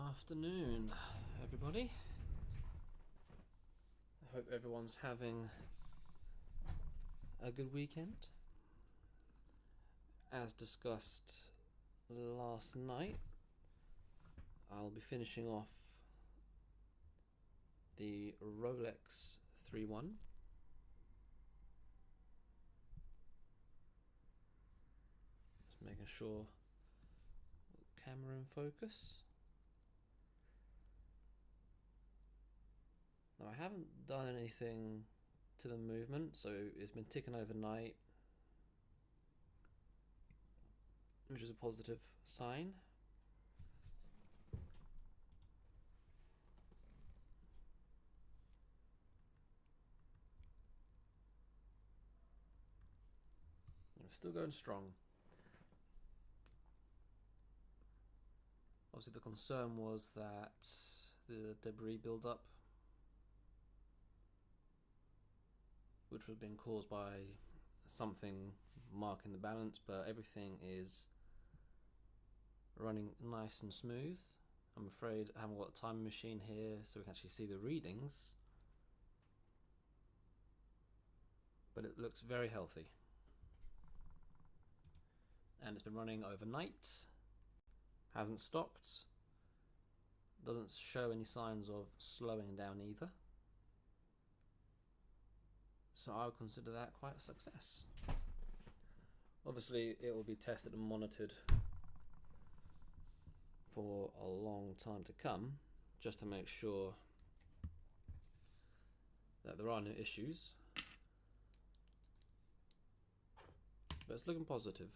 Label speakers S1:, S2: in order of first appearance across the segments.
S1: afternoon, everybody. I hope everyone's having a good weekend. As discussed last night, I'll be finishing off the Rolex 3-1. Just making sure the camera in focus. Now, I haven't done anything to the movement, so it's been ticking overnight, which is a positive sign. We're still going strong. Obviously, the concern was that the debris build-up, which was being caused by something marking the balance, but everything is running nice and smooth. I'm afraid I haven't got a time machine here so we can actually see the readings, but it looks very healthy. And it's been running overnight, hasn't stopped, doesn't show any signs of slowing down either. So I would consider that quite a success. Obviously, it will be tested and monitored for a long time to come, just to make sure that there are no issues. But it's looking positive.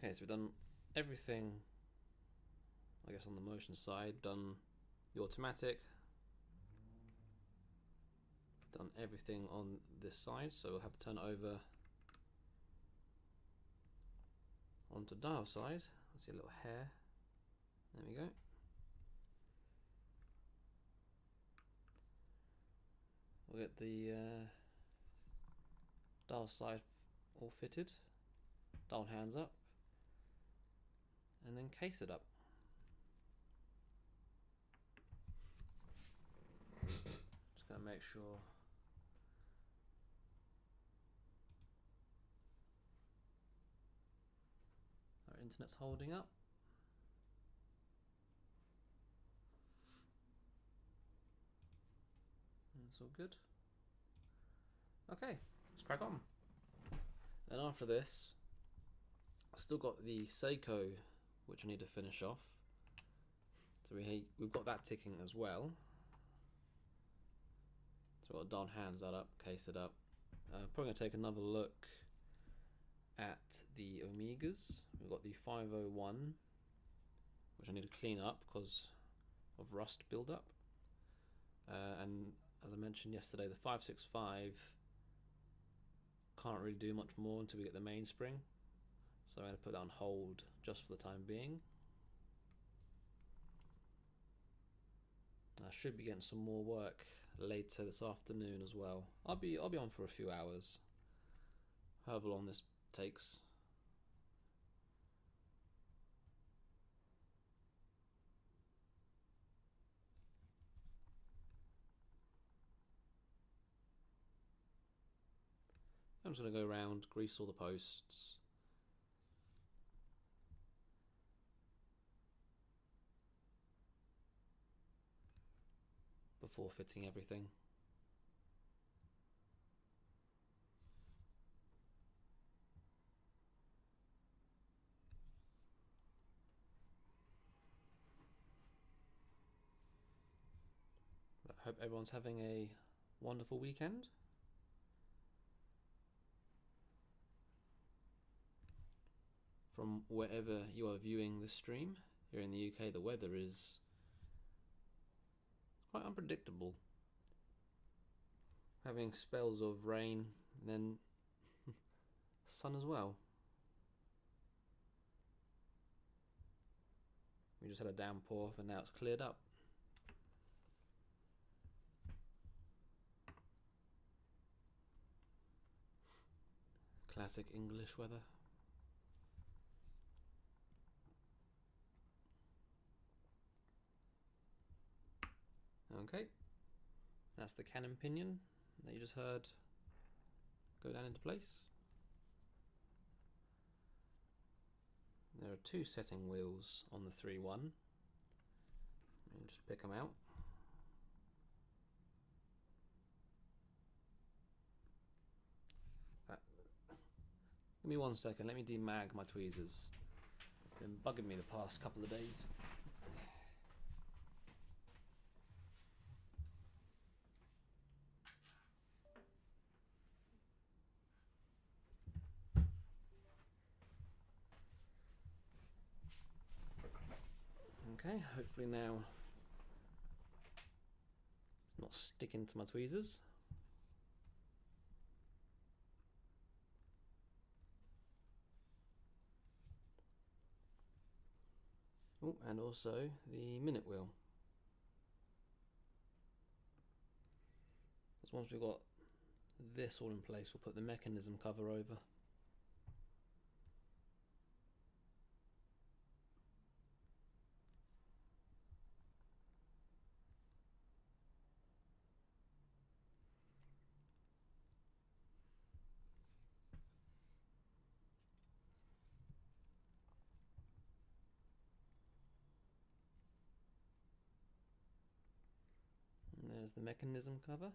S1: Okay, so we've done everything, I guess, on the motion side. Done the automatic, done everything on this side, so we'll have to turn it over onto dial side. I see a little hair. There we go. We'll get the dial side all fitted, dial hands up, and then case it up. Just going to make sure our internet's holding up. That's all good. Okay, let's crack on. And after this, I've still got the Seiko, which I need to finish off. So we've got that ticking as well. So we'll dial hands that up, case it up. Probably going to take another look at the Omegas. We've got the 501, which I need to clean up because of rust build-up. And as I mentioned yesterday, the 565 can't really do much more until we get the mainspring. So I'm going to put that on hold just for the time being. I should be getting some more work later this afternoon as well. I'll be on for a few hours, however long this takes. I'm just going to go around, grease all the posts. Before fitting everything. I hope everyone's having a wonderful weekend. From wherever you are viewing this stream, here in the UK, the weather is quite unpredictable. Having spells of rain and then sun as well. We just had a downpour and now it's cleared up. classic English weather. Okay, that's the cannon pinion that you just heard go down into place. There are two setting wheels on the 3-1. And just pick them out. Give me 1 second, let me demag my tweezers. Been bugging me the past couple of days. Okay, hopefully now it's not sticking to my tweezers. Oh, and also the minute wheel. Because once we've got this all in place, we'll put the mechanism cover over. And there's the mechanism cover.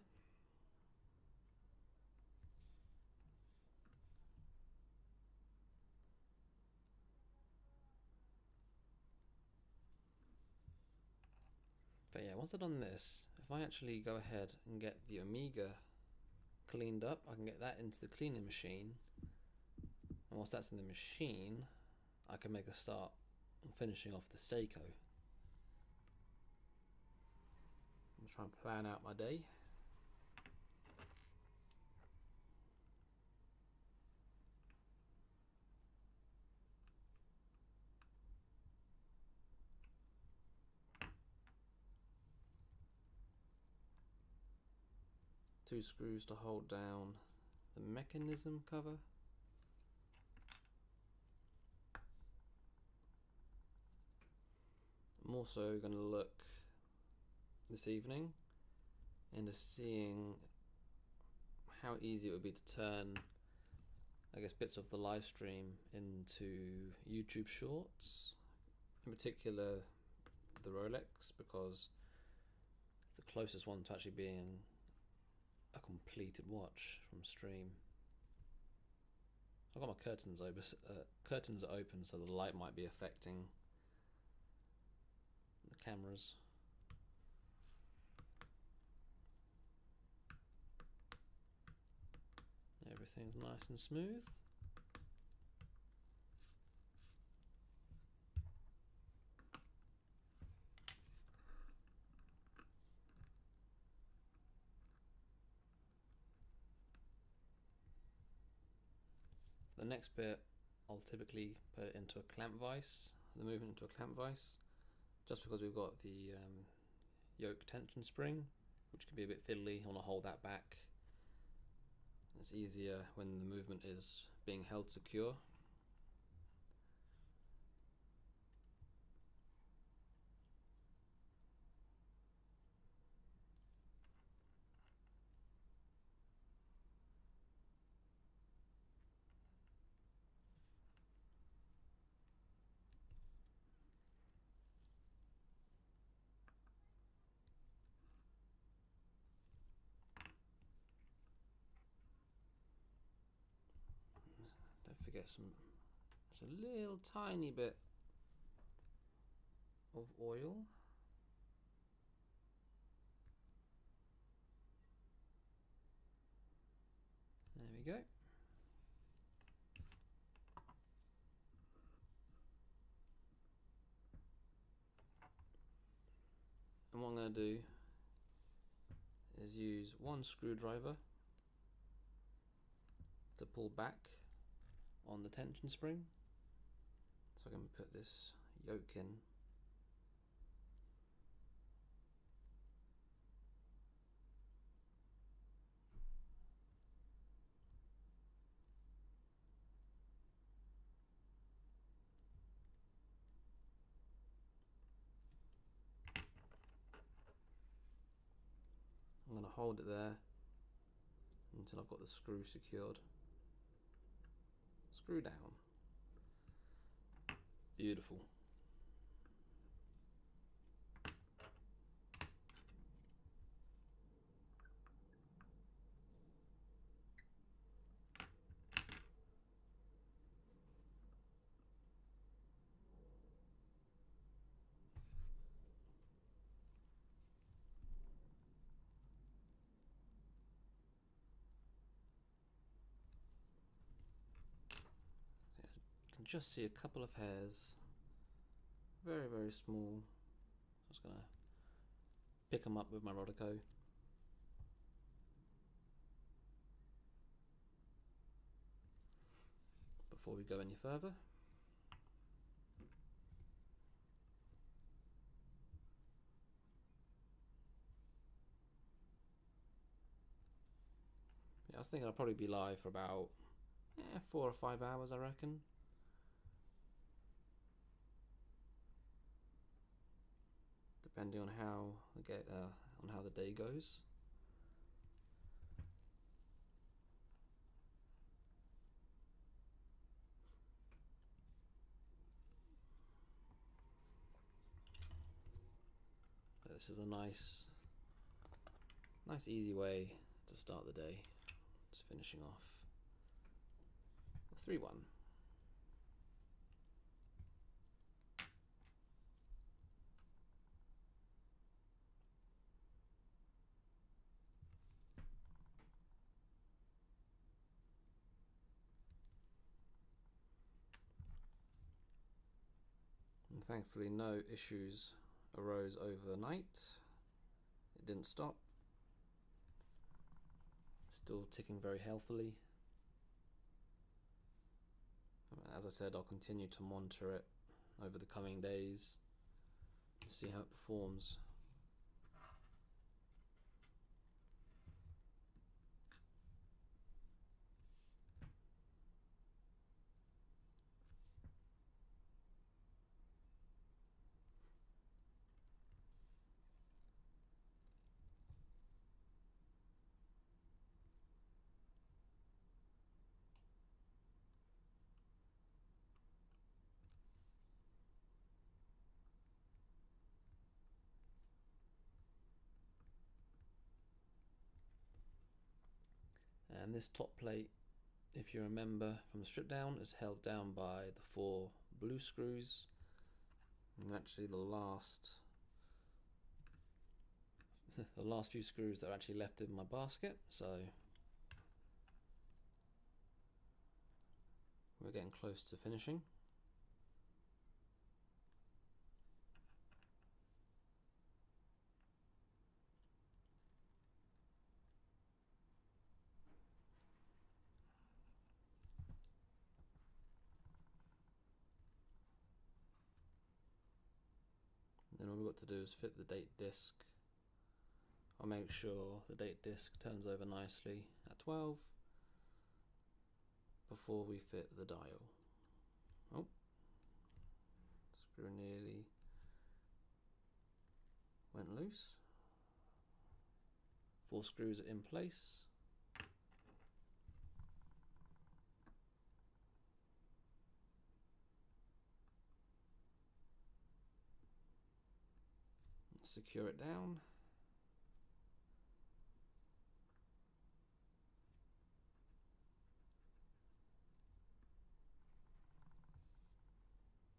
S1: But yeah, once I've done this, if I actually go ahead and get the Omega cleaned up, I can get that into the cleaning machine. And once that's in the machine, I can make a start on finishing off the Seiko. I'm trying to plan out my day. Two screws to hold down the mechanism cover. I'm also going to look this evening into seeing how easy it would be to turn, I guess, bits of the live stream into YouTube shorts, in particular the Rolex, because it's the closest one to actually being a completed watch from stream. I've got my curtains open, curtains are open, so the light might be affecting the cameras. Everything's nice and smooth. The next bit, I'll typically put it into a clamp vise, the movement into a clamp vise, just because we've got the yoke tension spring, which can be a bit fiddly. I want to hold that back. It's easier when the movement is being held secure. Don't forget just a little tiny bit of oil. There we go. And what I'm going to do is use one screwdriver to pull back on the tension spring, so I can put this yoke in. hold it there until I've got the screw secured. Screw down. Beautiful. Can just see a couple of hairs, very, very small. Just gonna pick them up with my Rodico. Before we go any further. Yeah, I was thinking I'll probably be live for about 4 or 5 hours, I reckon. Depending on how the day goes. But this is a nice easy way to start the day. Just finishing off a 3-1. And thankfully no issues arose overnight. It didn't stop. Still ticking very healthily. As I said, I'll continue to monitor it over the coming days to see how it performs. And this top plate, if you remember from the strip down, is held down by the 4 blue screws. And actually the last few screws that are actually left in my basket, so we're getting close to finishing. Then all we've got to do is fit the date disc. I'll make sure the date disc turns over nicely at 12 before we fit the dial. Oh, screw nearly went loose. 4 screws are in place. Secure it down.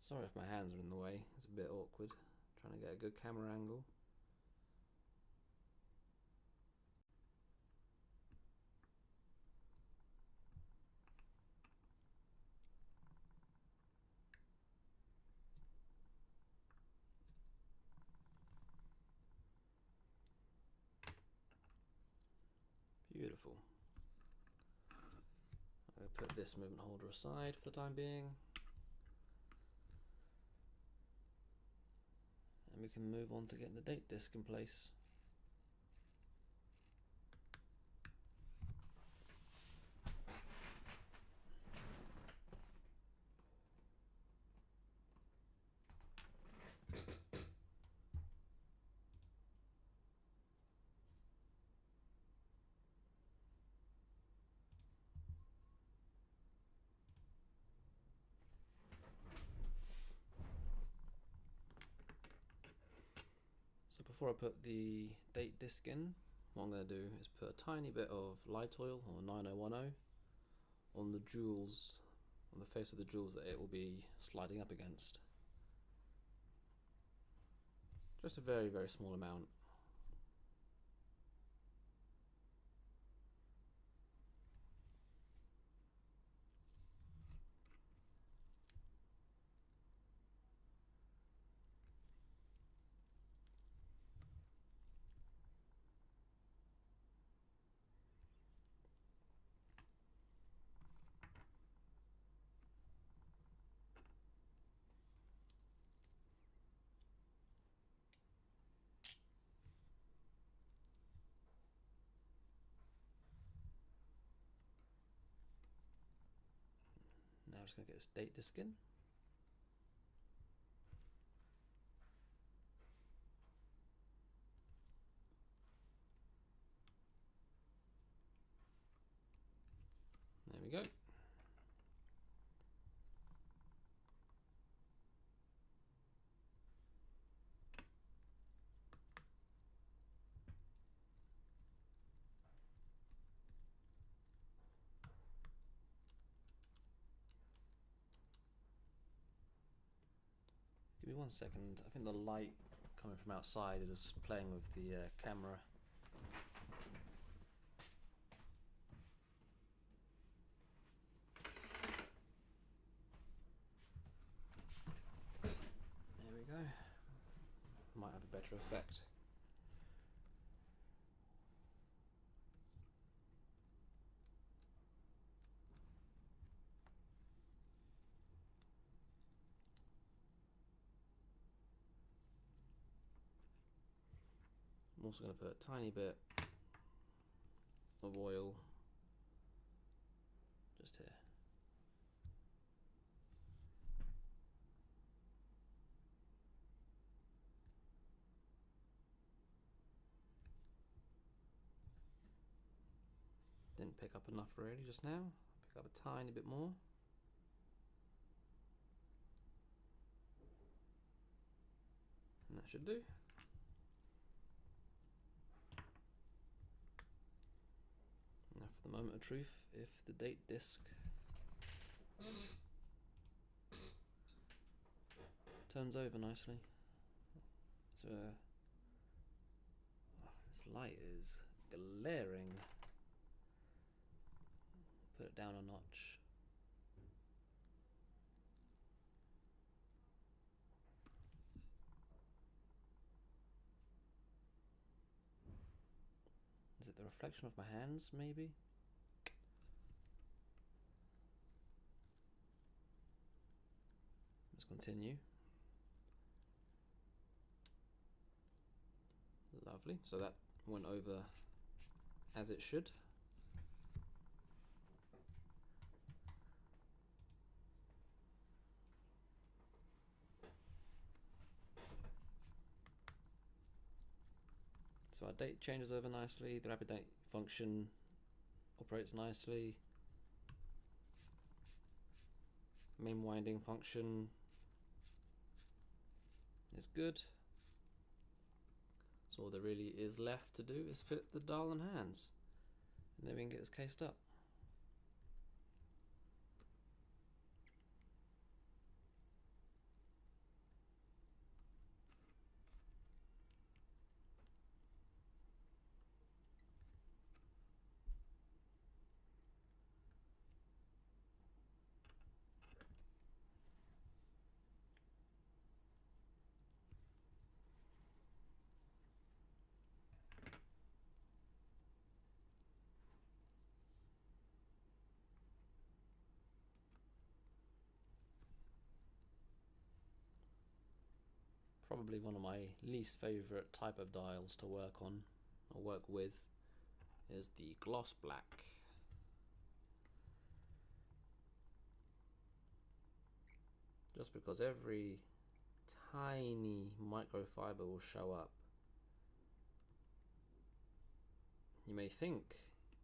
S1: Sorry if my hands are in the way, it's a bit awkward trying to get a good camera angle. Beautiful. I'll put this movement holder aside for the time being. And we can move on to getting the date disc in place. before I put the date disc in, what I'm going to do is put a tiny bit of light oil, or 9010, on the jewels, on the face of the jewels that it will be sliding up against. Just a very, very small amount. Now I'm just going to get this date disc in. There we go. Give me 1 second. I think the light coming from outside is playing with the camera. There we go. Might have a better effect. I'm also going to put a tiny bit of oil just here. Didn't pick up enough really just now. Pick up a tiny bit more. And that should do. Now for the moment of truth, if the date disc turns over nicely. So this light is glaring. Put it down a notch. Is it the reflection of my hands, maybe? Let's continue. Lovely. So that went over as it should. So our date changes over nicely, the rapid date function operates nicely, main winding function is good. So all there really is left to do is fit the dial and hands, and then we can get this cased up. Probably one of my least favourite type of dials to work on or work with is the gloss black. Just because every tiny microfiber will show up. You may think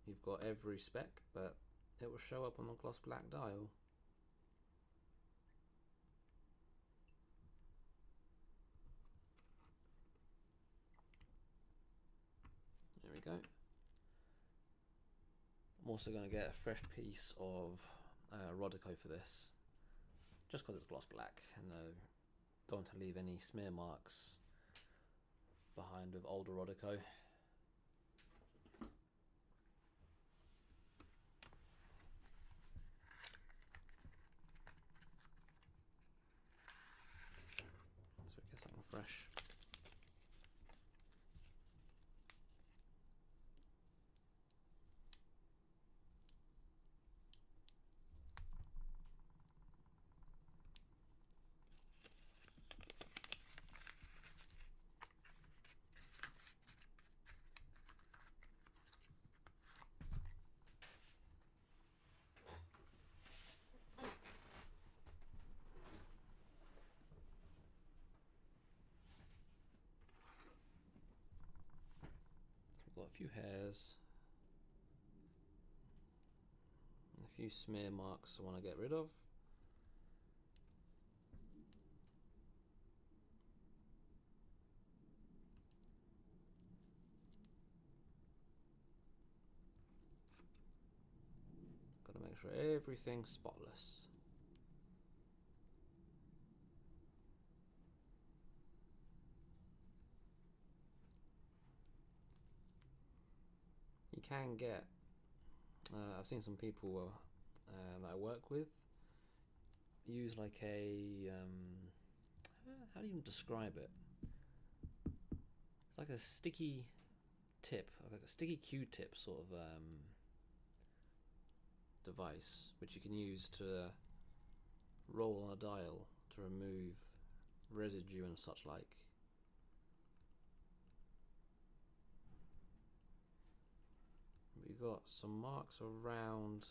S1: you've got every spec, but it will show up on the gloss black dial. we go. I'm also going to get a fresh piece of Rodico for this, just because it's gloss black, and don't want to leave any smear marks behind with older Rodico. So we get something fresh. Got a few hairs, a few smear marks I want to get rid of. Got to make sure everything's spotless. You can get, I've seen some people that I work with use like a, how do you even describe it? It's like a sticky tip, like a sticky Q-tip sort of device, which you can use to roll on a dial to remove residue and such like. We've got some marks around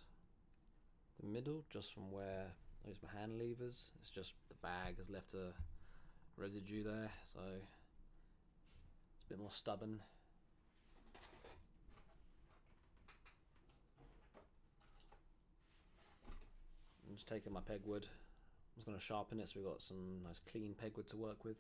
S1: the middle, just from where I use my hand levers. It's just the bag has left a residue there, so it's a bit more stubborn. I'm just taking my pegwood. I'm just going to sharpen it so we've got some nice clean pegwood to work with.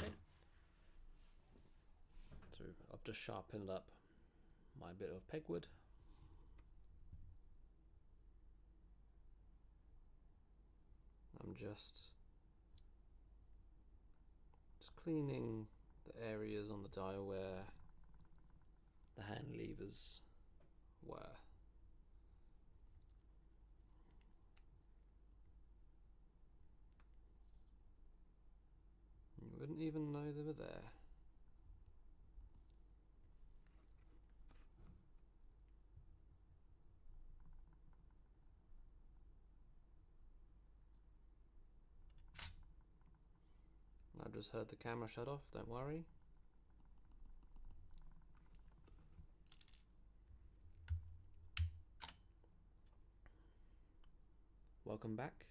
S1: Okay. So I've just sharpened up my bit of pegwood. I'm just cleaning the areas on the dial where the hand levers were. You wouldn't even know they were there. I've just heard the camera shut off, don't worry. Welcome back.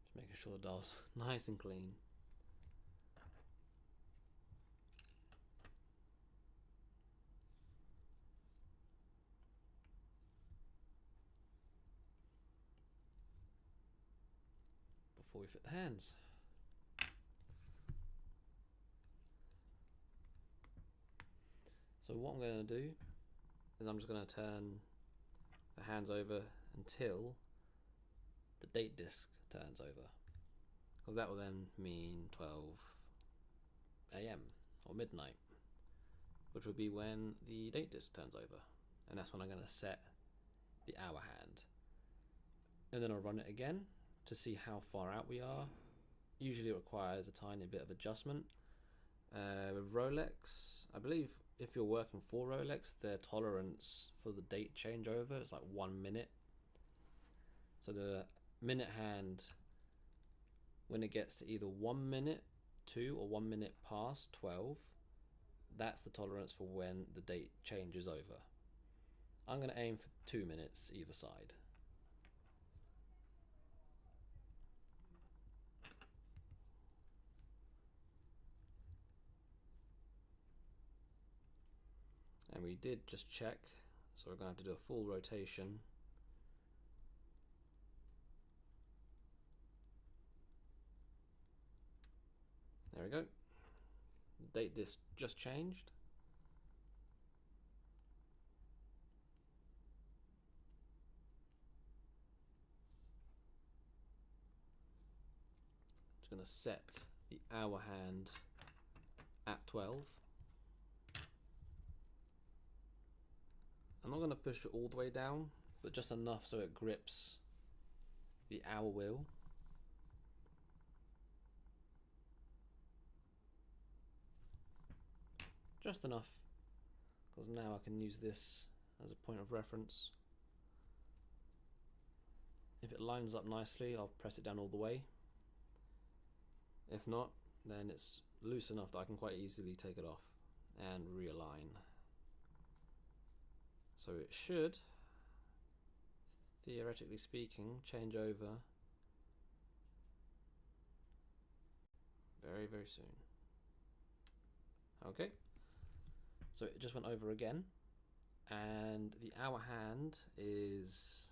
S1: Just making sure the dial's nice and clean. Before we fit the hands. So what I'm going to do is I'm just going to turn the hands over until the date disc turns over, because that will then mean 12 AM or midnight, which will be when the date disc turns over, and that's when I'm going to set the hour hand. And then I'll run it again to see how far out we are. Usually it requires a tiny bit of adjustment. With Rolex, I believe if you're working for Rolex, their tolerance for the date changeover is like 1 minute. So the minute hand, when it gets to either 1 minute to or 1 minute past 12, that's the tolerance for when the date changes over. I'm going to aim for 2 minutes either side. And we did just check, so we're going to have to do a full rotation. There we go. The date disc just changed. Just going to set the hour hand at 12. I'm not going to push it all the way down, but just enough so it grips the hour wheel. Just enough, because now I can use this as a point of reference. If it lines up nicely, I'll press it down all the way. If not, then it's loose enough that I can quite easily take it off and realign. So it should, theoretically speaking, change over very, very soon. Okay, so it just went over again, and the hour hand is,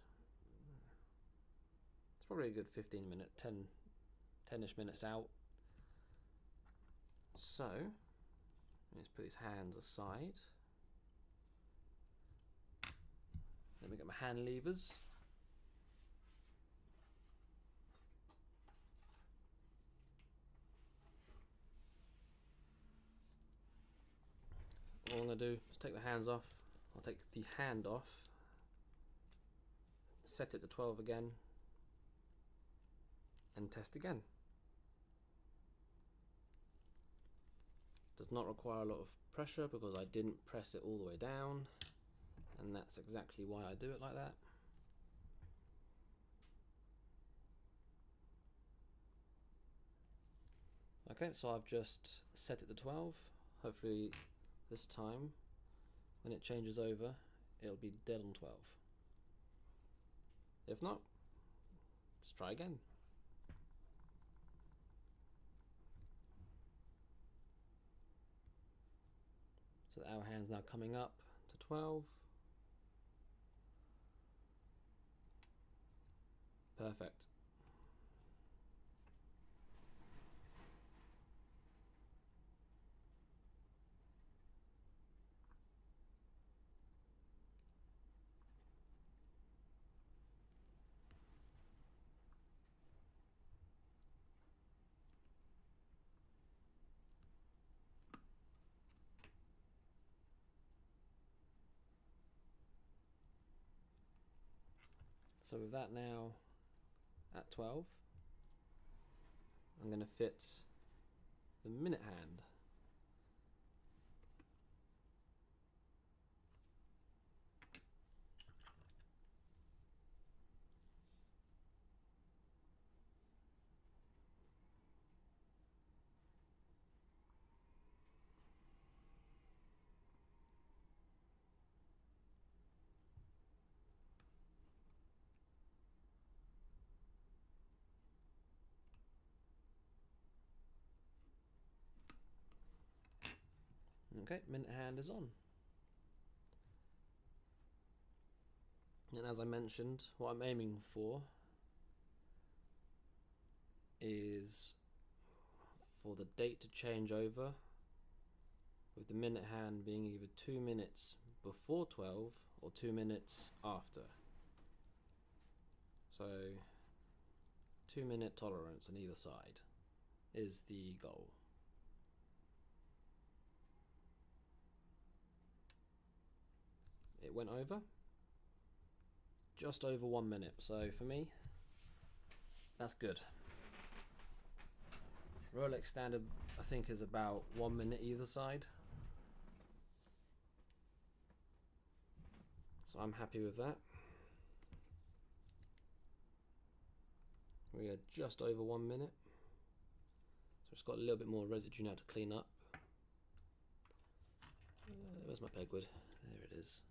S1: it's probably a good 15-minute, 10-ish minutes out. So let's put his hands aside. Let me get my hand levers. All I'm going to do is take the hands off. I'll take the hand off, set it to 12 again, and test again. Does not require a lot of pressure because I didn't press it all the way down, and that's exactly why I do it like that. Okay, so I've just set it to 12. Hopefully this time when it changes over it'll be dead on 12. If not, just try again. So the hour hand's now coming up to 12. Perfect. So with that now at 12, I'm going to fit the minute hand. Okay, minute hand is on. And as I mentioned, what I'm aiming for is for the date to change over, with the minute hand being either 2 minutes before 12 or 2 minutes after. So 2 minute tolerance on either side. is the goal. It went over just over 1 minute, so for me that's good. Rolex standard I think is about 1 minute either side, so I'm happy with that. We are just over 1 minute, so it's got a little bit more residue now to clean up. Where's my pegwood? There it is.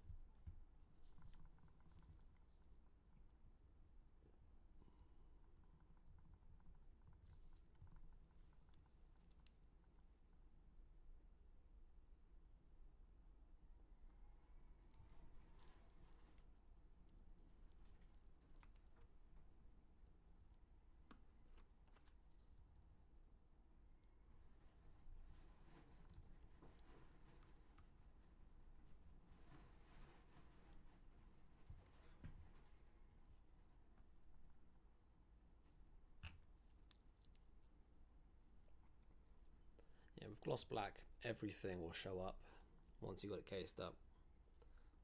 S1: Yeah, with gloss black, everything will show up once you got it cased up.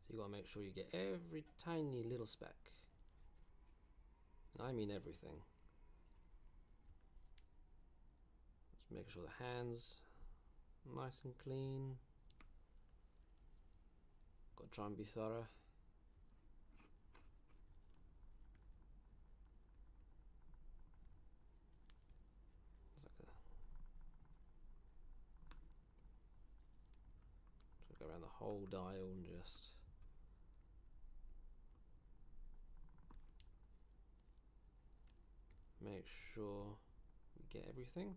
S1: So you got to make sure you get every tiny little speck. I mean everything. Just make sure the hands nice and clean. Got to try and be thorough. Go around the whole dial and just make sure we get everything.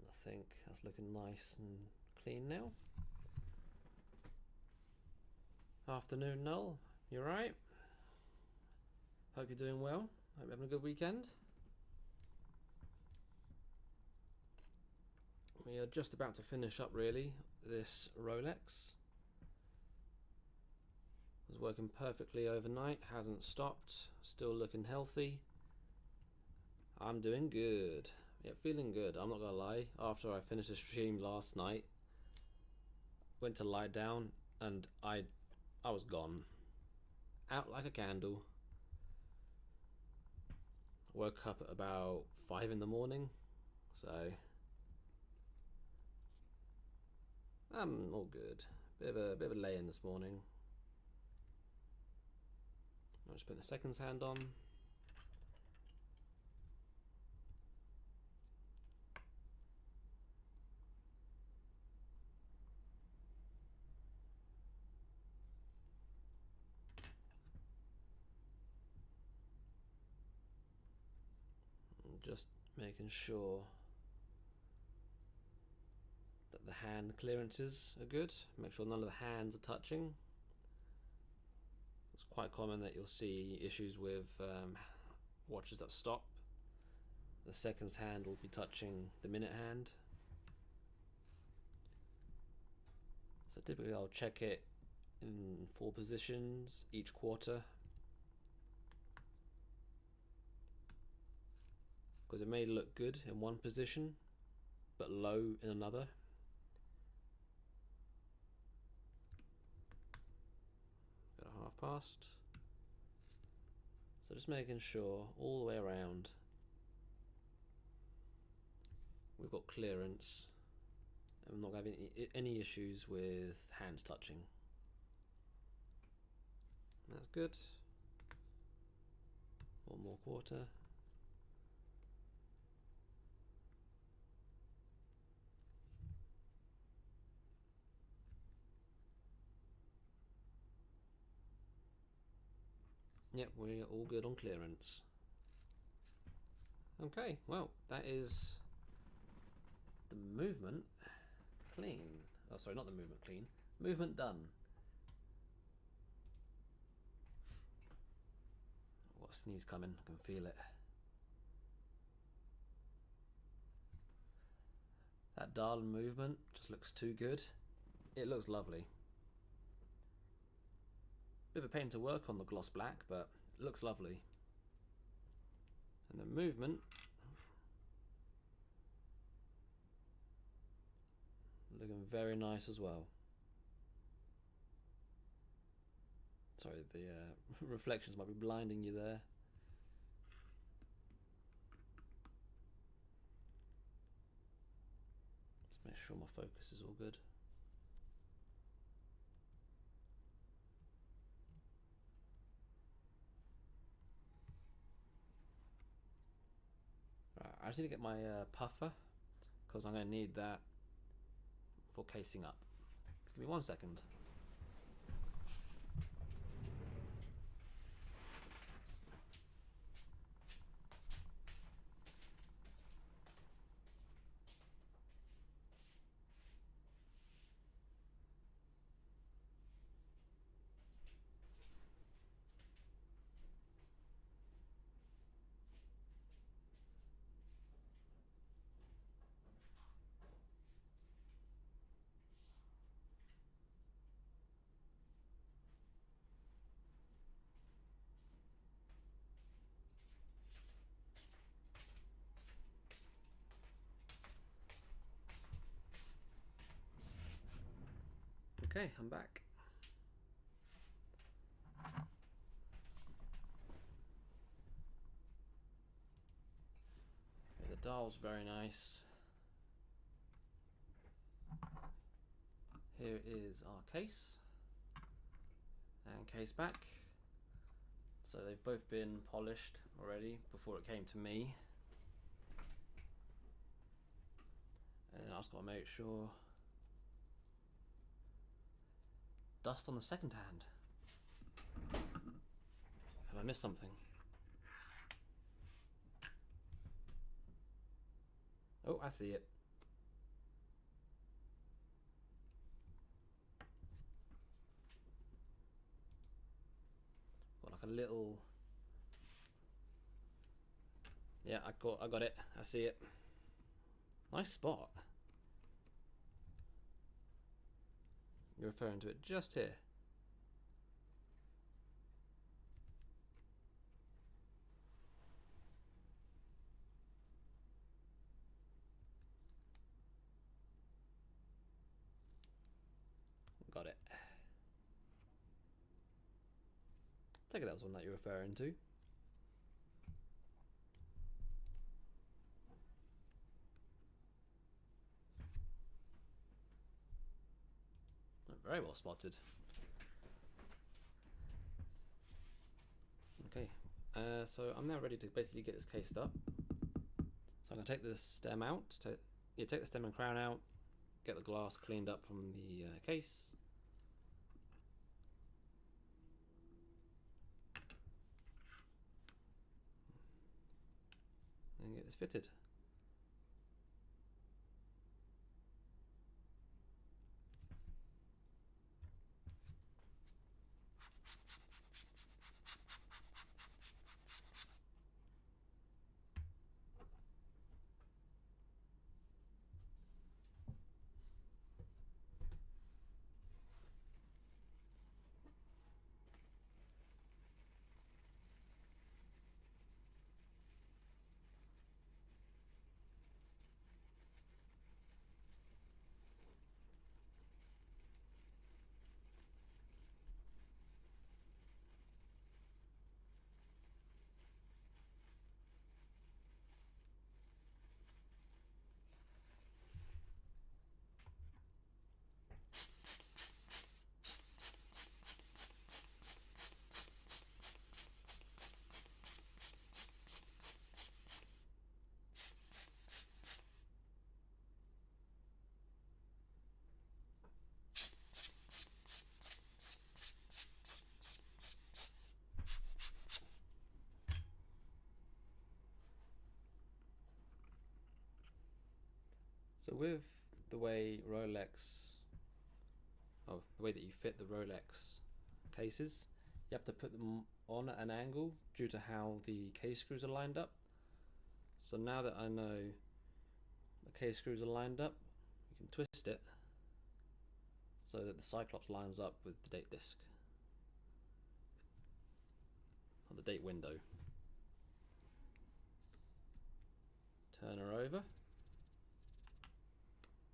S1: I think that's looking nice and clean now. Afternoon, Null. You alright? Hope you're doing well. Hope you're having a good weekend. We are just about to finish up really this Rolex. Was working perfectly overnight, hasn't stopped, still looking healthy. I'm doing good. Yeah, feeling good, I'm not gonna lie. After I finished the stream last night, went to lie down and I was gone. Out like a candle. Woke up at about 5 in the morning, so I'm all good. Bit of a lay-in this morning. I'm just putting the seconds hand on. Just making sure that the hand clearances are good. Make sure none of the hands are touching. It's quite common that you'll see issues with watches that stop. The seconds hand will be touching the minute hand. So typically I'll check it in 4 positions each quarter, because it may look good in one position but low in another. Got a half past. So just making sure all the way around we've got clearance and we're not having any issues with hands touching. That's good. One more quarter. Yep, we're all good on clearance. Okay, well, that is the movement clean. Oh, sorry, not the movement clean. Movement done. Got a sneeze coming, I can feel it. That dial movement just looks too good. It looks lovely. Bit of a pain to work on the gloss black, but it looks lovely. And the movement looking very nice as well. Sorry, the reflections might be blinding you there. Let's make sure my focus is all good. Right, I just need to get my puffer, because I'm going to need that for casing up. Give me 1 second. Okay, I'm back. Okay, the dial's very nice. Here is our case and case back. So they've both been polished already before it came to me. And I just got to make sure. Dust on the second hand. Have I missed something? Oh, I see it. Got like a little. Yeah, I got it. I see it. Nice spot. You're referring to it just here. Got it. Take it that was one that you're referring to. Very well spotted. Okay, so I'm now ready to basically get this cased up. So I'm going to take the stem out, take the stem and crown out, get the glass cleaned up from the case. And get this fitted. So with the way the way that you fit the Rolex cases, you have to put them on at an angle due to how the case screws are lined up. So now that I know the case screws are lined up, you can twist it so that the Cyclops lines up with the date disc, or the date window. Turn her over.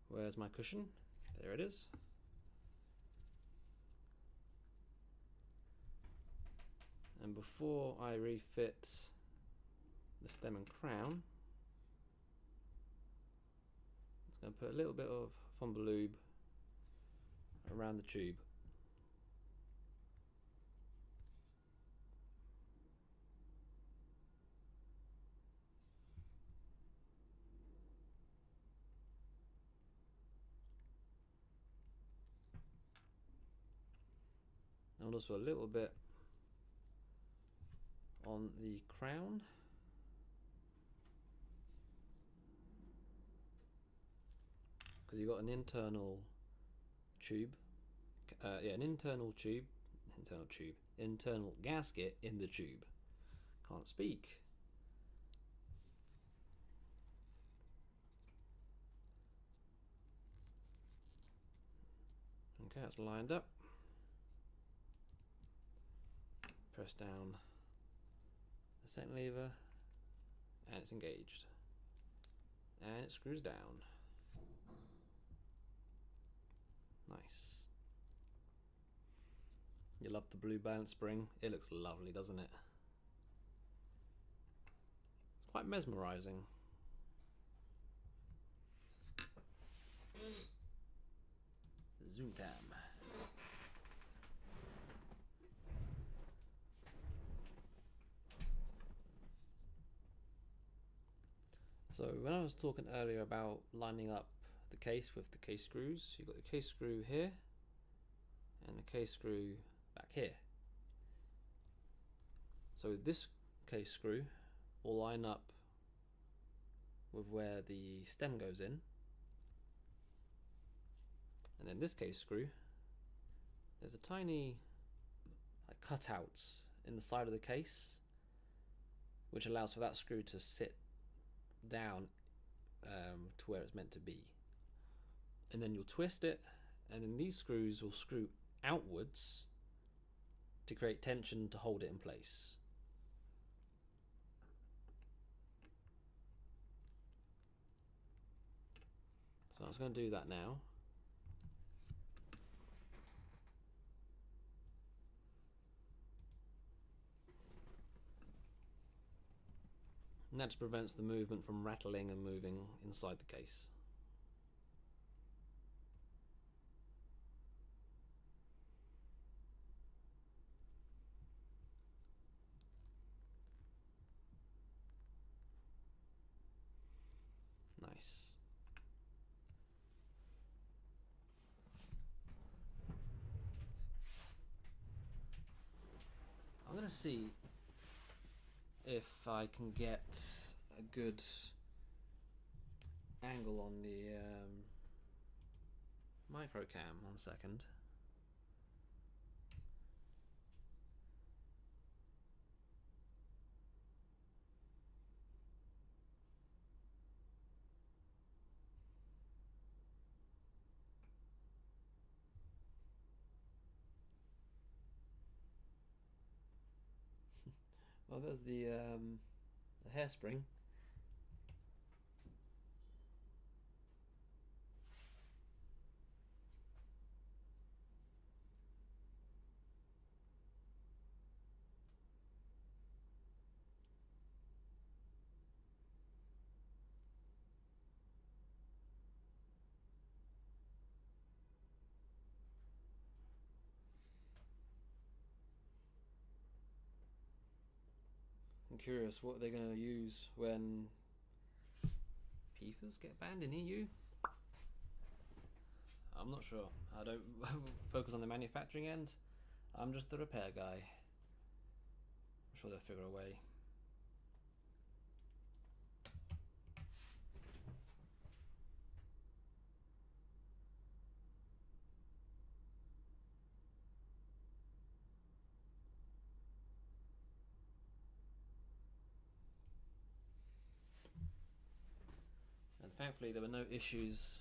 S1: Where's my cushion? There it is. And before I refit the stem and crown, I'm just going to put a little bit of Fumble Lube around the tube. And also a little bit on the crown. Because you've got an internal tube, internal gasket in the tube. Can't speak. Okay, that's lined up. Press down the second lever and it's engaged. And it screws down. Nice. You love the blue balance spring. It looks lovely, doesn't it? It's quite mesmerizing. Zoom cam. So when I was talking earlier about lining up the case with the case screws, you've got the case screw here and the case screw back here. So this case screw will line up with where the stem goes in, and then this case screw, there's a tiny cutout in the side of the case which allows for that screw to sit down to where it's meant to be, and then you'll twist it, and then these screws will screw outwards to create tension to hold it in place. So I was going to do that now. And that just prevents the movement from rattling and moving inside the case. Nice. I'm going to see if I can get a good angle on the micro cam. 1 second. Well, there's the hairspring. I'm curious what they're going to use when PFAS get banned in EU. I'm not sure. I don't focus on the manufacturing end. I'm just the repair guy. I'm sure they'll figure a way. And thankfully there were no issues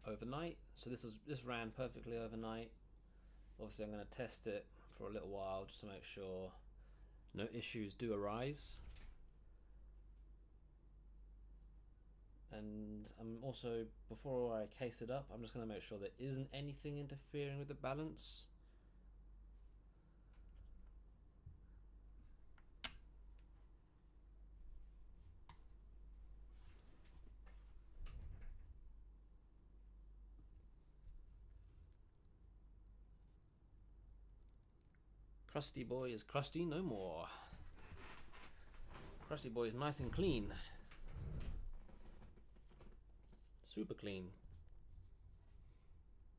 S1: overnight. So this ran perfectly overnight. Obviously I'm going to test it for a little while just to make sure no issues do arise. And I'm also, before I case it up, I'm just going to make sure there isn't anything interfering with the balance. Crusty boy is crusty no more. Crusty boy is nice and clean. Super clean.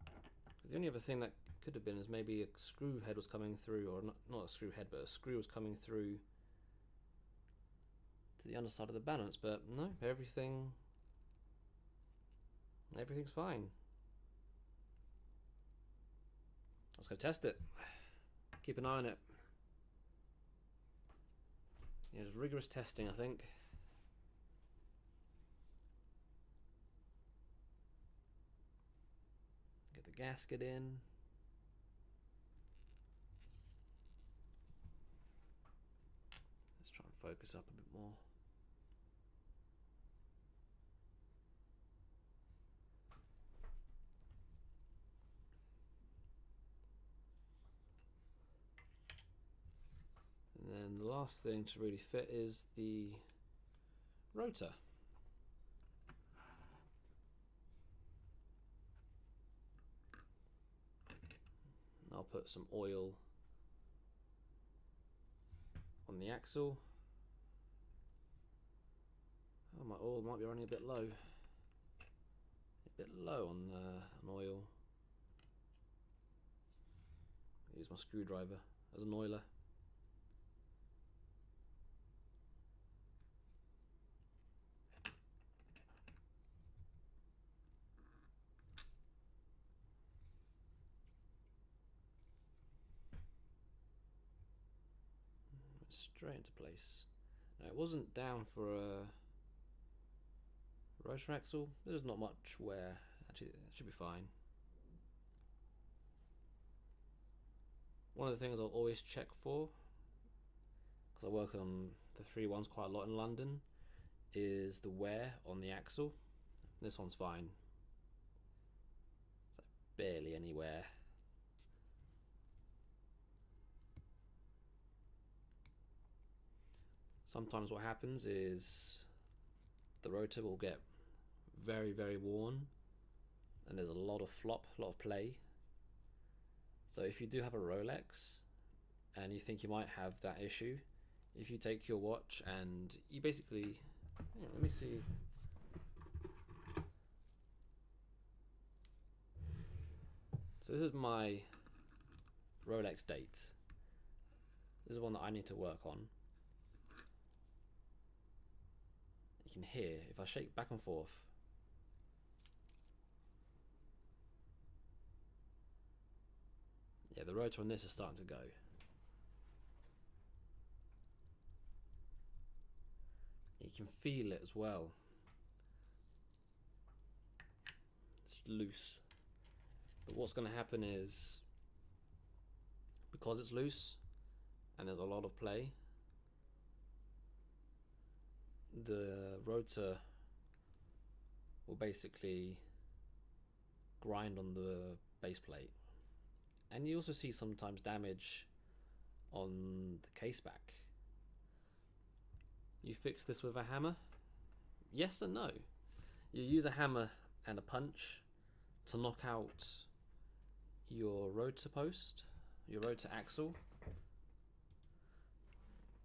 S1: Because the only other thing that could have been is maybe a screw head was coming through, or not a screw head, but a screw was coming through to the underside of the balance. But no, everything's fine. Let's go test it. Keep an eye on it. Yeah, it's rigorous testing, I think. Get the gasket in. Let's try and focus up a bit more. And then the last thing to really fit is the rotor. I'll put some oil on the axle. Oh, my oil might be running a bit low. A bit low on oil. Use my screwdriver as an oiler. Straight into place. Now, it wasn't down for a rotor axle. There's not much wear. Actually, it should be fine. One of the things I'll always check for, because I work on the 3-1s quite a lot in London, is the wear on the axle. This one's fine. It's like barely any wear. Sometimes what happens is the rotor will get very, very worn and there's a lot of flop, a lot of play. So if you do have a Rolex and you think you might have that issue, if you take your watch and you basically, let me see. So this is my Rolex date. This is one that I need to work on. You can hear, if I shake back and forth, yeah, the rotor on this is starting to go. You can feel it as well. It's loose. But what's going to happen is, because it's loose and there's a lot of play, the rotor will basically grind on the base plate. And you also see sometimes damage on the case back. You fix this with a hammer? Yes and no. You use a hammer and a punch to knock out your rotor post, your rotor axle.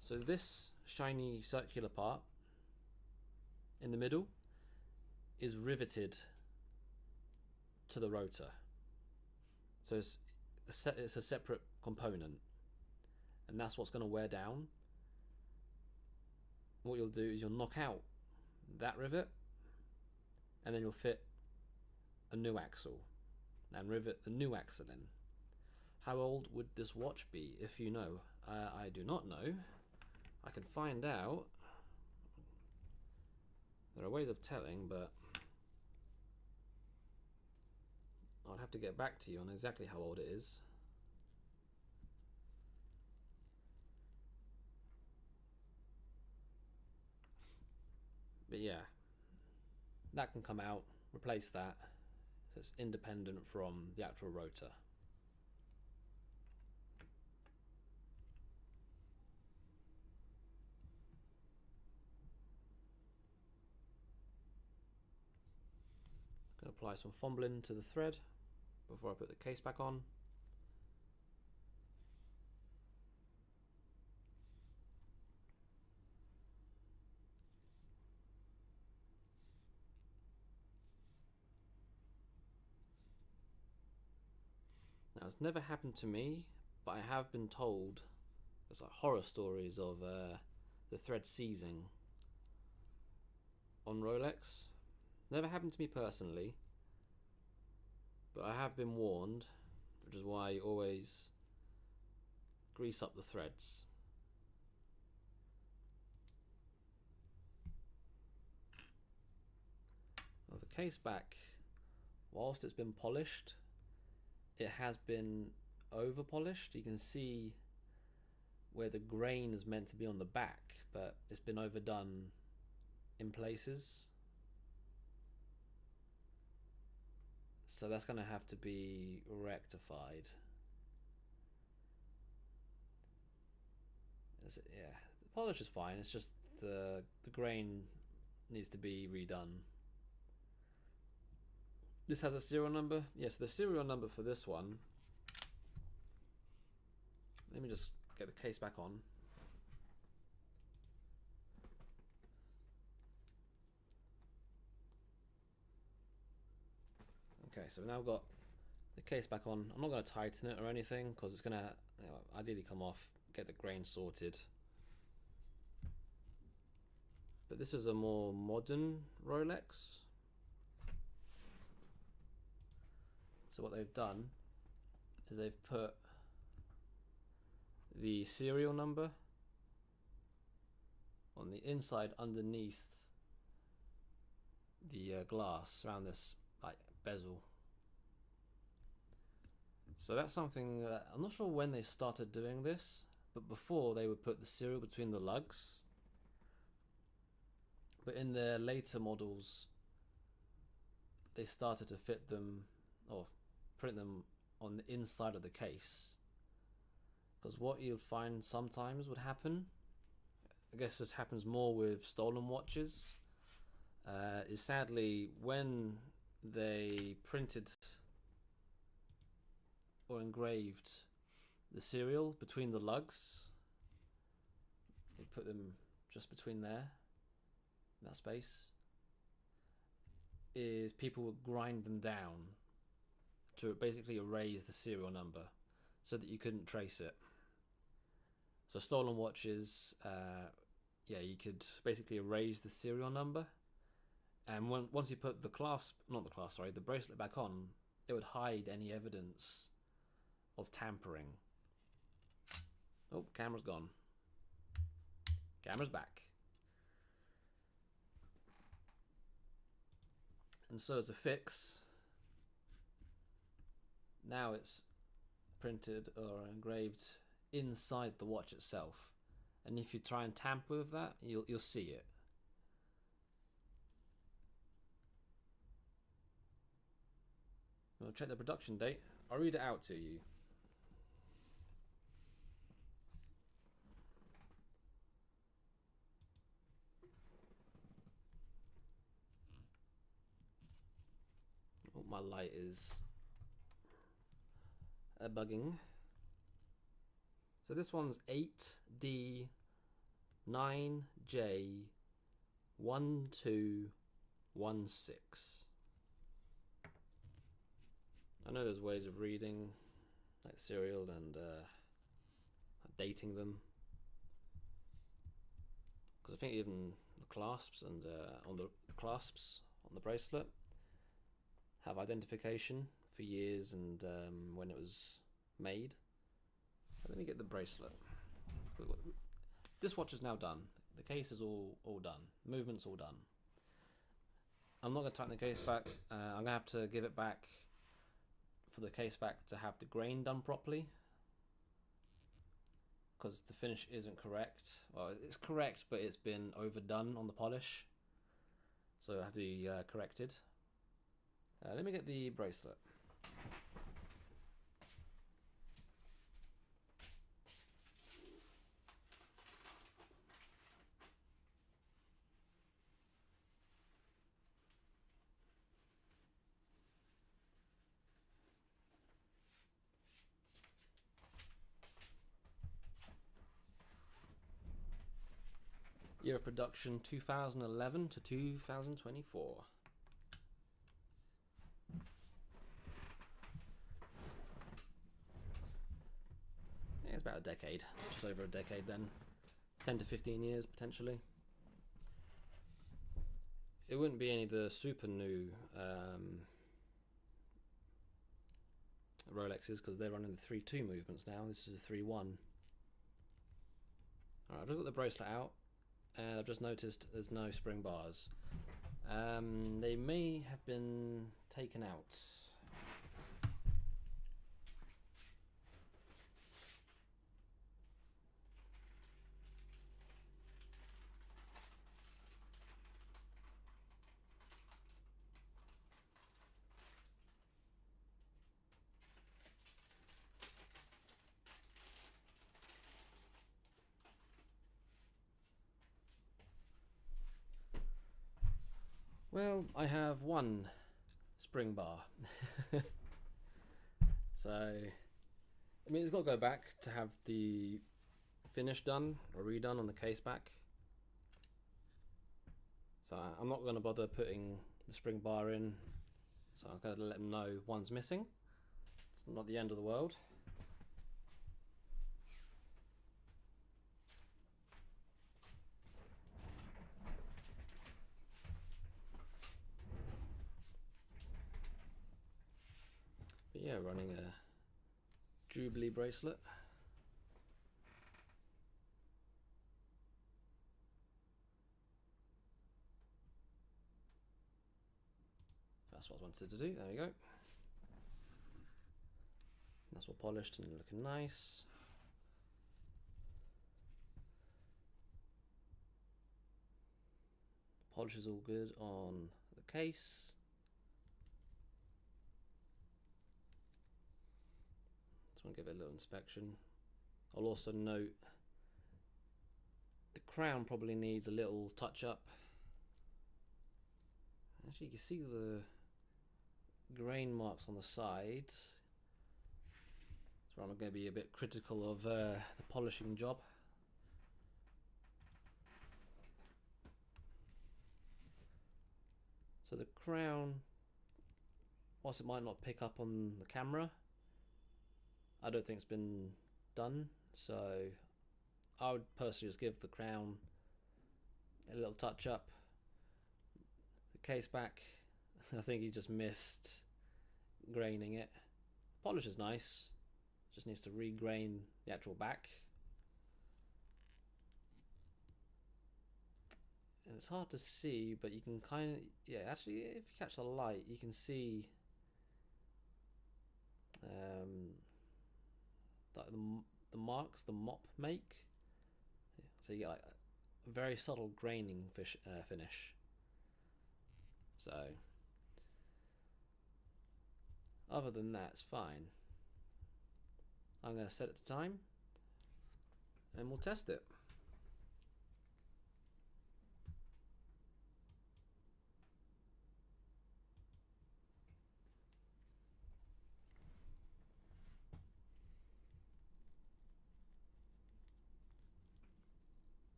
S1: So this shiny circular part in the middle is riveted to the rotor. So it's a separate component, and that's what's going to wear down. What you'll do is you'll knock out that rivet, and then you'll fit a new axle and rivet the new axle in. How old would this watch be if you know? I do not know. I can find out. There are ways of telling, but I'll have to get back to you on exactly how old it is. But yeah, that can come out, replace that, so it's independent from the actual rotor. Going to apply some fumbling to the thread before I put the case back on. Now, it's never happened to me, but I have been told there's like horror stories of the thread seizing on Rolex. Never happened to me personally, but I have been warned, which is why I always grease up the threads. Well, the case back, whilst it's been polished, it has been over polished. You can see where the grain is meant to be on the back, but it's been overdone in places. So that's going to have to be rectified. Yeah, the polish is fine. It's just the grain needs to be redone. This has a serial number. Yes, the serial number for this one. Let me just get the case back on. Okay, so now I've got the case back on. I'm not going to tighten it or anything because it's going to ideally come off, get the grain sorted. But this is a more modern Rolex. So what they've done is they've put the serial number on the inside underneath the glass around this like bezel. So that's something that I'm not sure when they started doing this, but before they would put the serial between the lugs. But in their later models, they started to fit them or print them on the inside of the case. Because what you'll find sometimes would happen, I guess this happens more with stolen watches, is sadly when they printed or engraved the serial between the lugs, they put them just between there, that space, is people would grind them down to basically erase the serial number so that you couldn't trace it. So stolen watches, yeah, you could basically erase the serial number, and once you put the the bracelet back on, it would hide any evidence of tampering. Oh, camera's gone. Camera's back. And so as a fix, now it's printed or engraved inside the watch itself, and if you try and tamper with that, you'll see it. We'll check the production date. I'll read it out to you. Oh, my light is bugging. So this one's 8D9J1216. I know there's ways of reading like serial and dating them, because I think even the clasps and on the clasps on the bracelet have identification for years and when it was made. Let me get the bracelet. This watch is now done. The case is all done. Movement's all done. I'm not going to tighten the case back. I'm going to have to give it back for the case back to have the grain done properly, because the finish isn't correct. Well, it's correct, but it's been overdone on the polish, so it'll have to be corrected. Let me get the bracelet. Year of production 2011 to 2024. Yeah, it's about a decade, just over a decade then. 10 to 15 years potentially. It wouldn't be any of the super new Rolexes, because they're running the 3.2 movements now. This is a 3.1. Alright, I've just got the bracelet out, and I've just noticed there's no spring bars. They may have been taken out. Well, I have one spring bar. So, I mean, it's got to go back to have the finish done or redone on the case back. So I'm not going to bother putting the spring bar in. So I'm going to let them know one's missing. It's not the end of the world. But yeah, running a Jubilee bracelet. That's what I wanted to do. There we go. That's all polished and looking nice. Polish is all good on the case. Just want to give it a little inspection. I'll also note the crown probably needs a little touch up. Actually, you can see the grain marks on the side. So I'm going to be a bit critical of the polishing job. So the crown, whilst it might not pick up on the camera, I don't think it's been done. So I would personally just give the crown a little touch up. The case back, I think he just missed graining it. Polish is nice, just needs to regrain the actual back. And it's hard to see, but you can kind of, yeah, actually if you catch the light you can see the marks the mop make. So you get like a very subtle graining finish. So other than that, it's fine. I'm going to set it to time and we'll test it.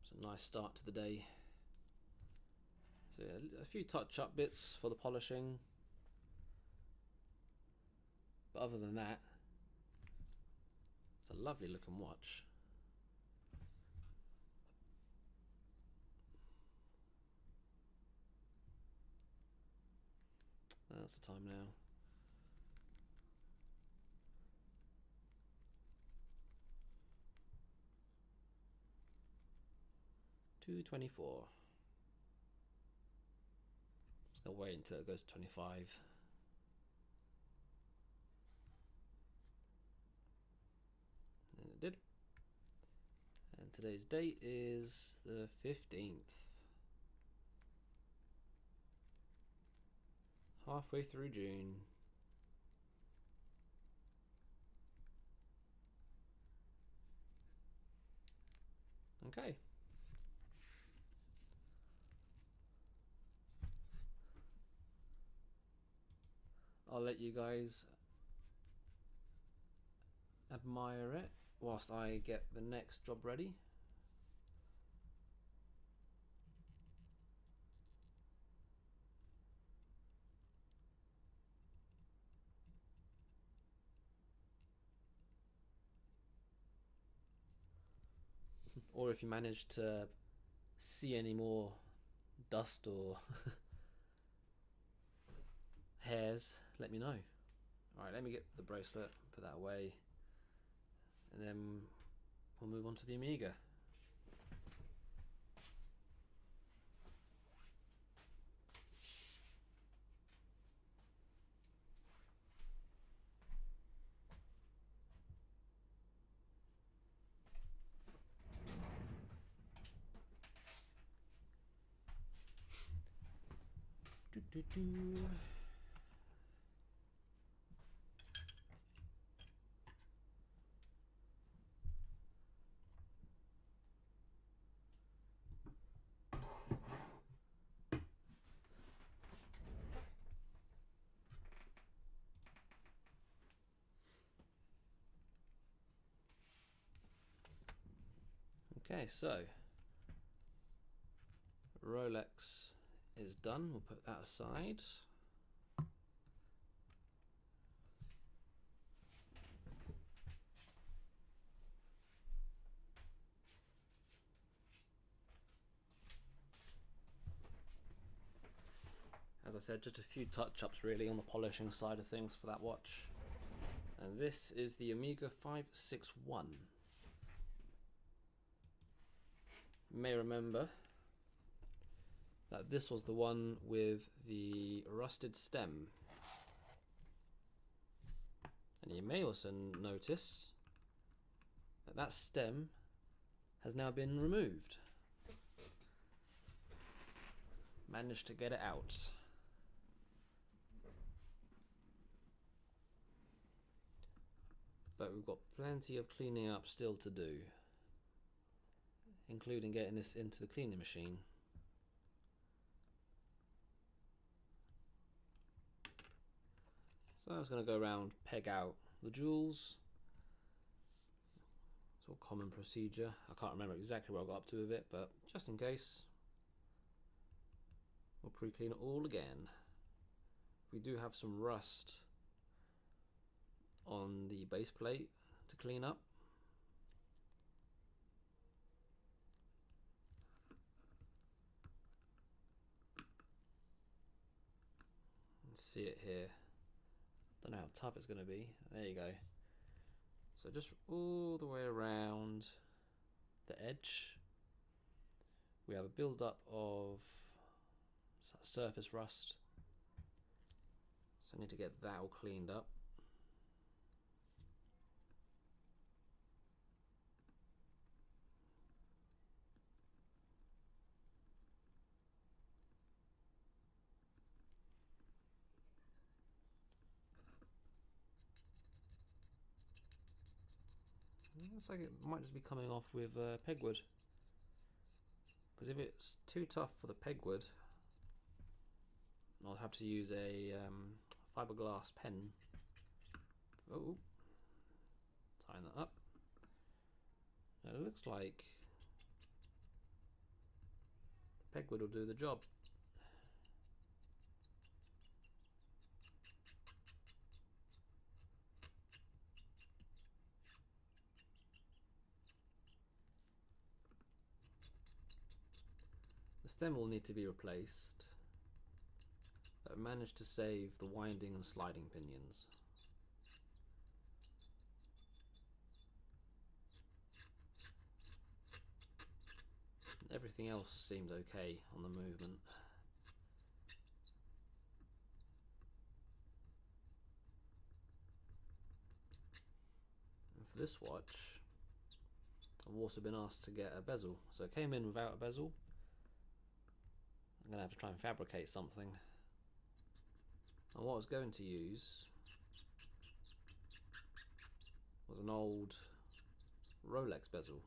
S1: It's a nice start to the day. So yeah, a few touch-up bits for the polishing, but other than that, it's a lovely looking watch. That's the time now. $2:24. Just gonna wait until it goes to 25. today's date is the 15th. Halfway through June. Okay. I'll let you guys admire it whilst I get the next job ready. Or if you manage to see any more dust or hairs, let me know. Alright, let me get the bracelet, put that away, and then we'll move on to the Omega. Okay, so Rolex is done. We'll put that aside. As I said, just a few touch-ups really on the polishing side of things for that watch. And this is the Omega 561. You may remember that this was the one with the rusted stem. And you may also notice that that stem has now been removed. Managed to get it out. But we've got plenty of cleaning up still to do, including getting this into the cleaning machine. So I was going to go around, peg out the jewels. It's all common procedure. I can't remember exactly where I got up to with it, but just in case, we'll pre-clean it all again. We do have some rust on the base plate to clean up. Let's see it here. Don't know how tough it's going to be. There you go. So just all the way around the edge, we have a build-up of surface rust. So I need to get that all cleaned up. Looks like it might just be coming off with pegwood, because if it's too tough for the pegwood, I'll have to use a fiberglass pen. Oh, tying that up. It looks like the pegwood will do the job. The stem will need to be replaced, but I managed to save the winding and sliding pinions. Everything else seemed okay on the movement. And for this watch, I've also been asked to get a bezel. So it came in without a bezel. I'm going to have to try and fabricate something. And what I was going to use was an old Rolex bezel.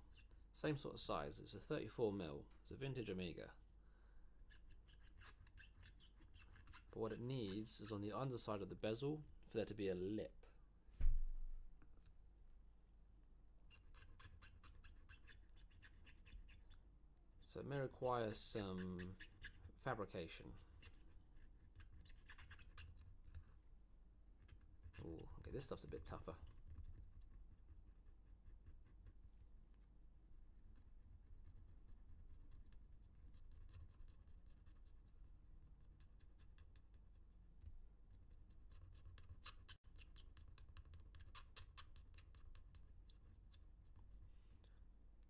S1: Same sort of size. It's a 34mm. It's a vintage Omega. But what it needs is on the underside of the bezel for there to be a lip. So it may require some fabrication. Ooh, okay, this stuff's a bit tougher.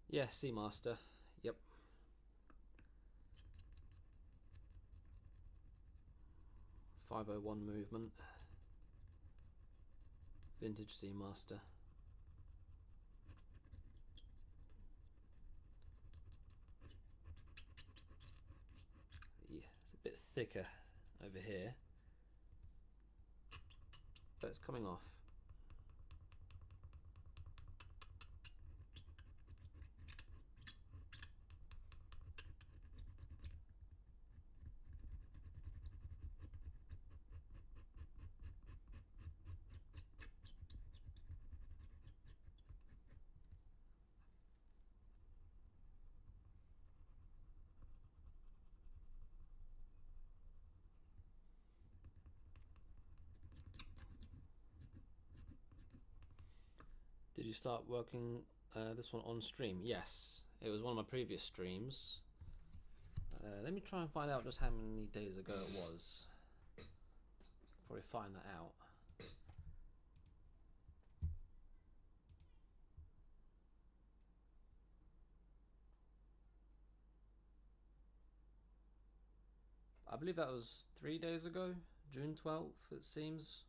S1: Yeah, Seamaster. Yep. .501 movement. Vintage Seamaster. Yeah, it's a bit thicker over here, but it's coming off. Did you start working this one on stream? Yes, it was one of my previous streams. Let me try and find out just how many days ago it was. Probably find that out. I believe that was 3 days ago, June 12th, it seems.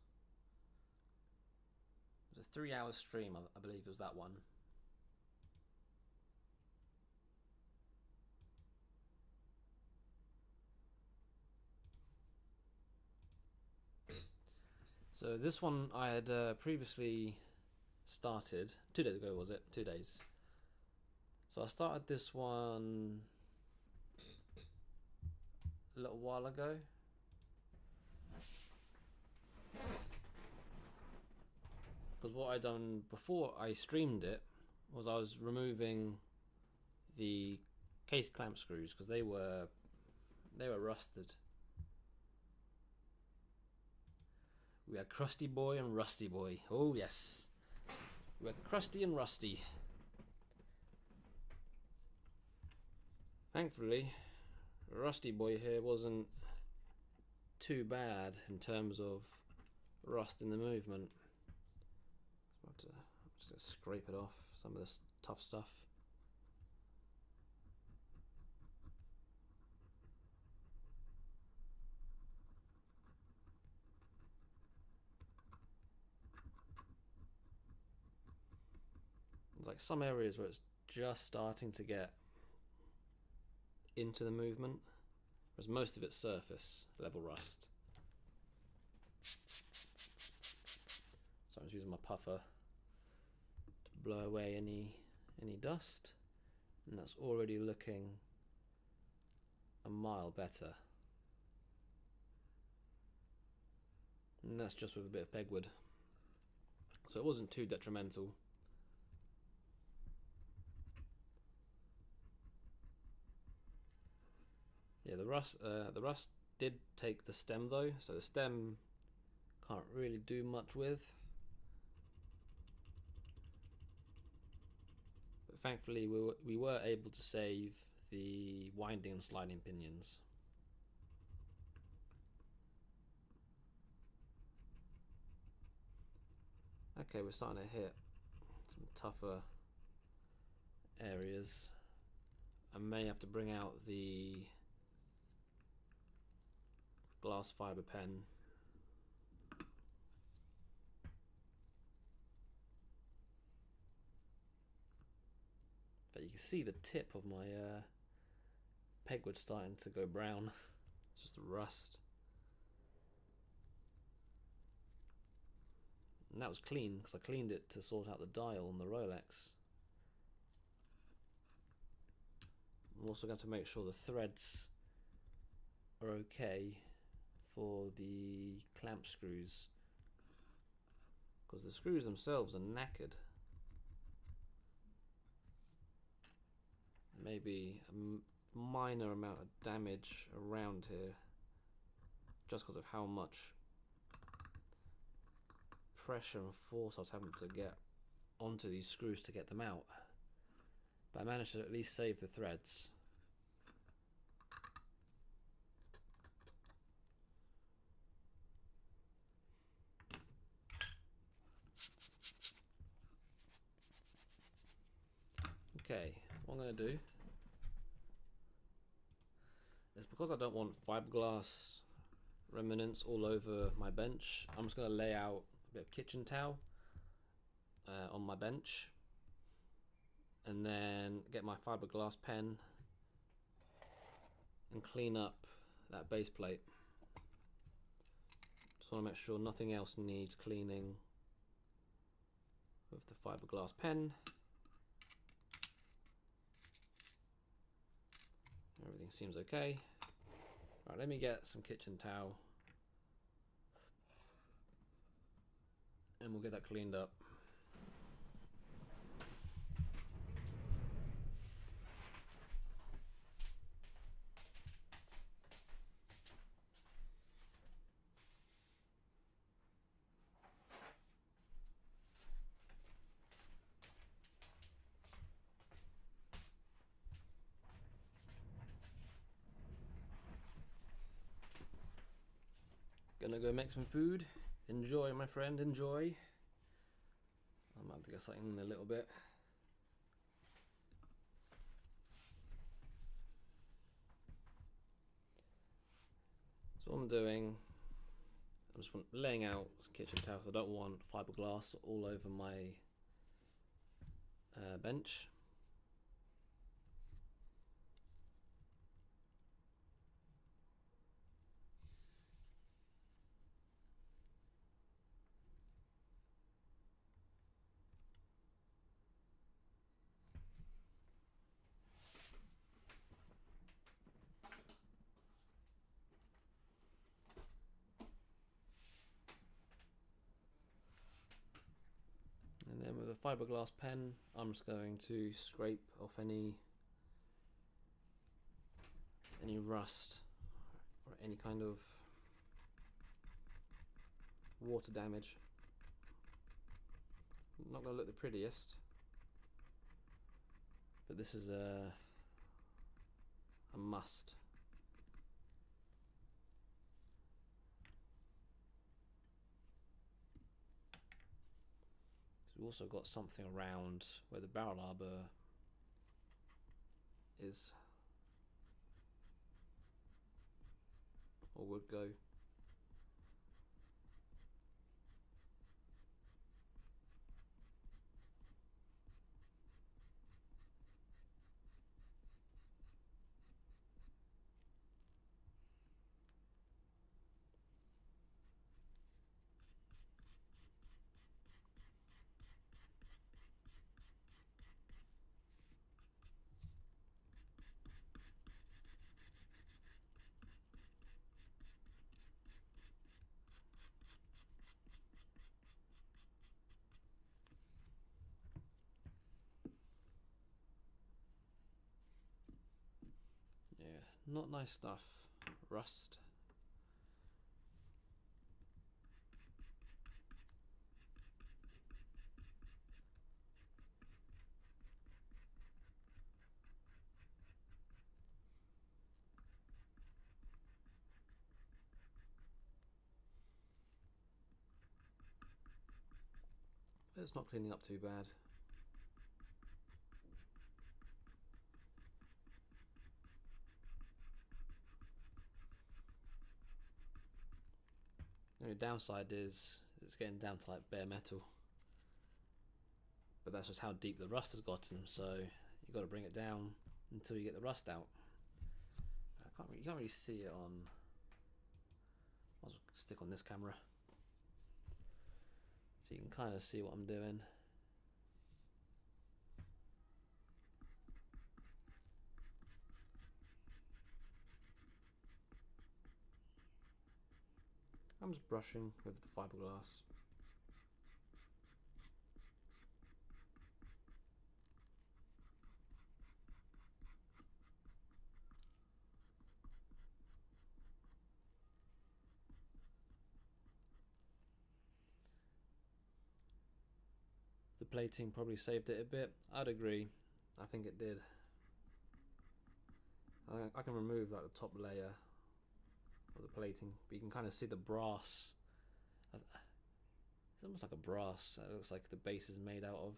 S1: It was a 3-hour stream, I believe it was that one. So this one I had previously started, 2 days ago was it? 2 days. So I started this one a little while ago. Because what I'd done before I streamed it was I was removing the case clamp screws because they were rusted. We had Crusty Boy and Rusty Boy. Oh yes, we had Crusty and Rusty. Thankfully, Rusty Boy here wasn't too bad in terms of rust in the movement. I'm just gonna scrape it off, some of this tough stuff. There's like some areas where it's just starting to get into the movement, whereas most of it's surface level rust. So I was using my puffer to blow away any dust, and that's already looking a mile better. And that's just with a bit of pegwood, so it wasn't too detrimental. Yeah, the rust did take the stem though, so the stem can't really do much with. But thankfully we were able to save the winding and sliding pinions. Okay, we're starting to hit some tougher areas. I may have to bring out the glass fiber pen. but you can see the tip of my pegwood starting to go brown. It's just rust. And that was clean because I cleaned it to sort out the dial on the Rolex. I'm also going to make sure the threads are okay for the clamp screws, because the screws themselves are knackered. Maybe a minor amount of damage around here just because of how much pressure and force I was having to get onto these screws to get them out. But I managed to at least save the threads. Okay, what I'm going to do is, because I don't want fiberglass remnants all over my bench, I'm just going to lay out a bit of kitchen towel on my bench, and then get my fiberglass pen and clean up that base plate. Just want to make sure nothing else needs cleaning with the fiberglass pen. Everything seems okay. Right, let me get some kitchen towel and we'll get that cleaned up. Gonna go make some food. Enjoy, my friend, enjoy. I might have to get something in a little bit. So what I'm doing, I'm just laying out some kitchen towels. I don't want fiberglass all over my bench. And then with a fiberglass pen, I'm just going to scrape off any rust or any kind of water damage. Not going to look the prettiest, but this is a must. We've also got something around where the barrel arbor is, or would go. Yeah, not nice stuff. Rust. But it's not cleaning up too bad. The only downside is it's getting down to like bare metal, but that's just how deep the rust has gotten, so you you got to bring it down until you get the rust out. You can't really see it on. I'll stick on this camera so you can kind of see what I'm doing. I'm just brushing with the fiberglass. The plating probably saved it a bit. I'd agree. I think it did. I can remove like the top layer of the plating, but you can kind of see the brass. It's almost like a brass. It looks like the base is made out of.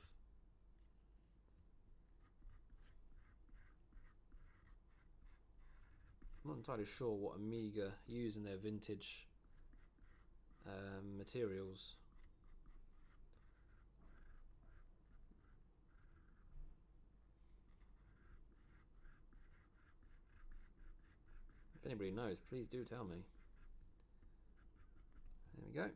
S1: I'm not entirely sure what Omega use in their vintage materials. If anybody knows, please do tell me. There we go.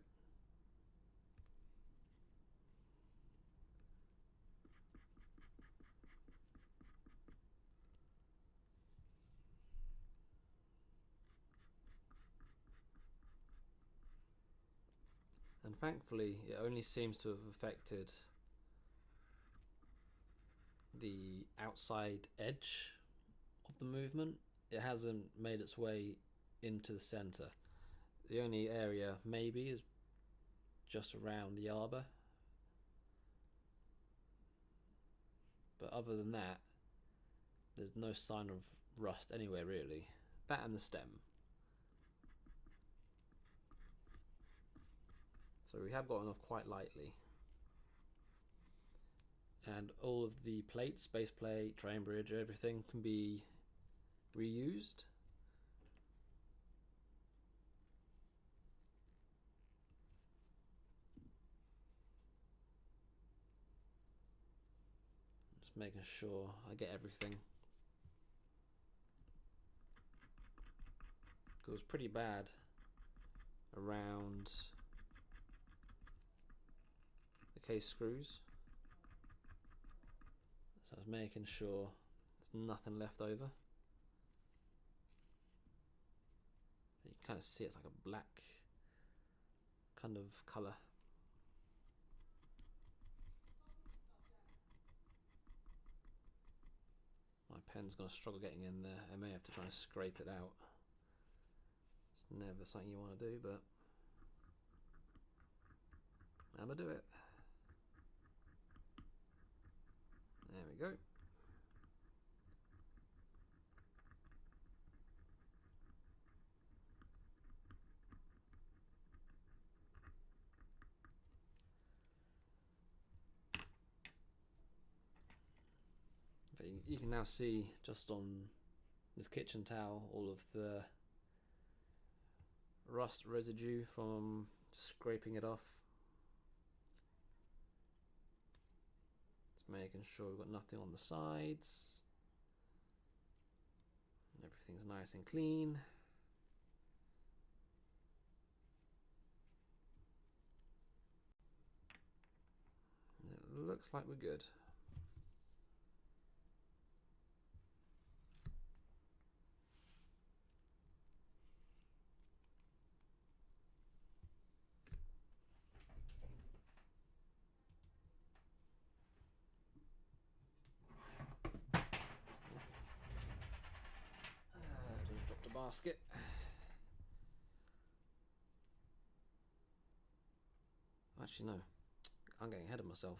S1: And thankfully, it only seems to have affected the outside edge of the movement. It hasn't made its way into the center. The only area maybe is just around the arbor, but other than that, there's no sign of rust anywhere really. That and the stem. So we have gotten off quite lightly. And all of the plates, base plate, train bridge, everything can be reused. Just making sure I get everything. It was pretty bad around the case screws. So I was making sure there's nothing left over. You can kind of see it's like a black kind of colour. My pen's going to struggle getting in there. I may have to try and scrape it out. It's never something you want to do, but I'm going to do it. There we go. But you can now see just on this kitchen towel all of the rust residue from scraping it off. Just making sure we've got nothing on the sides. Everything's nice and clean. It looks like we're good. Just dropped a basket. Actually, no. I'm getting ahead of myself.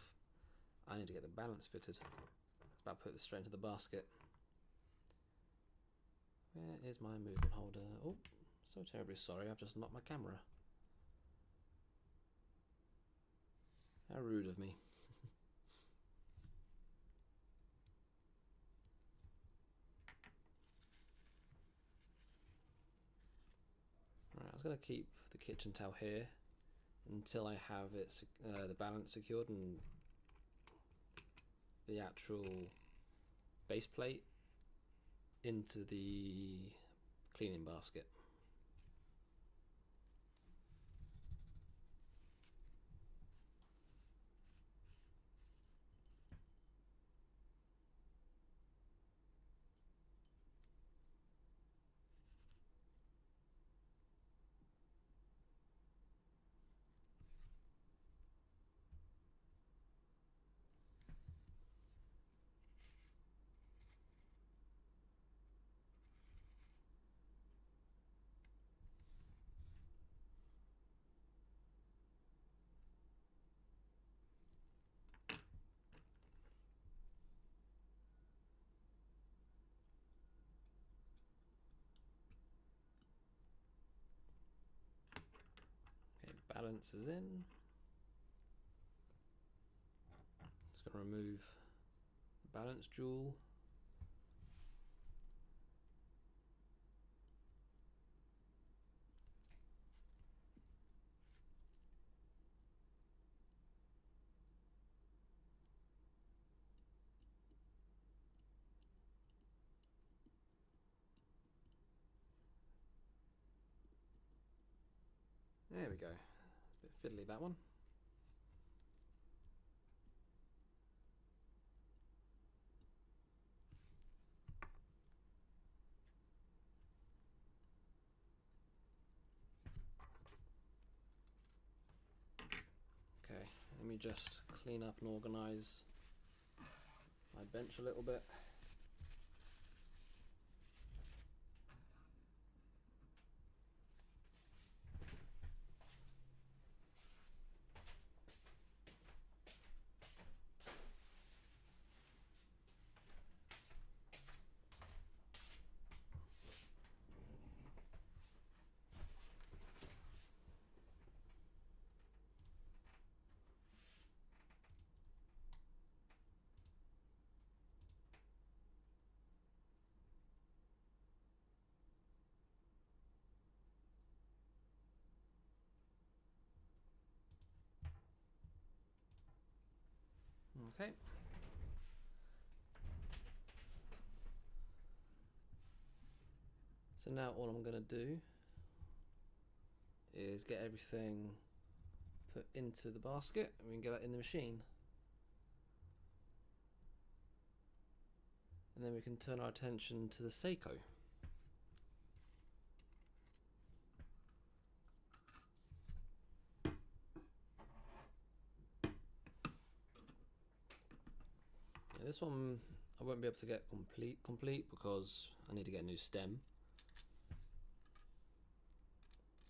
S1: I need to get the balance fitted. I was about to put this straight into the basket. Where is my movement holder? Oh, so terribly sorry, I've just knocked my camera. How rude of me. Right, I was going to keep the kitchen towel here until I have it the balance secured and the actual base plate into the cleaning basket. Balance is in. Just going to remove the balance jewel. There we go. A bit fiddly, that one. Okay, let me just clean up and organize my bench a little bit. Okay. So now all I'm going to do is get everything put into the basket and we can get that in the machine. And then we can turn our attention to the Seiko. This one I won't be able to get complete because I need to get a new stem.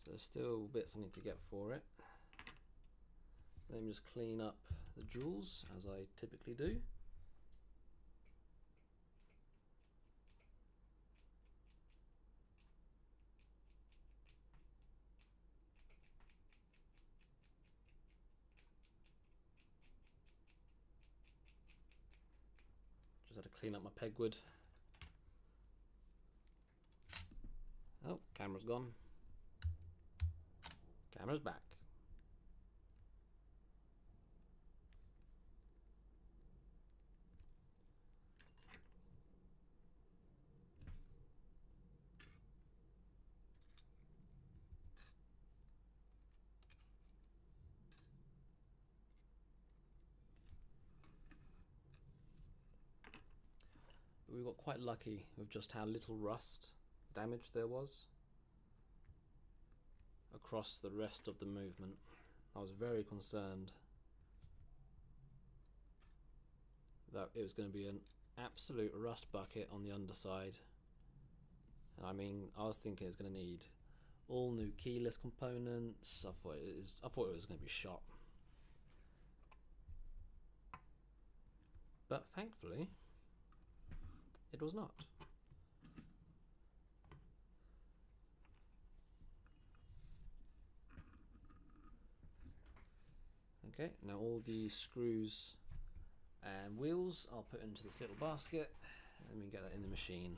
S1: So there's still bits I need to get for it. Let me just clean up the jewels as I typically do. Just had to clean up my pegwood. Oh, camera's gone. Camera's back. We got quite lucky with just how little rust damage there was across the rest of the movement. I was very concerned that it was going to be an absolute rust bucket on the underside. And I mean, I was thinking it's going to need all new keyless components. I thought it was going to be shot. But thankfully, it was not. Okay, now all the screws and wheels I'll put into this little basket and we can get that in the machine.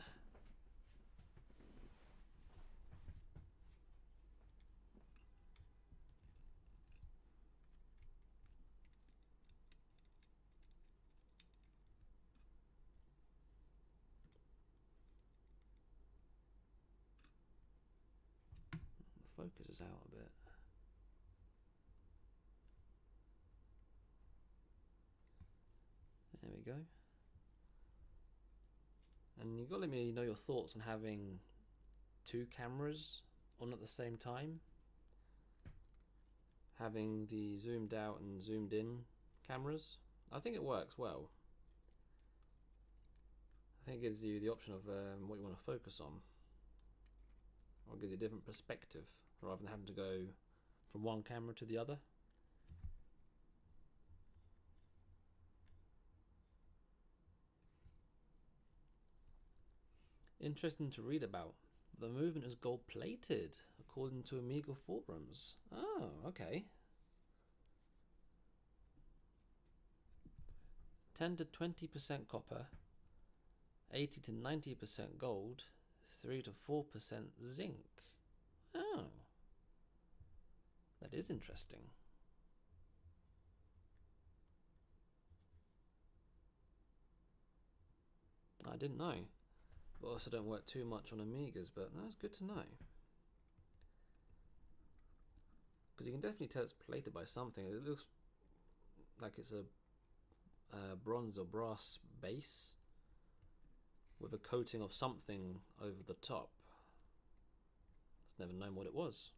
S1: those out a bit. There we go. And you've got to let me know your thoughts on having two cameras on at the same time. Having the zoomed out and zoomed in cameras. I think it works well. I think it gives you the option of what you want to focus on. Or it gives you a different perspective rather than having to go from one camera to the other. Interesting to read about. The movement is gold plated, according to Amiga forums. Oh, okay. 10 to 20% copper, 80 to 90% gold, 3 to 4% zinc. Oh, that is interesting. I didn't know. But also don't work too much on Amigas, but that's good to know. Because you can definitely tell it's plated by something. It looks like it's a bronze or brass base with a coating of something over the top. I've never known what it was.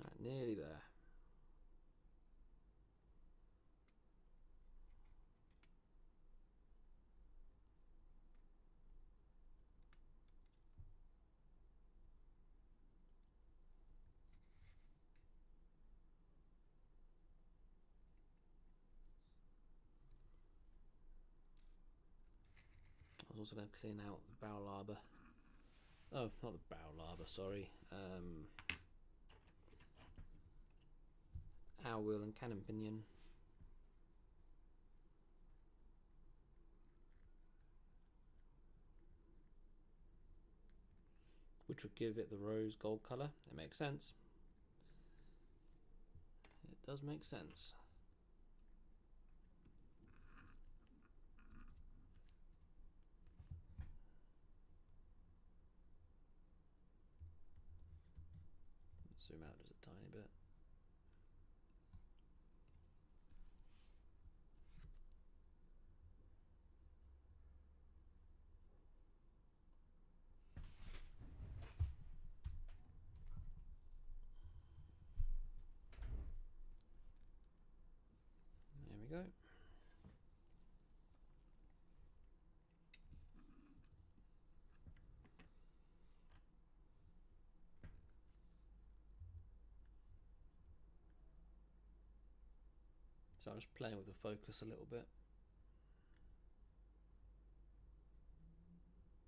S1: Right, nearly there. I was also going to clean out the barrel arbor. Oh, not the barrel arbor, sorry. Hour wheel and cannon pinion. Which would give it the rose gold colour. It makes sense. It does make sense. Zoom out just a tiny bit. There we go. So I'm just playing with the focus a little bit.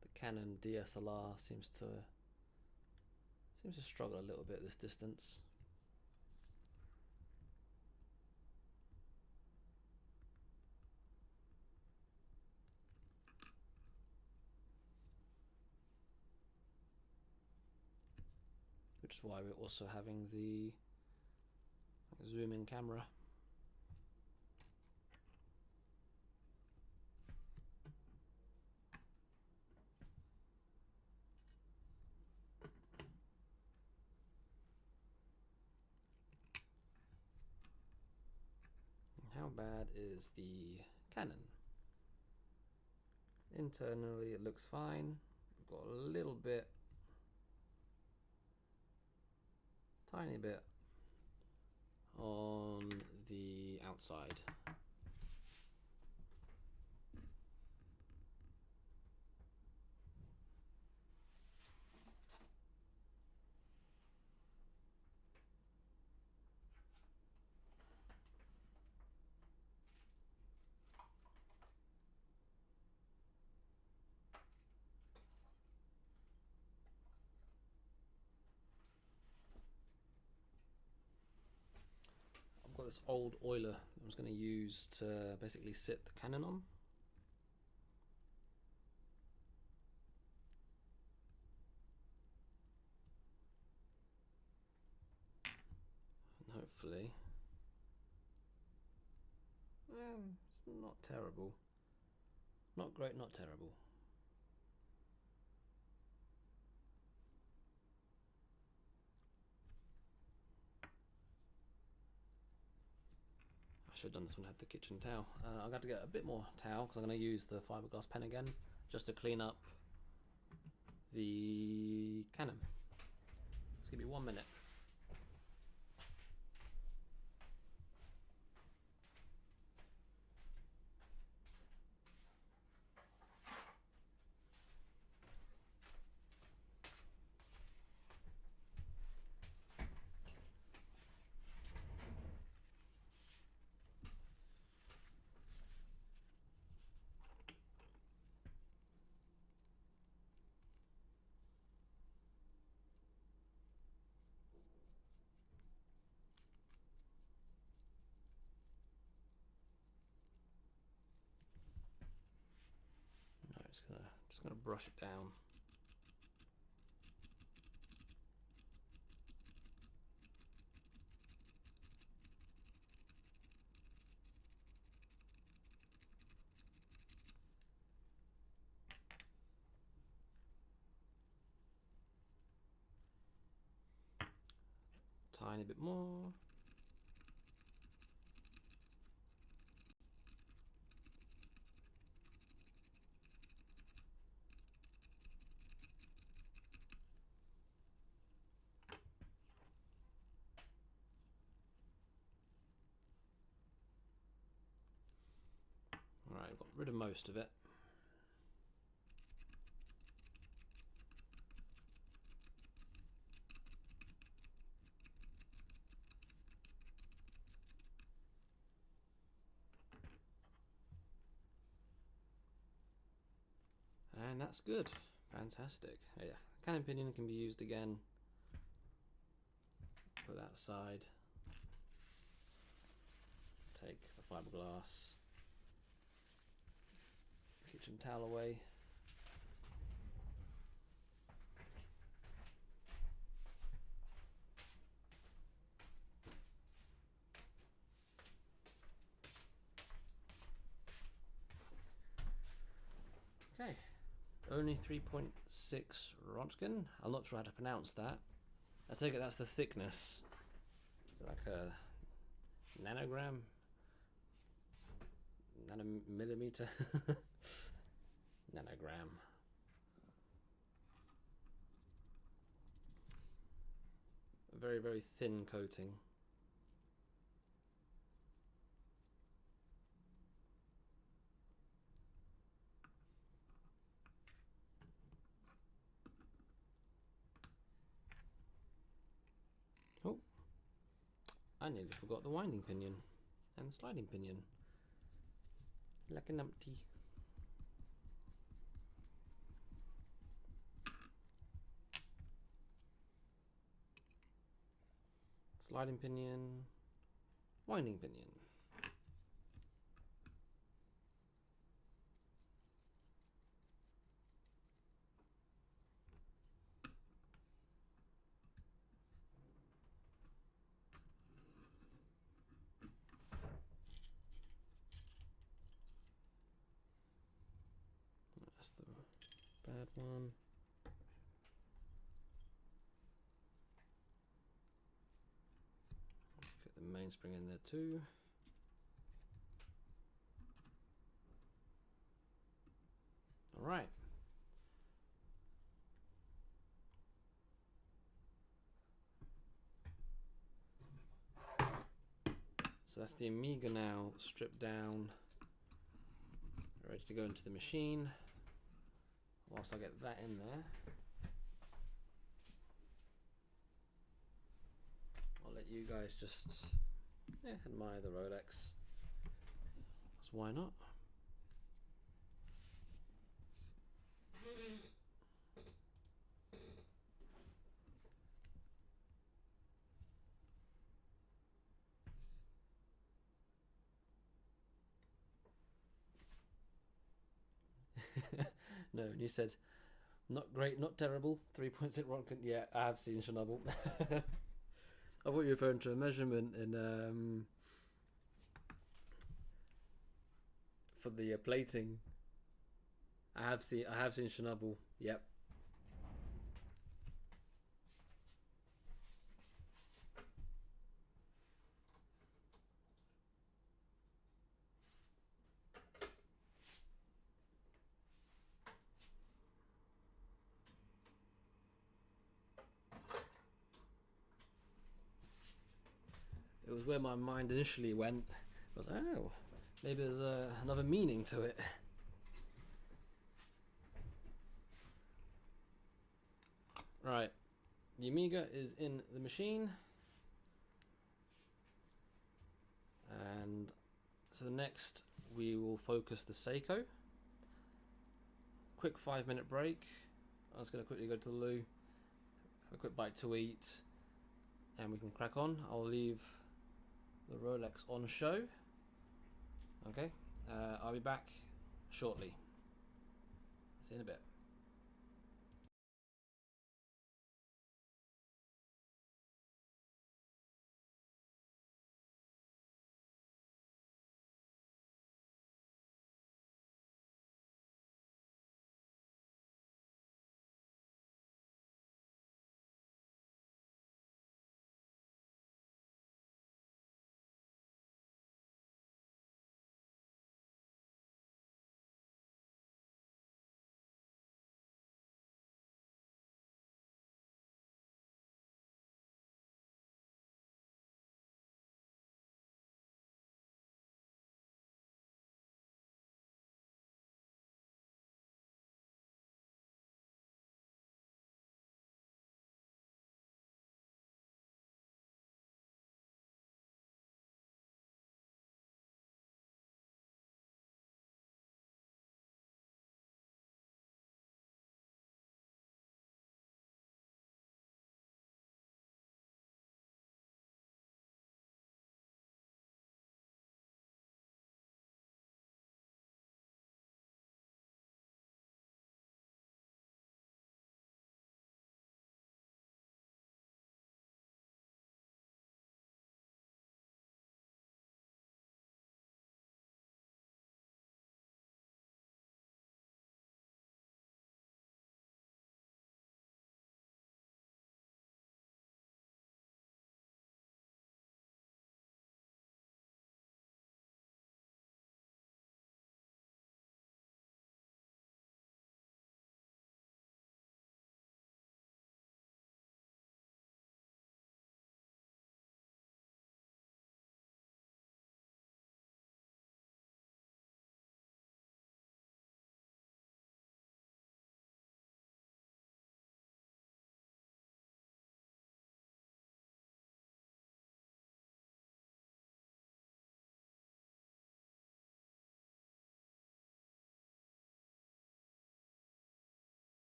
S1: The Canon DSLR seems to struggle a little bit at this distance. Which is why we're also having the zoom in camera. How bad is the Canon? Internally it looks fine. We've got a little bit, tiny bit on the outside. this old oiler I was going to use to basically sit the cannon on. And hopefully, it's not terrible. Not great, not terrible. I should have done this when I had the kitchen towel. I'm going to get a bit more towel because I'm going to use the fiberglass pen again just to clean up the cannon. Just give me 1 minute. Just gonna brush it down. Tiny bit more. Alright, I've got rid of most of it. And that's good. Fantastic. Oh, yeah, cannon pinion can be used again. Put that aside. Take the fiberglass kitchen towel away. Okay, only 3.6 Röntgen. I'm not sure how to pronounce that. I take it that's the thickness. Is it like a nanogram? Nanomillimeter? Nanogram. A very, very thin coating. Oh, I nearly forgot the winding pinion and the sliding pinion. Like a numpty. Sliding pinion, winding pinion. That's the bad one. Let's fit the mainspring in there too. All right. So that's the Omega now stripped down, ready to go into the machine. Whilst I get that in there, I'll let you guys just admire the Rolex, because why not? No, and you said not great, not terrible. 3.6 Ronkin. Yeah, I have seen Chernobyl. I thought you were referring to a measurement in for the plating. I have seen Chernobyl. Yep. It was where my mind initially went. I was like, oh, maybe there's another meaning to it. Right, the Amiga is in the machine, and so next we will focus the Seiko. Quick 5-minute break. I was going to quickly go to the loo, have a quick bite to eat, and we can crack on. I'll leave the Rolex on show. Okay, I'll be back shortly. See you in a bit.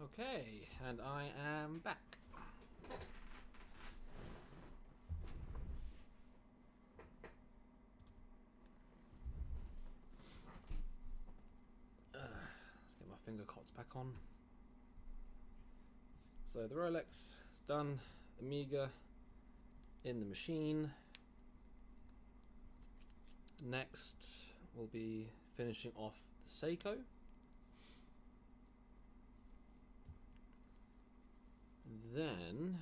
S1: Okay, and I am back. Let's get my finger cots back on. So the Rolex is done, Omega in the machine. Next we'll be finishing off the Seiko. Then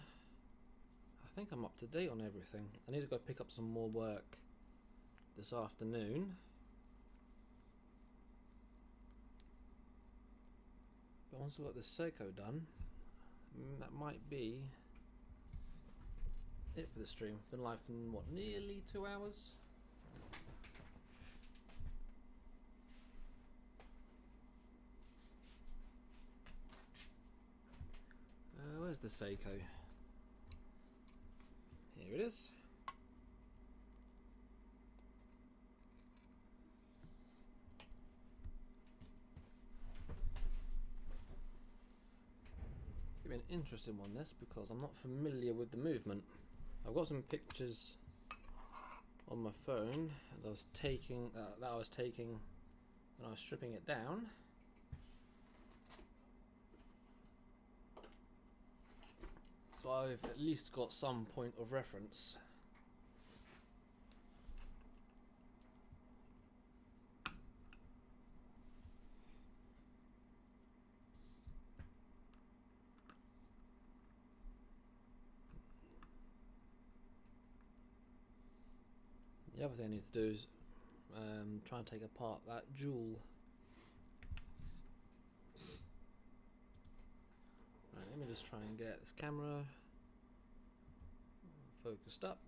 S1: I think I'm up to date on everything. I need to go pick up some more work this afternoon. But once we've got the Seiko done, that might be it for the stream. Been live in what, nearly 2 hours? Where's the Seiko? Here it is. It's going to be an interesting one, this, because I'm not familiar with the movement. I've got some pictures on my phone as I was taking that I was taking when I was stripping it down. So I've at least got some point of reference. The other thing I need to do is try and take apart that jewel. Right, let me just try and get this camera focused up.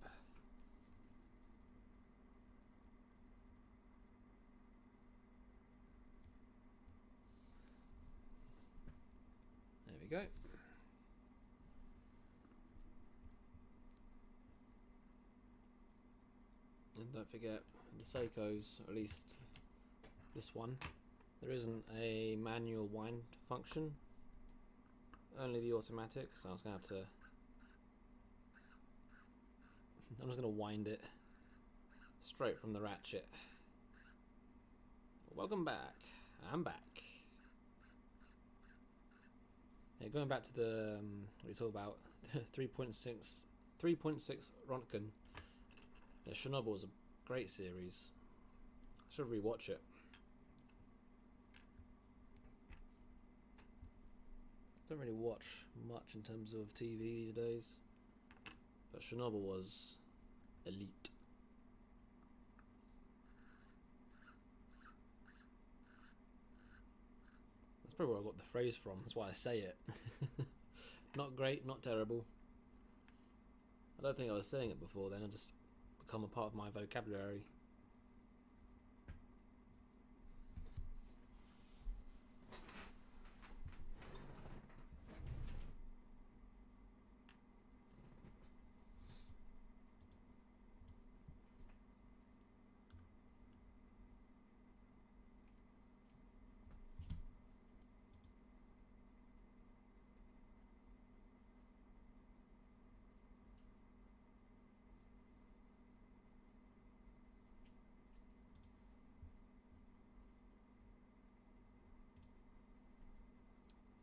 S1: There we go. And don't forget the Seikos, or at least this one, there isn't a manual wind function, only the automatic, so I was going to have to I'm just going to wind it straight from the ratchet. Welcome back. I'm back. Yeah, going back to the what you talk about, 3.6 Rontgen. Yeah, Chernobyl was a great series. I should rewatch it. Don't really watch much in terms of TV these days, but Chernobyl was elite. That's probably where I got the phrase from. That's why I say it. Not great, not terrible. I don't think I was saying it before then. It just become a part of my vocabulary.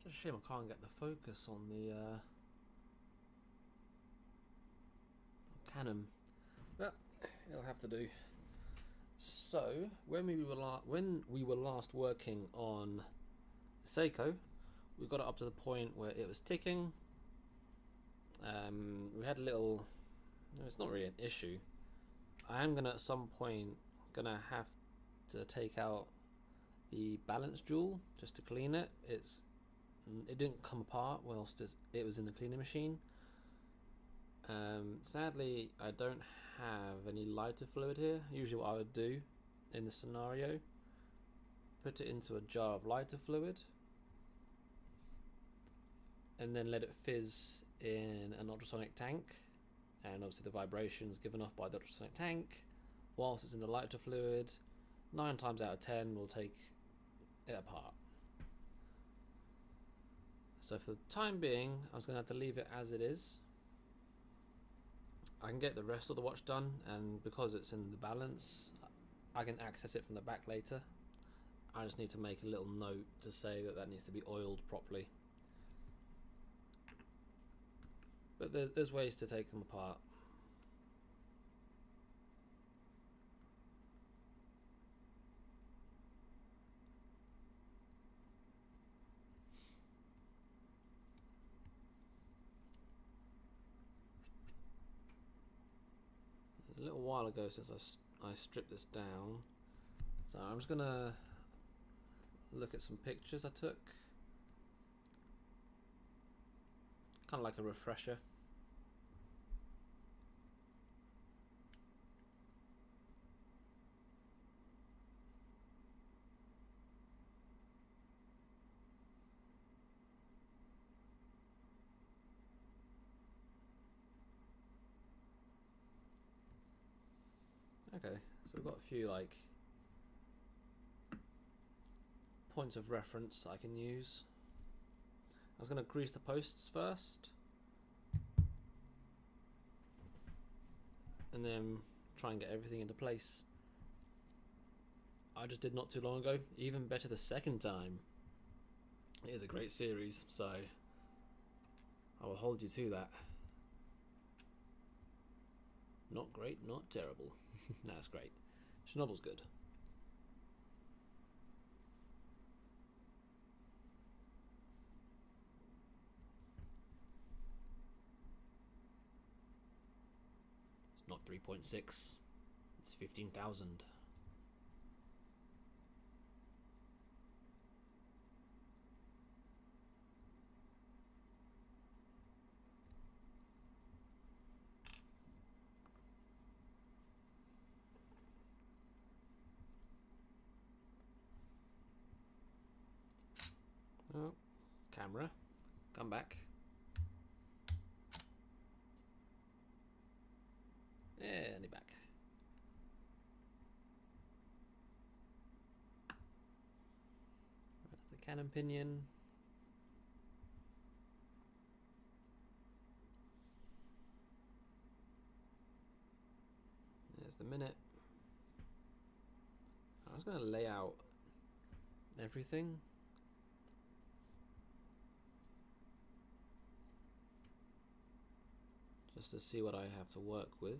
S1: Just a shame I can't get the focus on the Canon, but it'll have to do. So when we were last working on Seiko, we got it up to the point where it was ticking. We had a little. It's not really an issue. I am gonna at some point have to take out the balance jewel just to clean it. It didn't come apart whilst it was in the cleaning machine. Sadly, I don't have any lighter fluid here. Usually what I would do in this scenario, put it into a jar of lighter fluid and then let it fizz in an ultrasonic tank, and obviously the vibrations given off by the ultrasonic tank whilst it's in the lighter fluid, 9 times out of 10 will take it apart. So for the time being, I was going to have to leave it as it is. I can get the rest of the watch done, and because it's in the balance, I can access it from the back later. I just need to make a little note to say that that needs to be oiled properly. But there's ways to take them apart. It was a little while ago since I stripped this down, so I'm just gonna look at some pictures I took, kind of like a refresher. Okay, so we've got a few like points of reference I can use. I was going to grease the posts first, and then try and get everything into place. I just did not too long ago, even better the second time. It is a great series, so I will hold you to that. Not great, not terrible. That's great. Chernobyl's good. It's not 3.6, it's 15,000. Oh, camera, come back. And it back. That's the cannon pinion. There's the minute. I was going to lay out everything. Just to see what I have to work with.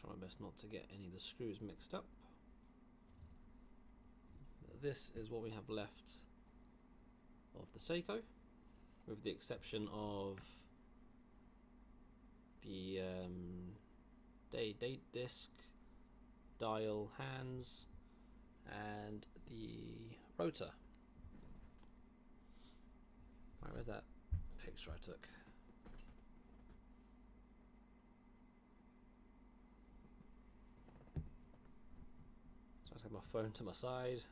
S1: Try my best not to get any of the screws mixed up. This is what we have left of the Seiko, with the exception of the date disc, dial hands, and the rotor. Right, where's that picture I took? So I take my phone to my side.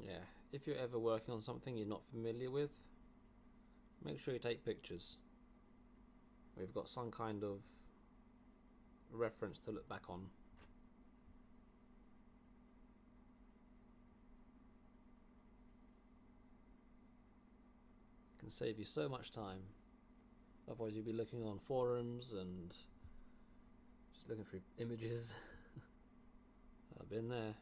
S1: Yeah, if you're ever working on something you're not familiar with, make sure you take pictures. We've got some kind of reference to look back on. Can save you so much time. Otherwise you'll be looking on forums and just looking through images. I've been there.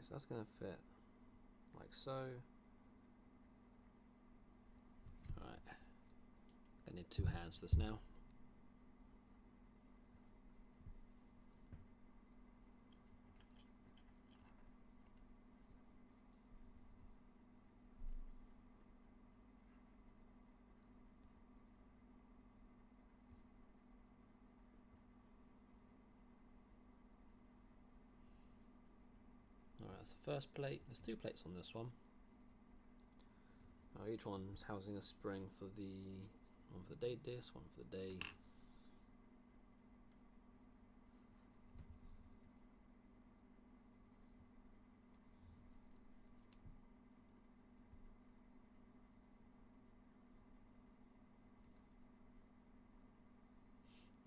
S1: so that's going to fit like so. Alright, I need 2 hands for this now. Alright, that's the first plate. There's 2 plates on this one. Each one's housing a spring for the one for the day disc, one for the day.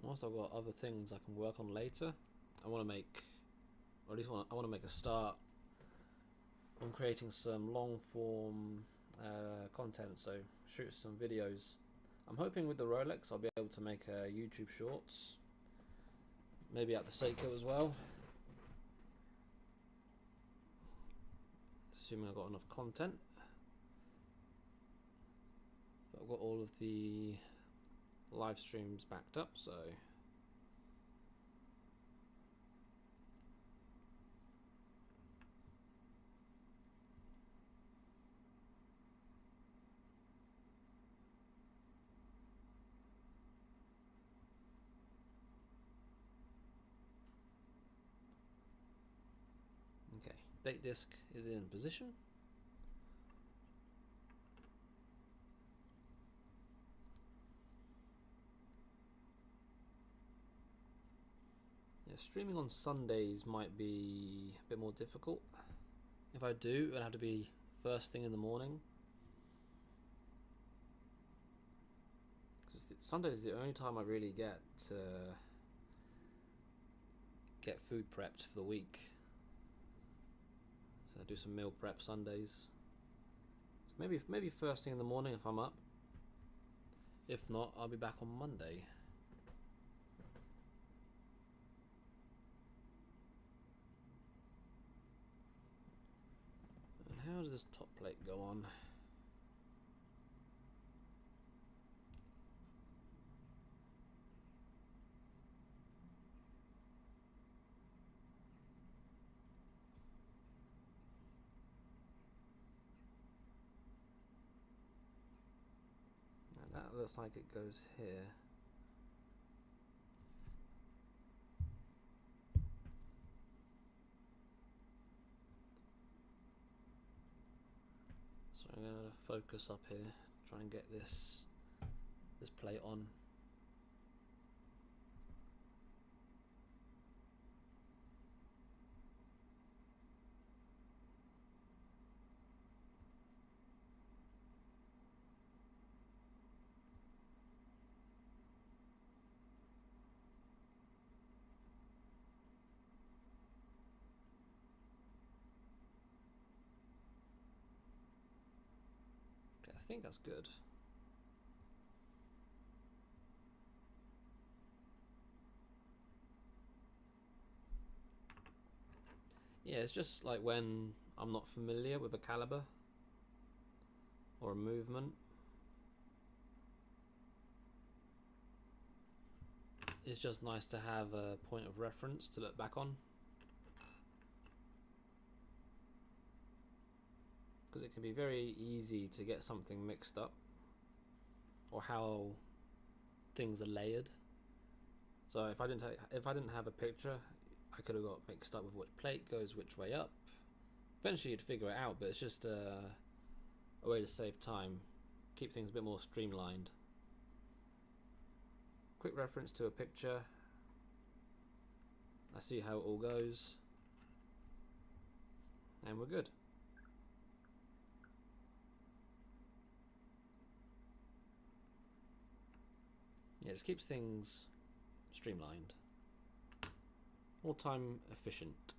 S1: Also, I've got other things I can work on later. I want to make, or at least I want to make a start on creating some long form content, so shoot some videos. I'm hoping with the Rolex I'll be able to make YouTube shorts, maybe at the Seiko as well, assuming I've got enough content. But I've got all of the live streams backed up, so okay, date disc is in position. Yeah, streaming on Sundays might be a bit more difficult. If I do, it'll have to be first thing in the morning. Because Sunday is the only time I really get to get food prepped for the week. So I do some meal prep Sundays. So maybe first thing in the morning if I'm up. If not, I'll be back on Monday. And how does this top plate go on? And that looks like it goes here. So I'm going to focus up here, try and get this plate on. Okay, I think that's good. Yeah, it's just like when I'm not familiar with a caliber or a movement, it's just nice to have a point of reference to look back on, because it can be very easy to get something mixed up or how things are layered. So if I didn't have a picture, I could have got mixed up with which plate goes which way up. Eventually you'd figure it out, but it's just a way to save time, keep things a bit more streamlined. Quick reference to a picture. I see how it all goes, and we're good. Yeah, it just keeps things streamlined, more time efficient.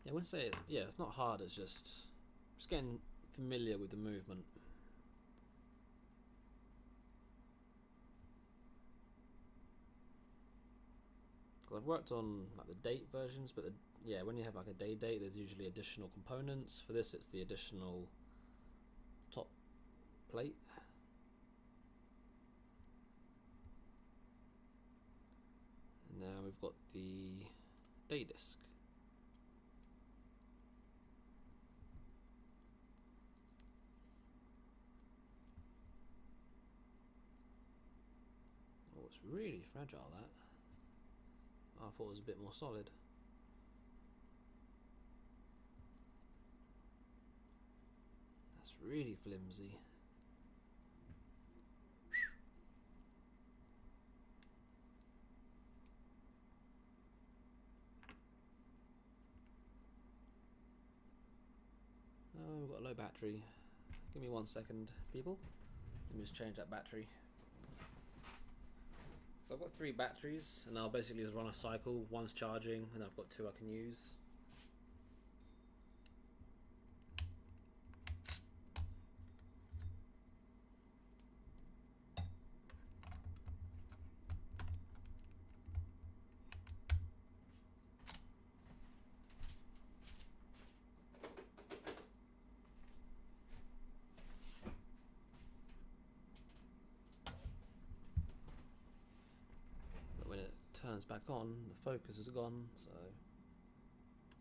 S1: Yeah, I wouldn't say it's not hard. It's just getting familiar with the movement. Because I've worked on like the date versions, but when you have like a day date, there's usually additional components. For this, it's the additional top plate. And now we've got the day disc. Oh, it's really fragile, that. I thought it was a bit more solid. That's really flimsy. Oh, we've got a low battery. Give me 1 second, people. Let me just change that battery. So I've got 3 batteries, and I'll basically just run a cycle. One's charging, and I've got 2 I can use. Turns back on, the focus is gone, so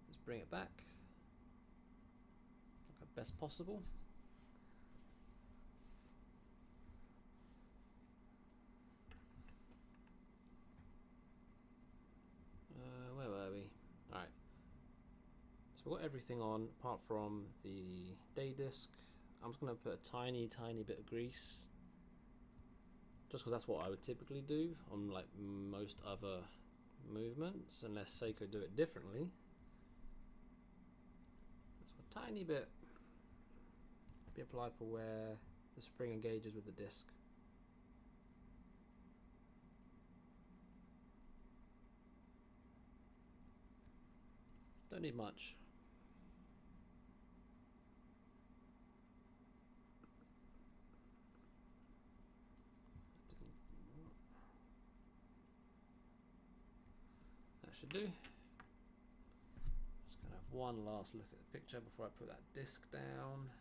S1: let's bring it back like best possible. Where were we? Alright, so we've got everything on apart from the day disc. I'm just going to put a tiny bit of grease, just because that's what I would typically do on like most other movements, unless Seiko do it differently. So a tiny bit be applied for where the spring engages with the disc. Don't need much. Should do. Just gonna have one last look at the picture before I put that disc down.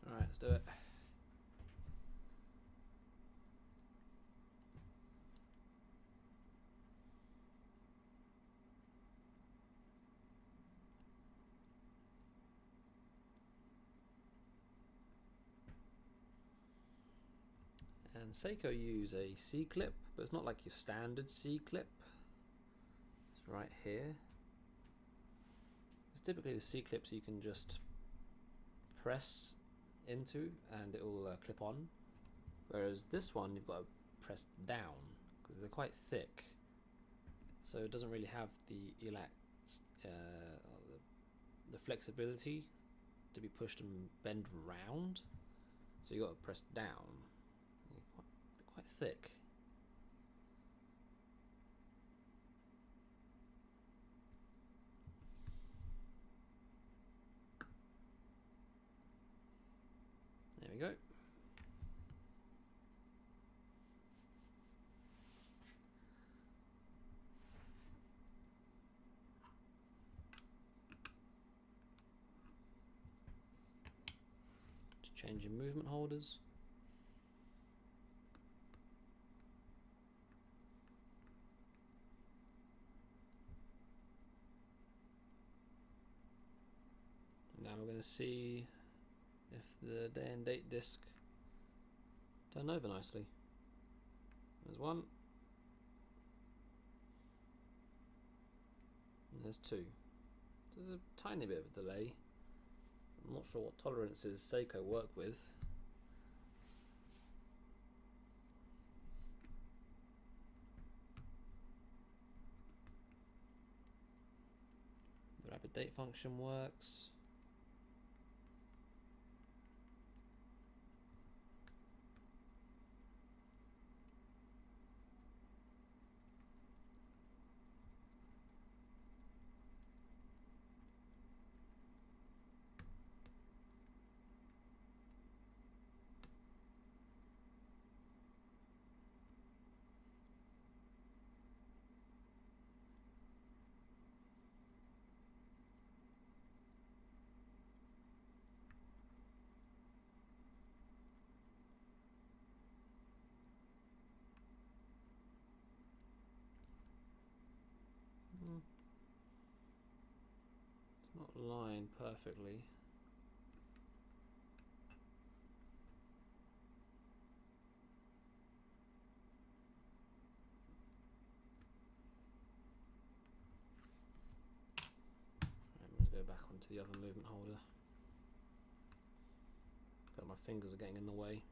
S1: Alright, let's do it. And Seiko use a C-clip, but it's not like your standard C-clip. It's right here. It's typically the C-clips you can just press into and it will clip on. Whereas this one you've got to press down because they're quite thick. So it doesn't really have the the flexibility to be pushed and bend round. So you got to press down. Quite thick. There we go. Just changing movement holders. Now we're going to see if the day and date disc turn over nicely. There's one. And there's 2. So there's a tiny bit of a delay. I'm not sure what tolerances Seiko work with. Grab a The date function works. It's not lined perfectly. Let's go back onto the other movement holder. I feel like my fingers are getting in the way.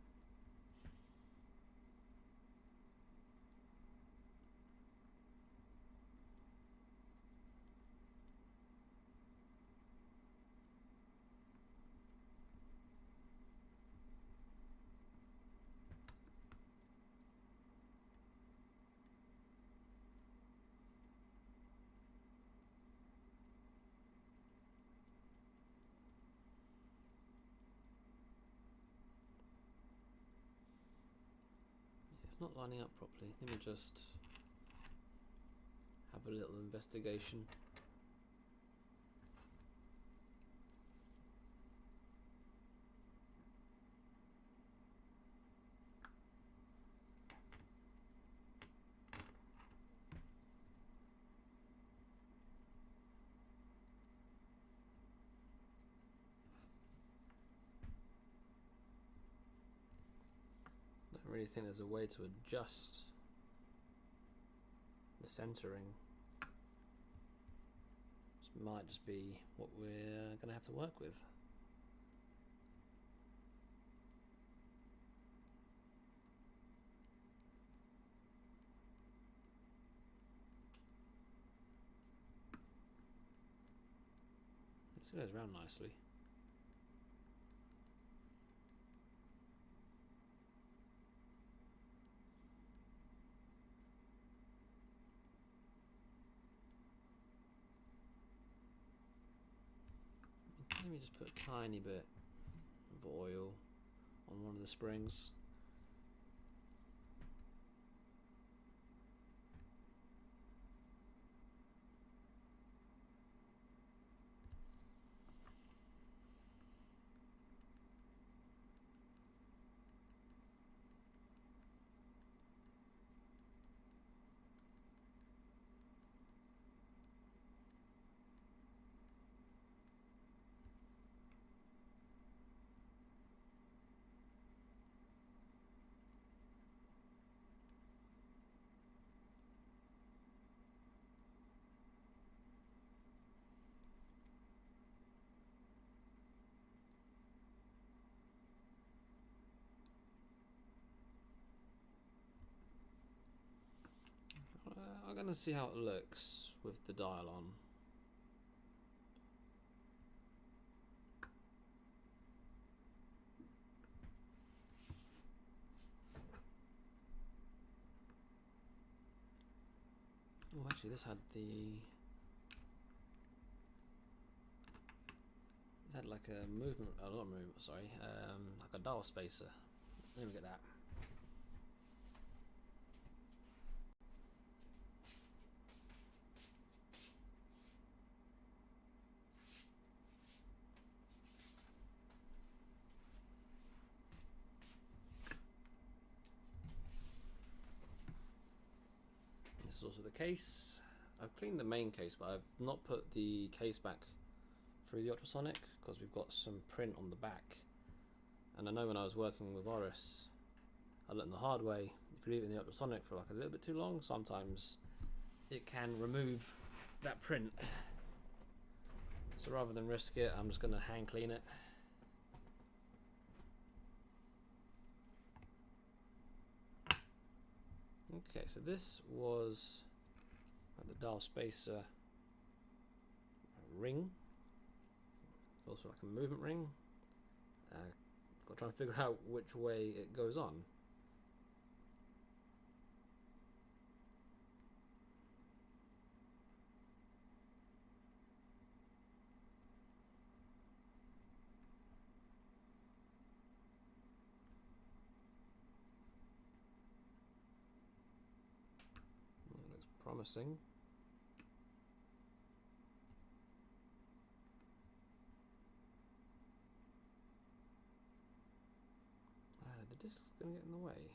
S1: It's not lining up properly. Let me just have a little investigation. I don't really think there's a way to adjust the centering. This might just be what we're going to have to work with. This goes around nicely. Let me just put a tiny bit of oil on one of the springs. I'm going to see how it looks with the dial on. Oh, actually, this had like a movement. Oh, not a movement. Sorry, like a dial spacer. Let me get that. This is also the case. I've cleaned the main case, but I've not put the case back through the ultrasonic because we've got some print on the back. And I know when I was working with Oris, I learned the hard way. If you leave it in the ultrasonic for like a little bit too long, sometimes it can remove that print. So rather than risk it, I'm just going to hand clean it. Okay, so this was the dial spacer ring, also like a movement ring. Got to try and figure out which way it goes on. It looks promising. The disc's going to get in the way.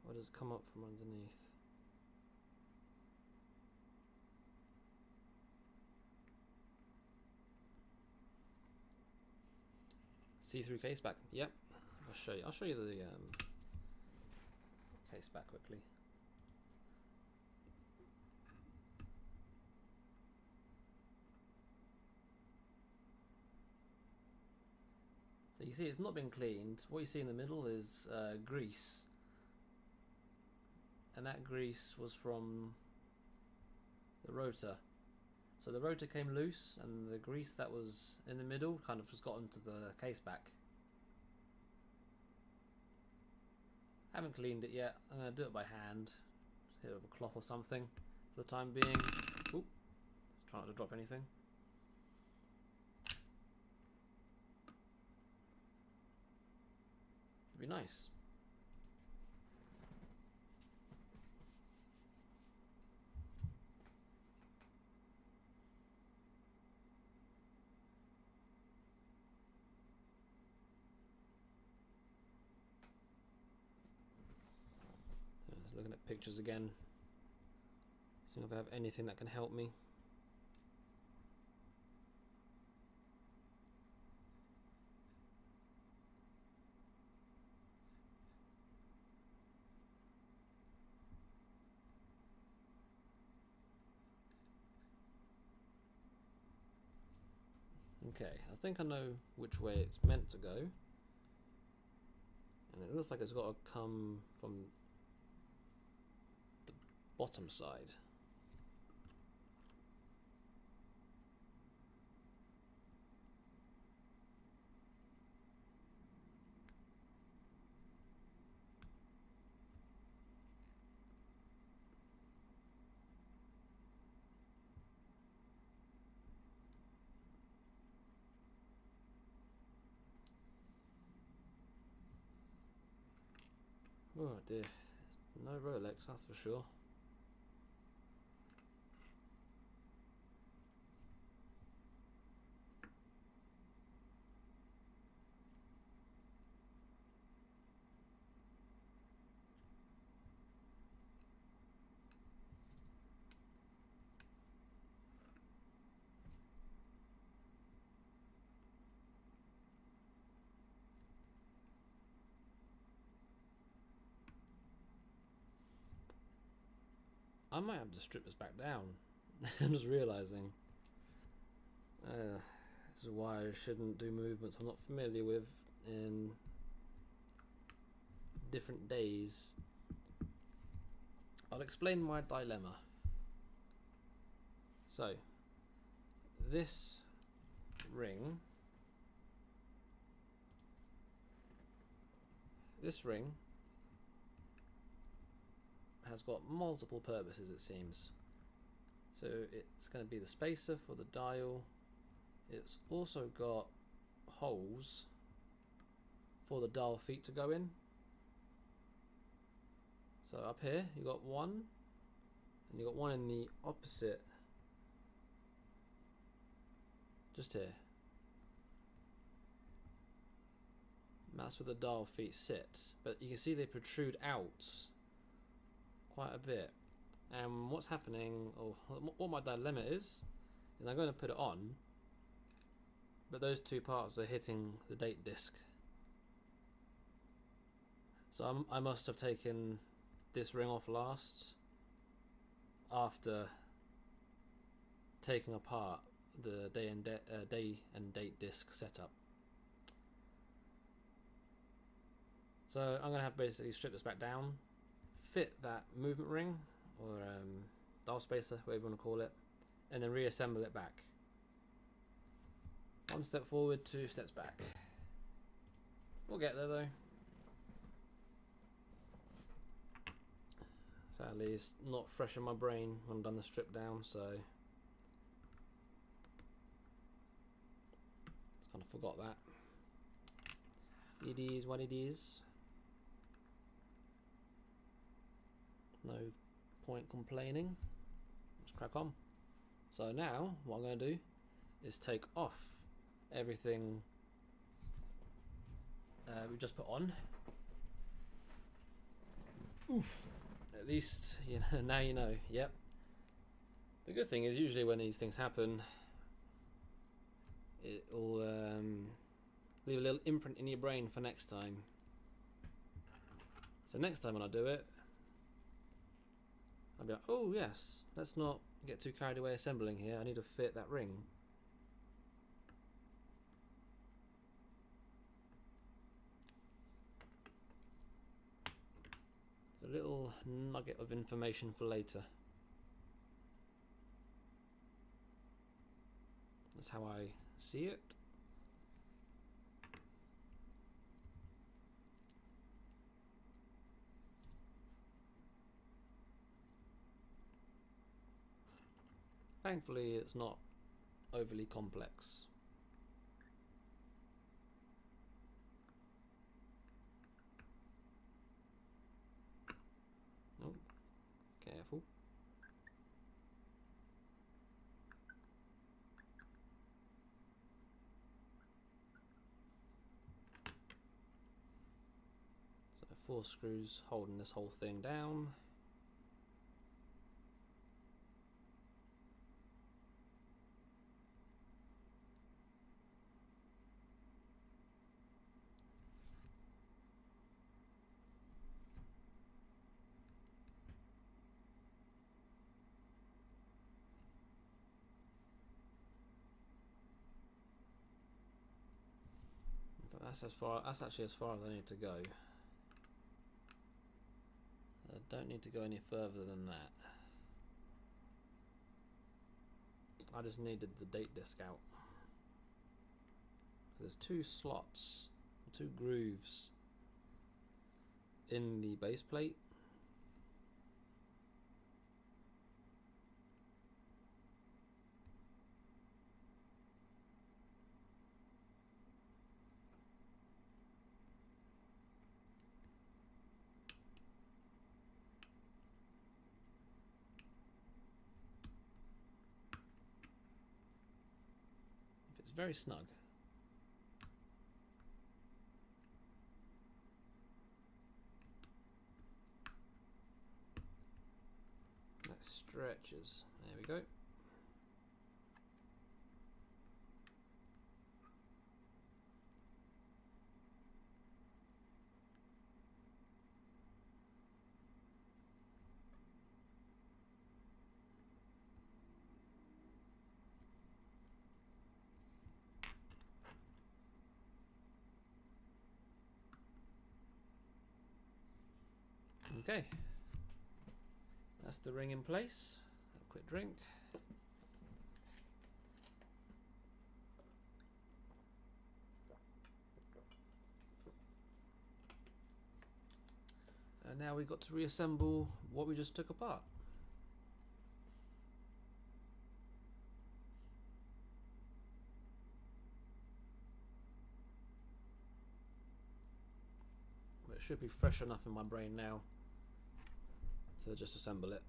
S1: Or does it come up from underneath? See-through case back. Yep. I'll show you the case back quickly. So you see it's not been cleaned. What you see in the middle is grease. And that grease was from the rotor. So the rotor came loose and the grease that was in the middle kind of just got into the case back. Haven't cleaned it yet. I'm going to do it by hand. Just hit it with a cloth or something for the time being. Oop. Just try not to drop anything. It'd be nice. Looking at pictures again, seeing if I have anything that can help me. Okay, I think I know which way it's meant to go, and it looks like it's got to come from bottom side. Oh dear, no Rolex, that's for sure. I might have to strip this back down. I'm just realising. This is why I shouldn't do movements I'm not familiar with in different days. I'll explain my dilemma. So, this ring has got multiple purposes, it seems. So it's going to be the spacer for the dial. It's also got holes for the dial feet to go in. So up here you got one, and you got one in the opposite, just here. And that's where the dial feet sit, but you can see they protrude out quite a bit. And what's happening, or what my dilemma is I'm going to put it on, but those two parts are hitting the date disc. So I must have taken this ring off last after taking apart the day and date disc setup. So I'm going to have basically strip this back down, fit that movement ring or dial spacer, whatever you want to call it, and then reassemble it back. 1 step forward, 2 steps back. We'll get there though. Sadly, it's not fresh in my brain when I've done the strip down, so just kind of forgot that. It is what it is. No point complaining. Let's crack on. So now, what I'm going to do is take off everything we just put on. Oof. At least, you know, now you know. Yep. The good thing is usually when these things happen, it'll leave a little imprint in your brain for next time. So next time when I do it, I'll be like, oh yes, let's not get too carried away assembling here. I need to fit that ring. It's a little nugget of information for later. That's how I see it. Thankfully, it's not overly complex. Oh, careful. So 4 screws holding this whole thing down. That's actually as far as I need to go. I don't need to go any further than that. I just needed the date disc out. There's 2 slots, 2 grooves in the base plate. It's very snug. That stretches. There we go. Okay, that's the ring in place. A quick drink. And now we've got to reassemble what we just took apart. But it should be fresh enough in my brain now to just assemble it.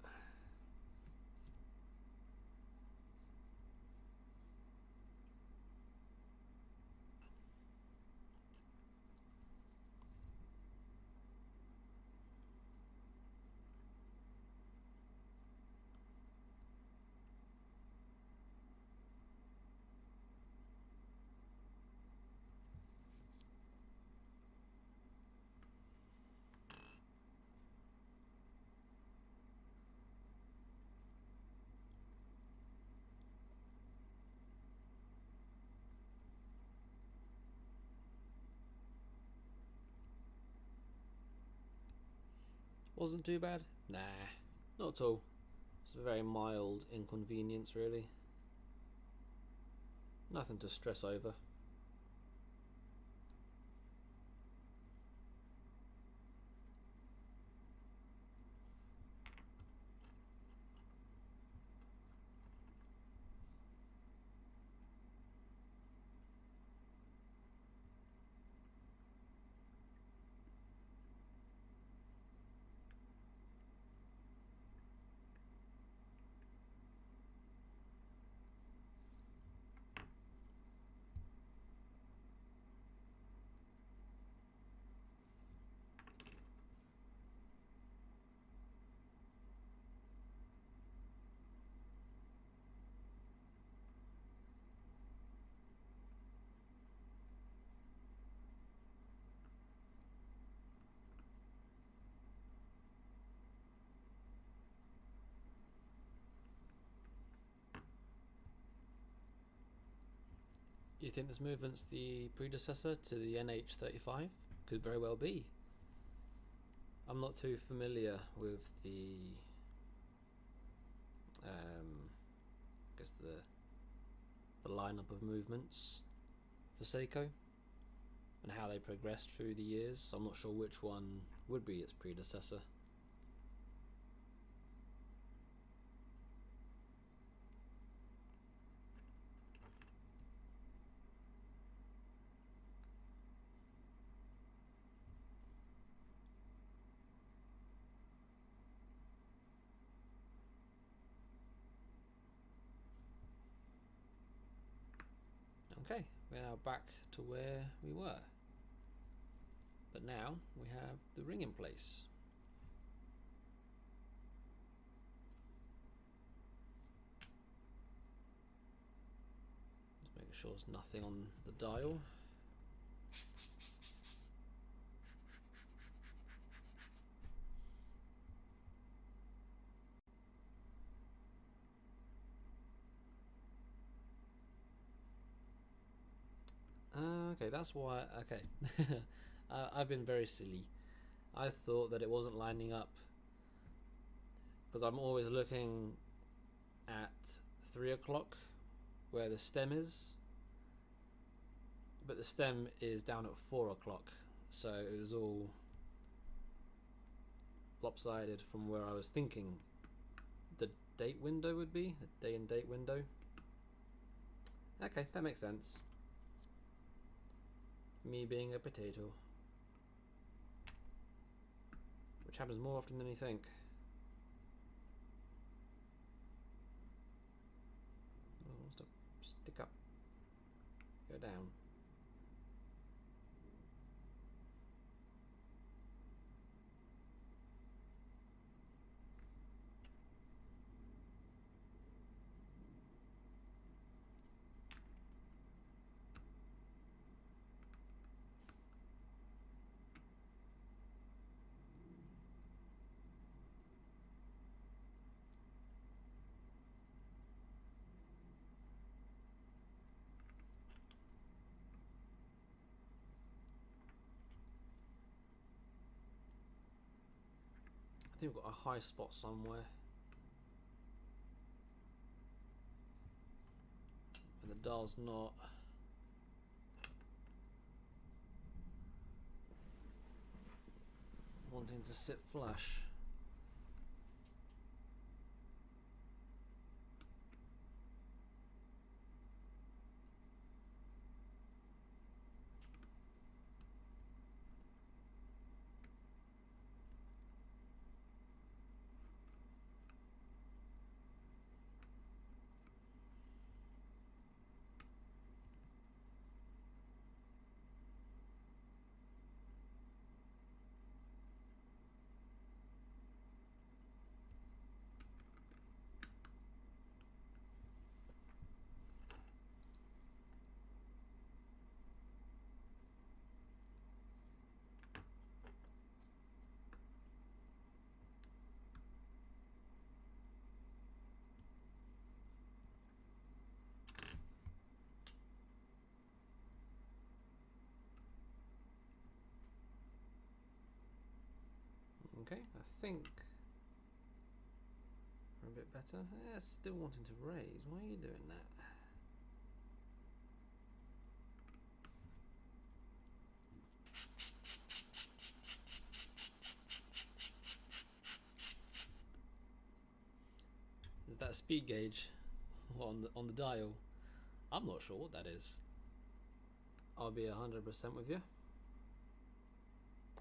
S1: Wasn't too bad? Nah, not at all. It's a very mild inconvenience really. Nothing to stress over. You think this movement's the predecessor to the NH35? Could very well be. I'm not too familiar with the I guess the lineup of movements for Seiko and how they progressed through the years, so I'm not sure which one would be its predecessor. Okay, we're now back to where we were, but now we have the ring in place. Just making sure there's nothing on the dial. Okay, that's why. Okay, I've been very silly. I thought that it wasn't lining up because I'm always looking at 3 o'clock where the stem is, but the stem is down at 4 o'clock, so it was all lopsided from where I was thinking the date window would be, the day and date window. Okay, that makes sense. Me being a potato, which happens more often than you think. Oh, stop. Stick up. Go down. I think we've got a high spot somewhere. And the dial's not. Wanting to sit flush. Okay, I think we're a bit better. Yeah, still wanting to raise. Why are you doing that? that speed gauge on the dial. I'm not sure what that is. I'll be 100% with you.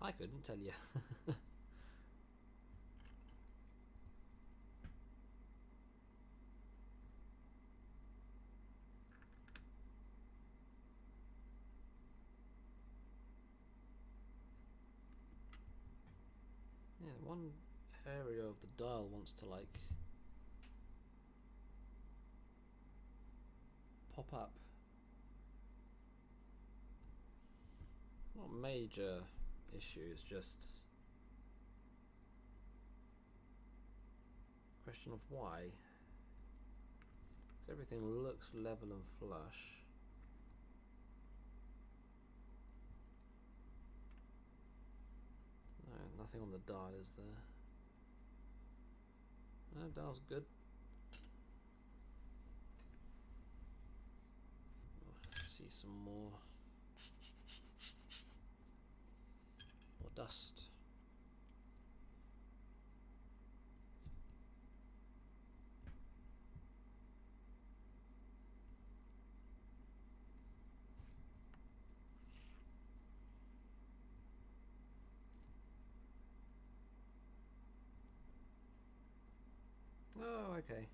S1: I couldn't tell you. Yeah, one area of the dial wants to like pop up. Not a major issue, it's just a question of why. Because everything looks level and flush. No, nothing on the dial is there. No, dial's good. See some more dust. Oh, okay.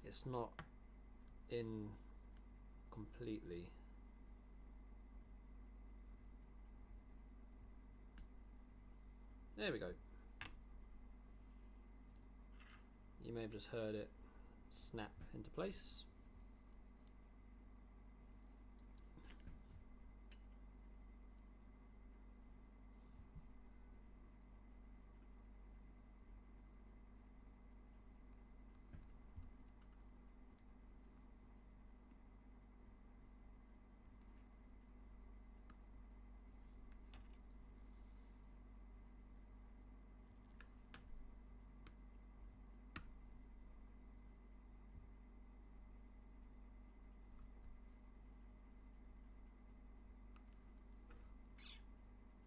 S1: It's not in completely. There we go. You may have just heard it snap into place.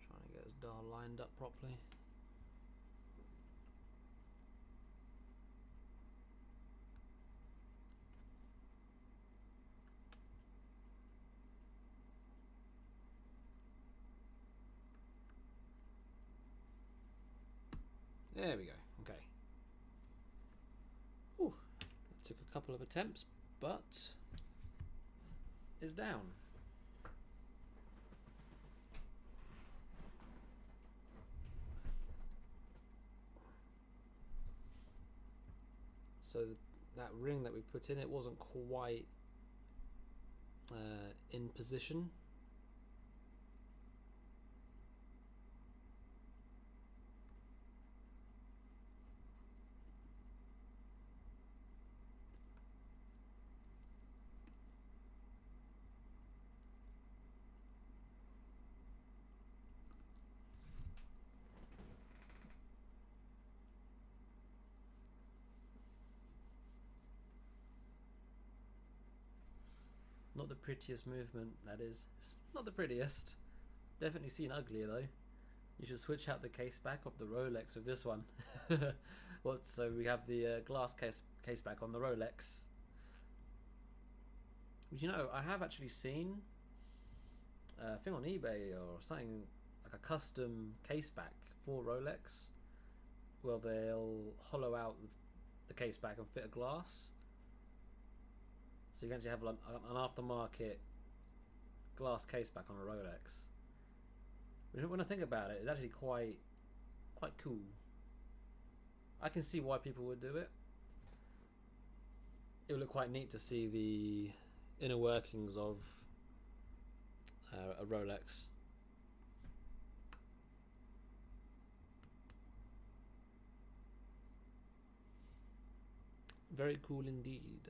S1: Trying to get his dial lined up properly. There we go. Okay. Ooh, it took a couple of attempts, but it's down. So that ring that we put in, it wasn't quite in position. Not the prettiest movement, that is. It's not the prettiest. Definitely seen uglier though. You should switch out the case back of the Rolex with this one. What? So we have the glass case back on the Rolex. But you know, I have actually seen a thing on eBay or something like a custom case back for Rolex. Well, they'll hollow out the case back and fit a glass. So you can actually have an aftermarket glass case back on a Rolex. Which, when I think about it, it's actually quite cool. I can see why people would do it. It would look quite neat to see the inner workings of a Rolex. Very cool indeed.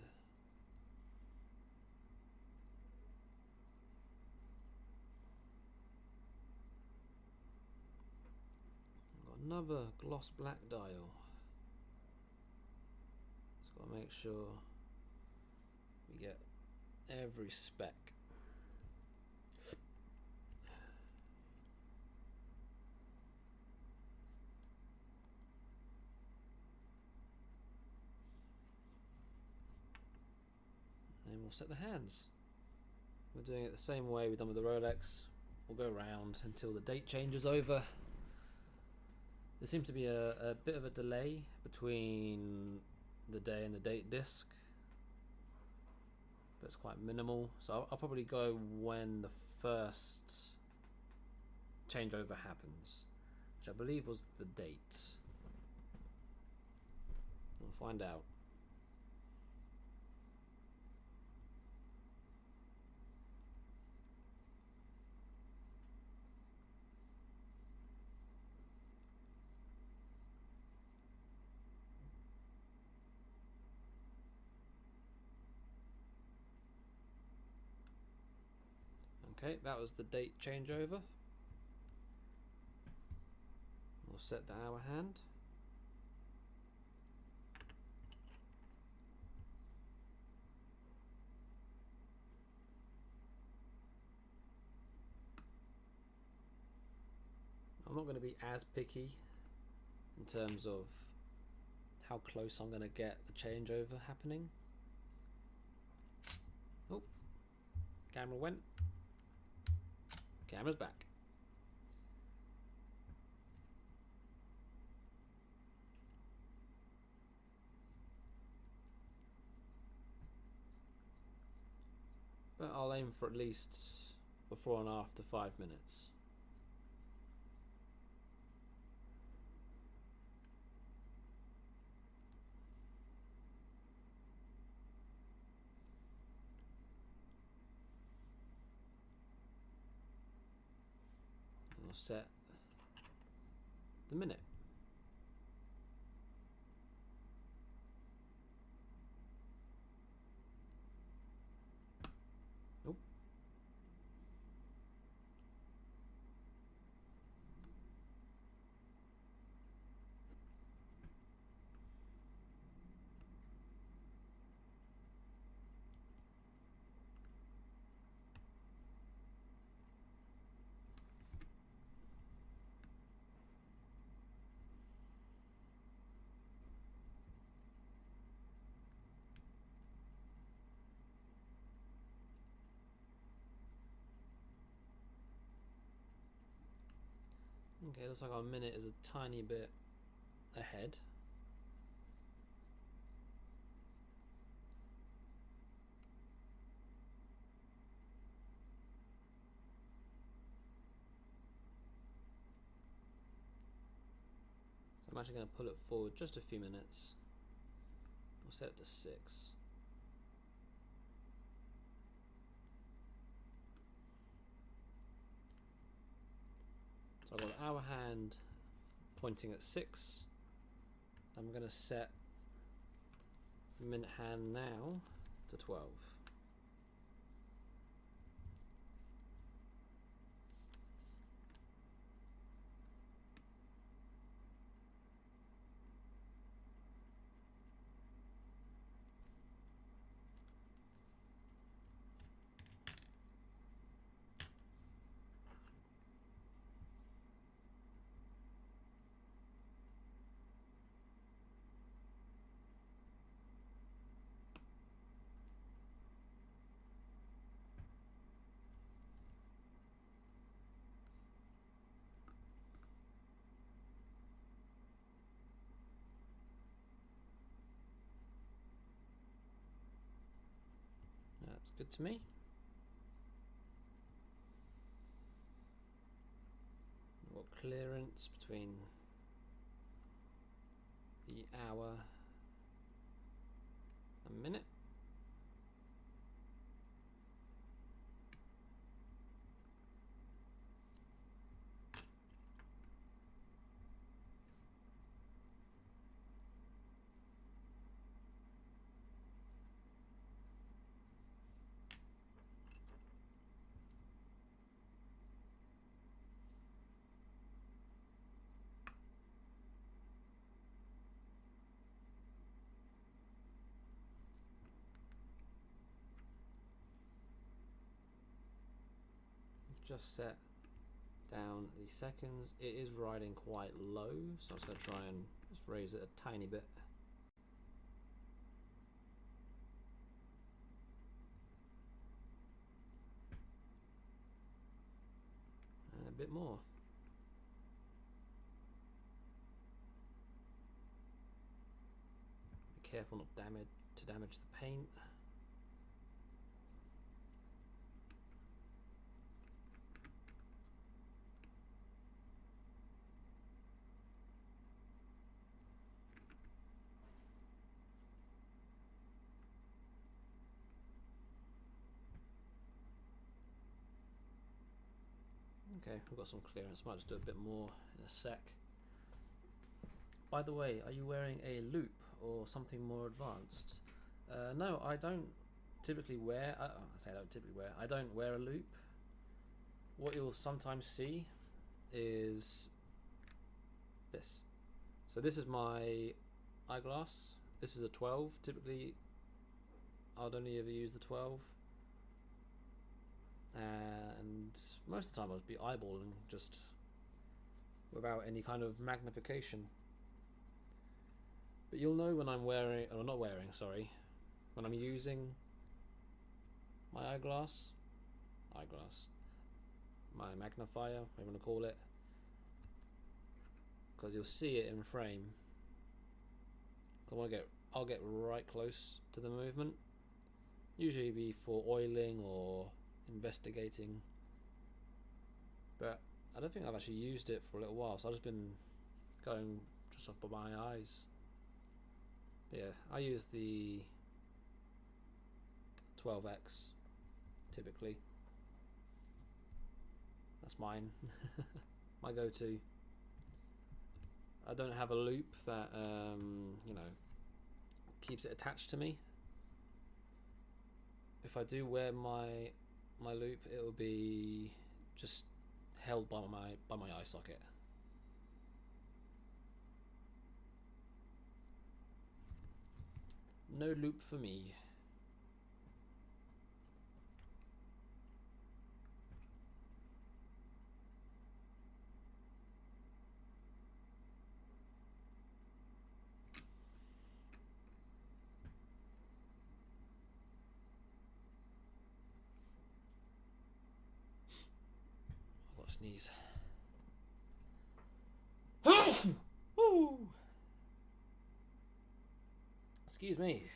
S1: Another gloss black dial. Just got to make sure we get every spec. we'll set the hands. We're doing it the same way we've done with the Rolex. We'll go around until the date changes over. There seems to be a bit of a delay between the day and the date disc, but it's quite minimal. So I'll probably go when the first changeover happens, which I believe was the date. We'll find out. Okay, that was the date changeover. We'll set the hour hand. I'm not going to be as picky in terms of how close I'm going to get the changeover happening. Oh, camera went. Camera's back. But I'll aim for at least before and after 5 minutes. And I'll set the minute. Nope. Okay, looks like our minute is a tiny bit ahead. So I'm actually going to pull it forward just a few minutes. We'll set it to 6. So I've got the hour hand pointing at 6. I'm going to set the minute hand now to 12. That's good to me. What clearance between the hour and minute. Just set down the seconds. It is riding quite low, so I'm just going to try and just raise it a tiny bit. bit more. Be careful not to damage the paint. Okay, we've got some clearance. Might just do a bit more in a sec. By the way, are you wearing a loop or something more advanced? No, I don't typically wear. I say I don't typically wear. I don't wear a loop. What you'll sometimes see is this. So this is my eyeglass. This is a 12. Typically, I'd only ever use the 12. And most of the time I'd be eyeballing just without any kind of magnification. But you'll know when I'm wearing, or not wearing, sorry, when I'm using my eyeglass, my magnifier, whatever you want to call it, because you'll see it in frame. I'll get right close to the movement. Usually be for oiling or investigating, but I don't think I've actually used it for a little while, so I've just been going just off by my eyes. But yeah, I use the 12x typically. That's mine. My go-to. I don't have a loop that you know, keeps it attached to me. If I do wear my loop, it will be just held by my eye socket. No loop for me. I've got to sneeze. Woo! Excuse me.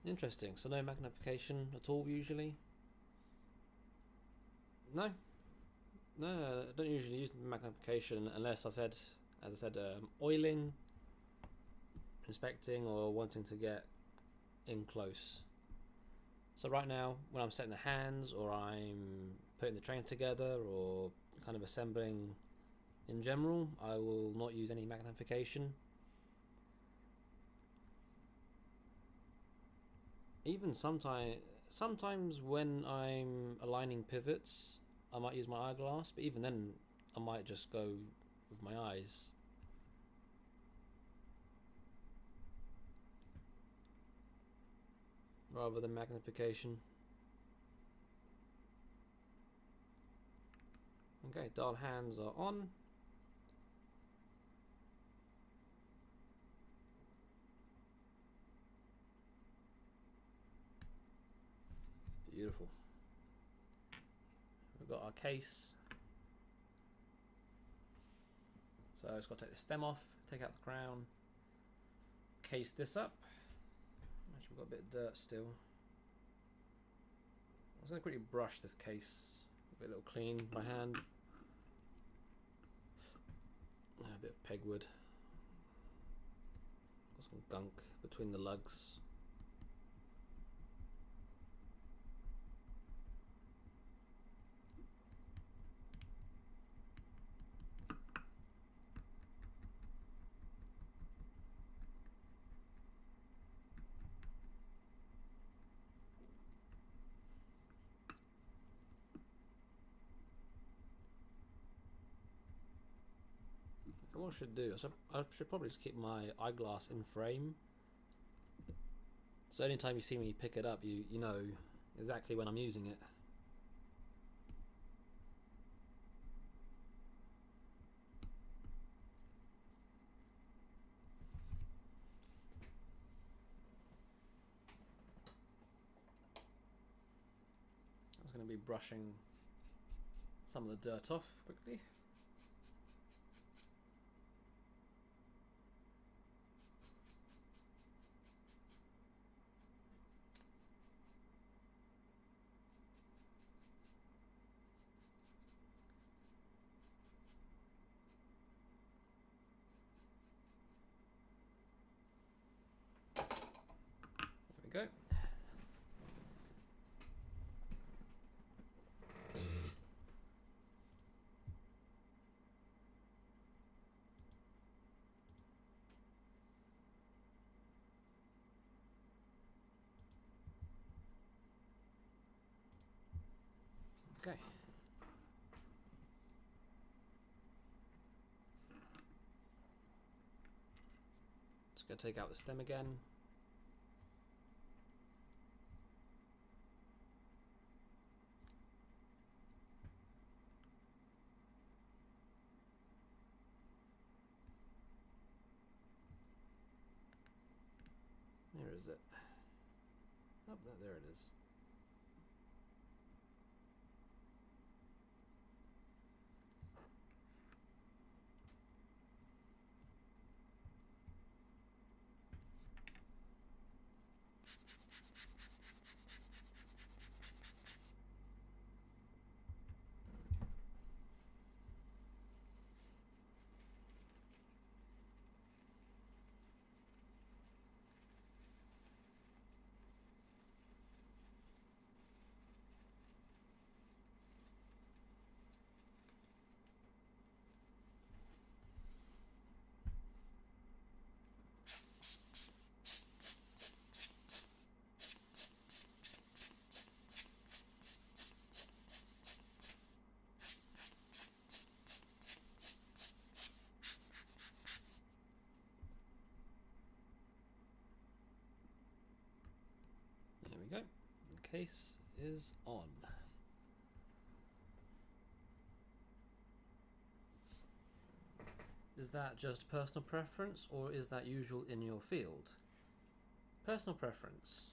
S1: Interesting. So no magnification at all usually? No. No, I don't usually use magnification unless as I said, oiling, inspecting, or wanting to get in close. So right now, when I'm setting the hands, or I'm putting the train together, or kind of assembling in general, I will not use any magnification. Even sometimes when I'm aligning pivots, I might use my eyeglass, but even then I might just go with my eyes. Rather than magnification. Okay, dial hands are on. Beautiful. We've got our case. So it's got to take the stem off, take out the crown, case this up. Actually, we've got a bit of dirt still. I was going to quickly brush this case, a little clean by hand. A bit of pegwood. Got some gunk between the lugs. what I should do, I should probably just keep my eyeglass in frame. So anytime you see me pick it up, you know exactly when I'm using it. I was going to be brushing some of the dirt off quickly. There we go. Okay. Just going to take out the stem again. Where is it? Oh, there it is. There we go. The case is on. Is that just personal preference, or is that usual in your field? Personal preference.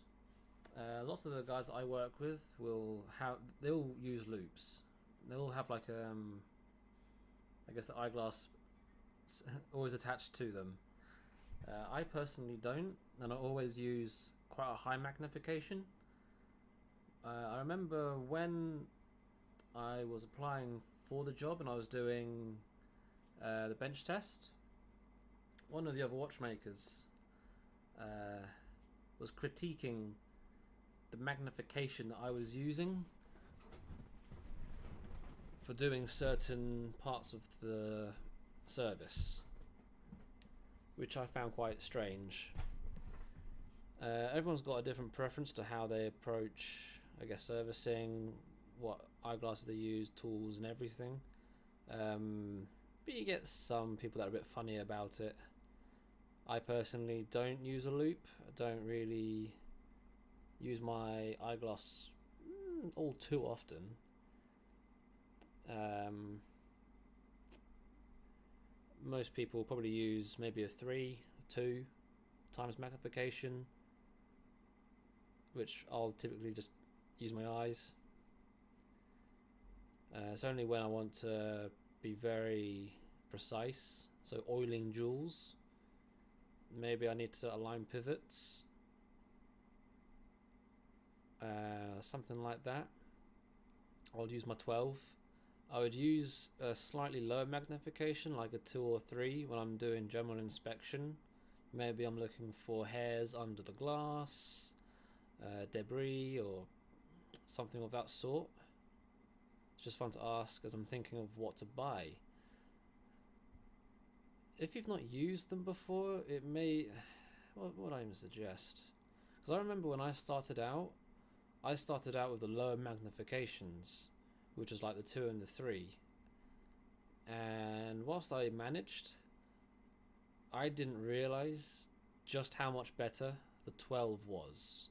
S1: Lots of the guys that I work with they'll use loops. They'll have like I guess the eyeglass always attached to them. I personally don't, and I always use quite a high magnification. I remember when I was applying for the job and I was doing the bench test, one of the other watchmakers was critiquing the magnification that I was using for doing certain parts of the service, which I found quite strange. Everyone's got a different preference to how they approach, I guess, servicing, what eyeglasses they use, tools and everything. But you get some people that are a bit funny about it. I personally don't use a loop. I don't really use my eyeglass all too often. Most people probably use maybe a 2 times magnification, which I'll typically just use my eyes. It's only when I want to be very precise, so oiling jewels, maybe I need to align pivots, something like that, I'll use my 12. I would use a slightly lower magnification, like a 2 or 3, when I'm doing general inspection. Maybe I'm looking for hairs under the glass, debris, or something of that sort. It's just fun to ask as I'm thinking of what to buy. If you've not used them before, it may... What would I even suggest? Because I remember when I started out with the lower magnifications, which was like the 2 and the 3. And whilst I managed, I didn't realize just how much better the 12 was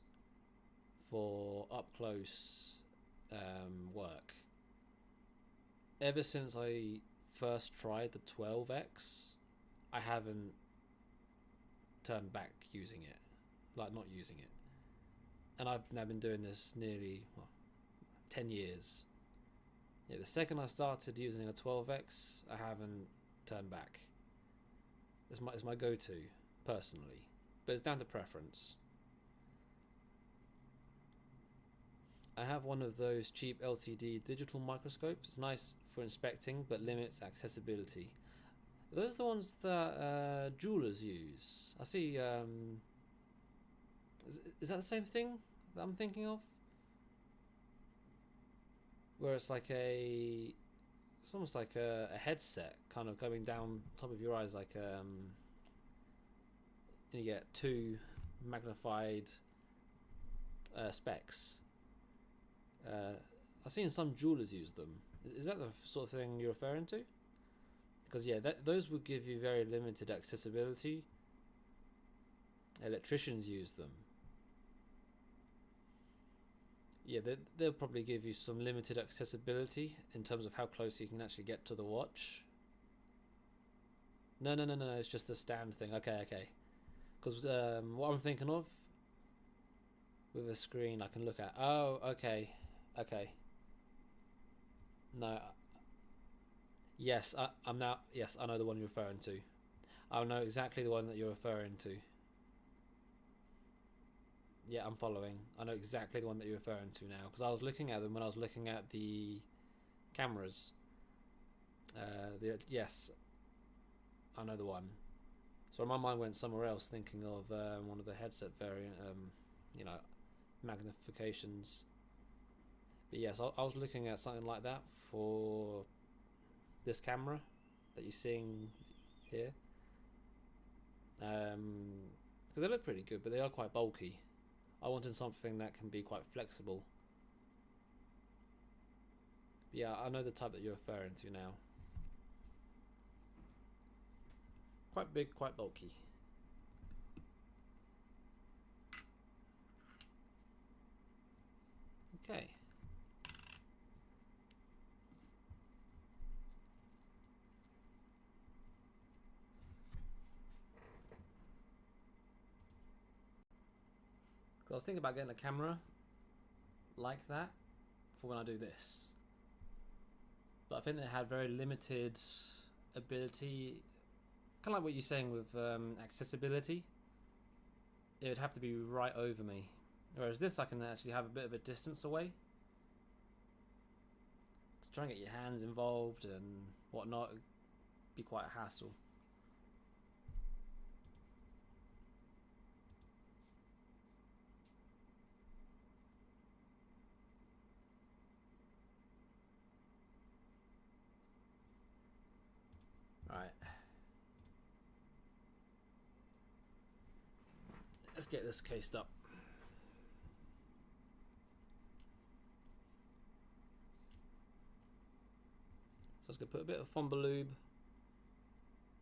S1: for up close work. Ever since I first tried the 12X, I haven't turned back using it, like not using it. And I've now been doing this nearly 10 years. Yeah, the second I started using a 12X, I haven't turned back. It's my go-to, personally. But it's down to preference. I have one of those cheap LCD digital microscopes. It's nice for inspecting, but limits accessibility. Are those the ones that jewelers use? I see. Is that the same thing that I'm thinking of? Where it's like it's almost like a headset kind of going down top of your eyes, like you get two magnified specs. I've seen some jewelers use them. Is that the sort of thing you're referring to? Because yeah, those would give you very limited accessibility. Electricians use them. Yeah, they'll probably give you some limited accessibility in terms of how close you can actually get to the watch. No, it's just a stand thing. Okay. Because what I'm thinking of with a screen I can look at. Oh, okay. No. Yes, I'm now. Yes, I know the one you're referring to. I know exactly the one that you're referring to. Yeah, I'm following. I know exactly the one that you're referring to now, because I was looking at them when I was looking at the cameras. Yes, I know the one. So my mind went somewhere else, thinking of one of the headset variant, magnifications. But yes, I was looking at something like that for this camera that you're seeing here. Because they look pretty good, but they are quite bulky. I wanted something that can be quite flexible. But yeah, I know the type that you're referring to now. Quite big, quite bulky. Okay. I was thinking about getting a camera like that for when I do this, but I think they had very limited ability, kind of like what you're saying with accessibility. It would have to be right over me, whereas this I can actually have a bit of a distance away. To try and get your hands involved and whatnot would be quite a hassle. Right. Let's get this cased up. So I was going to put a bit of Fomba lube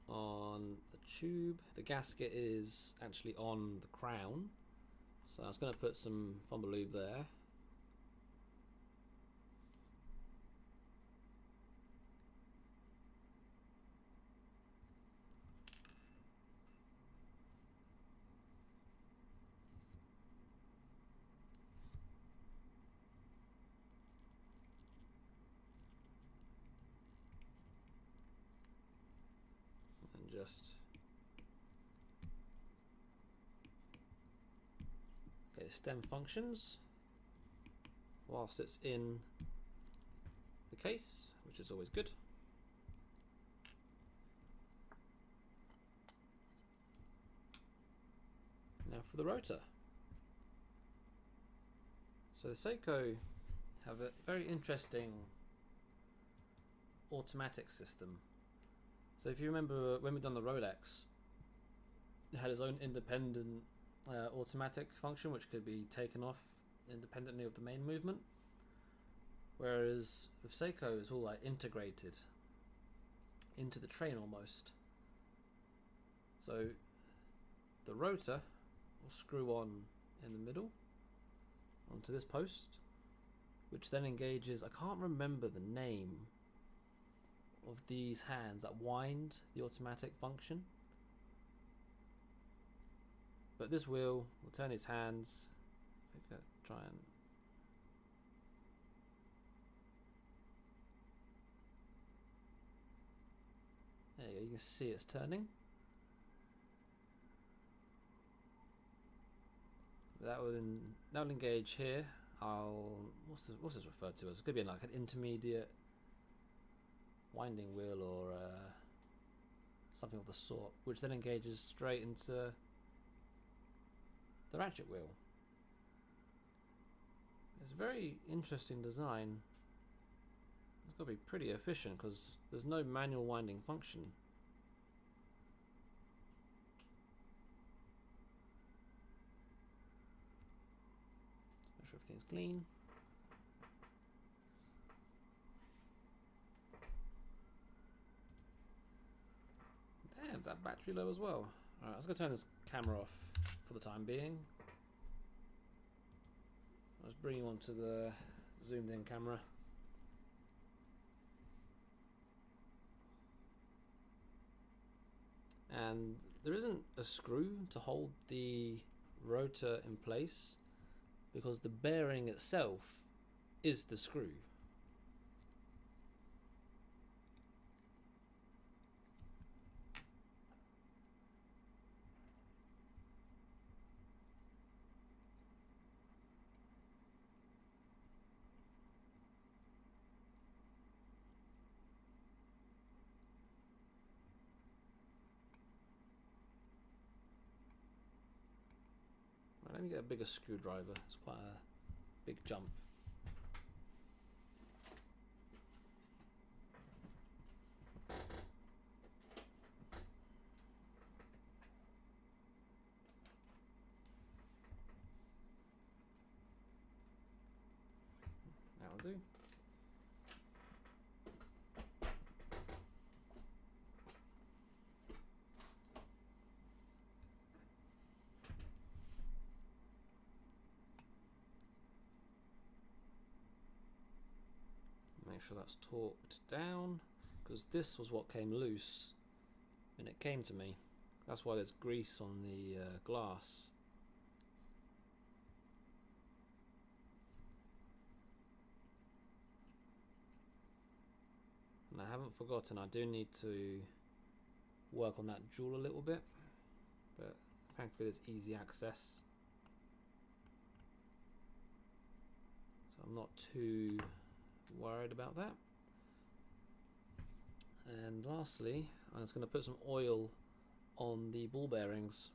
S1: on the tube. The gasket is actually on the crown, so I was going to put some Fomba lube there. Just okay, stem functions whilst it's in the case, which is always good. Now for the rotor. So the Seiko have a very interesting automatic system. So if you remember when we've done the Rolex, it had its own independent automatic function which could be taken off independently of the main movement, whereas with Seiko it's all like integrated into the train almost. So the rotor will screw on in the middle onto this post, which then engages, I can't remember the name of these hands that wind the automatic function, but this wheel will turn its hands. If I try and there you go, you can see it's turning. That will engage here. What's this referred to as? It could be like an intermediate winding wheel or something of the sort, which then engages straight into the ratchet wheel. It's a very interesting design. It's got to be pretty efficient because there's no manual winding function. Make sure everything's clean. Damn, is that battery low as well? Alright, let's go turn this camera off for the time being. Let's bring you onto the zoomed in camera. And there isn't a screw to hold the rotor in place because the bearing itself is the screw. Let me get a bigger screwdriver. It's quite a big jump. That'll do. Make sure that's torqued down, because this was what came loose when it came to me. That's why there's grease on the glass. And I haven't forgotten, I do need to work on that jewel a little bit, but thankfully there's easy access, so I'm not too worried about that. And lastly, I'm just going to put some oil on the ball bearings.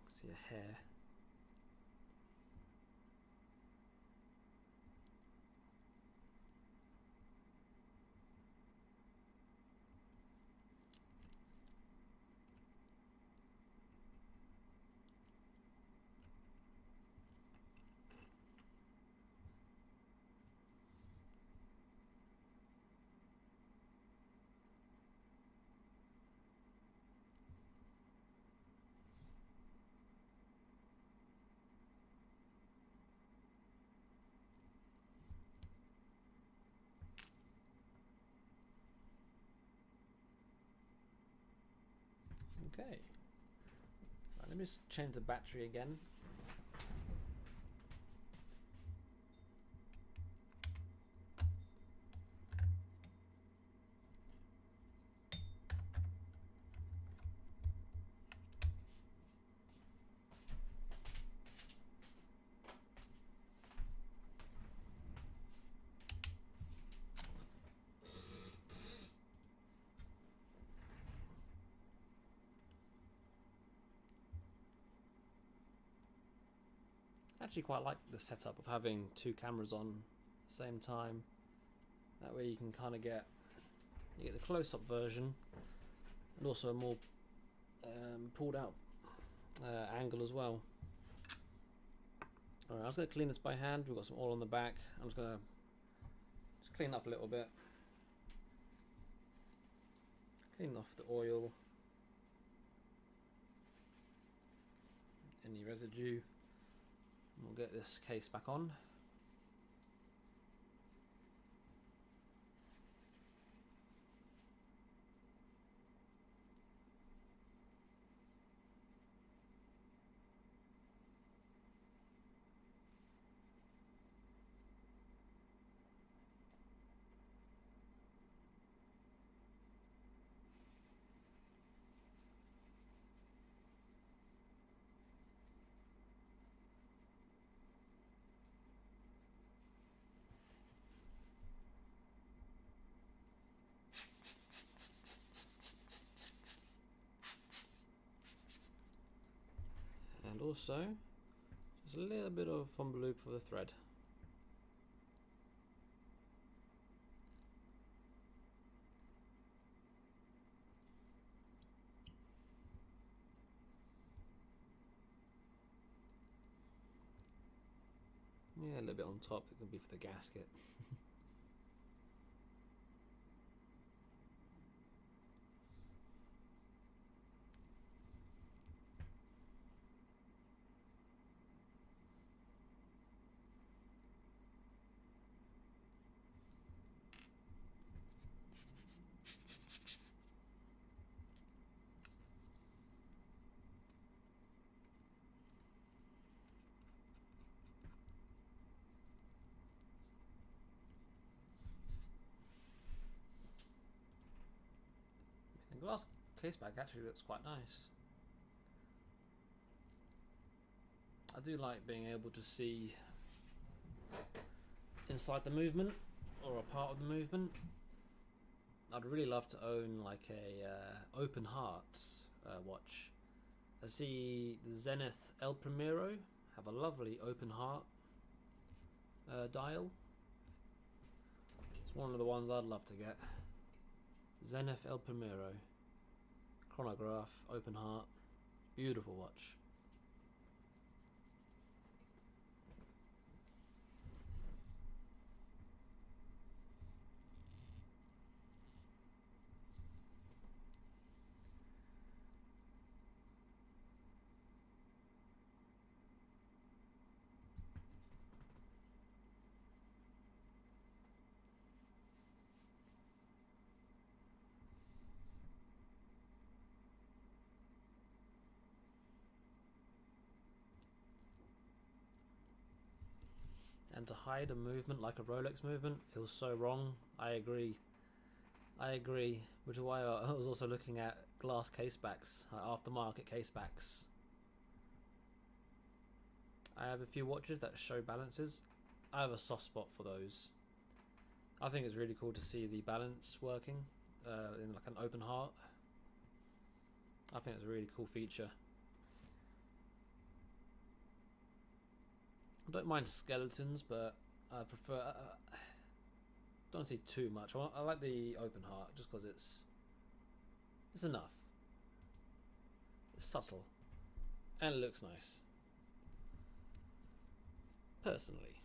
S1: See a hair. Okay, right, let me just change the battery again. I actually quite like the setup of having two cameras on at the same time. That way you can kind of get the close-up version and also a more pulled out angle as well. Alright, I was going to clean this by hand. We've got some oil on the back. I'm just going to clean up a little bit. Clean off the oil. Any residue. We'll get this case back on. And also, just a little bit of fumble loop for the thread. Yeah, a little bit on top, it could be for the gasket. The glass case back actually looks quite nice. I do like being able to see inside the movement or a part of the movement. I'd really love to own like a open heart watch. I see the Zenith El Primero have a lovely open heart dial. It's one of the ones I'd love to get. Zenith El Primero, chronograph, open heart, beautiful watch. And to hide a movement like a Rolex movement feels so wrong. I agree. Which is why I was also looking at glass casebacks, aftermarket casebacks. I have a few watches that show balances. I have a soft spot for those. I think it's really cool to see the balance working in like an open heart. I think it's a really cool feature. I don't mind skeletons, but I prefer. Don't see too much. I like the open heart just because it's enough. It's subtle, and it looks nice. Personally.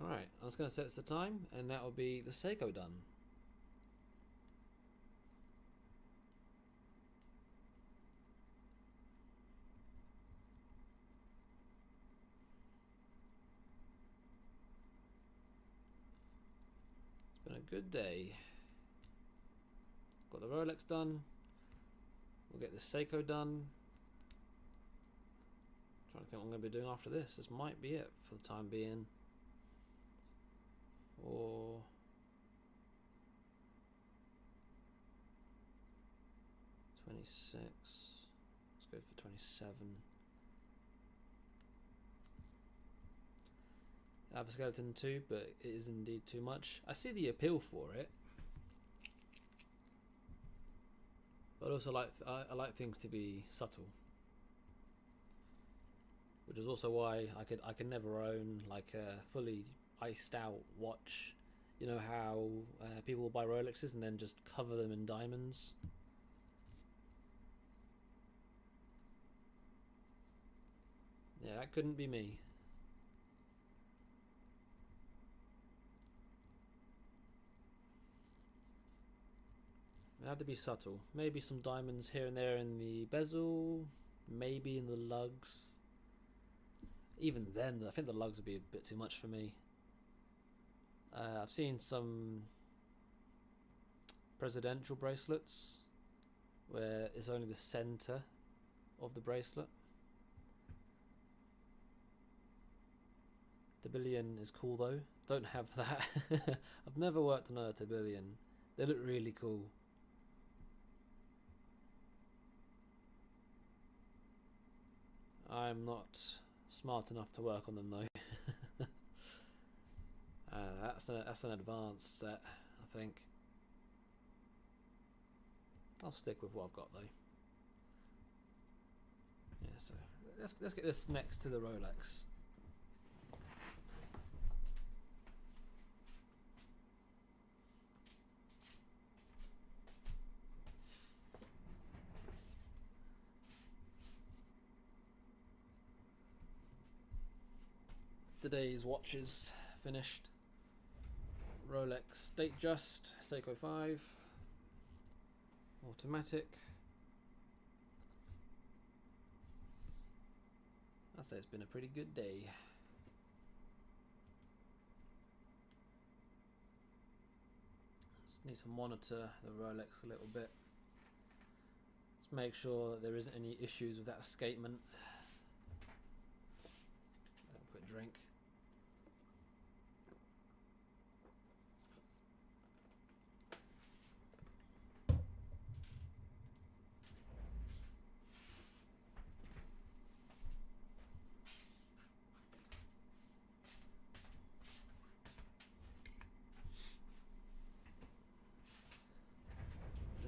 S1: All right, I was going to set the time, and that will be the Seiko done. Been a good day. Got the Rolex done. We'll get the Seiko done. Trying to think what I'm going to be doing after this. This might be it for the time being. Or $26. Let's go for 27. I have a skeleton too, but it is indeed too much. I see the appeal for it, but also I like things to be subtle, which is also why I could never own like a fully iced out watch. You know how people will buy Rolexes and then just cover them in diamonds. Yeah, that couldn't be me. It had to be subtle. Maybe some diamonds here and there in the bezel, maybe in the lugs. Even then, I think the lugs would be a bit too much for me. I've seen some presidential bracelets where it's only the center of the bracelet. Tourbillon is cool though. Don't have that. I've never worked on a tourbillon. They look really cool. I'm not smart enough to work on them though. That's an advanced set, I think. I'll stick with what I've got though. Yeah, so let's get this next to the Rolex. Today's watch is finished. Rolex Datejust Seiko 5 automatic. I'd say it's been a pretty good day. Just need to monitor the Rolex a little bit. Just make sure that there isn't any issues with that escapement. Have a quick drink.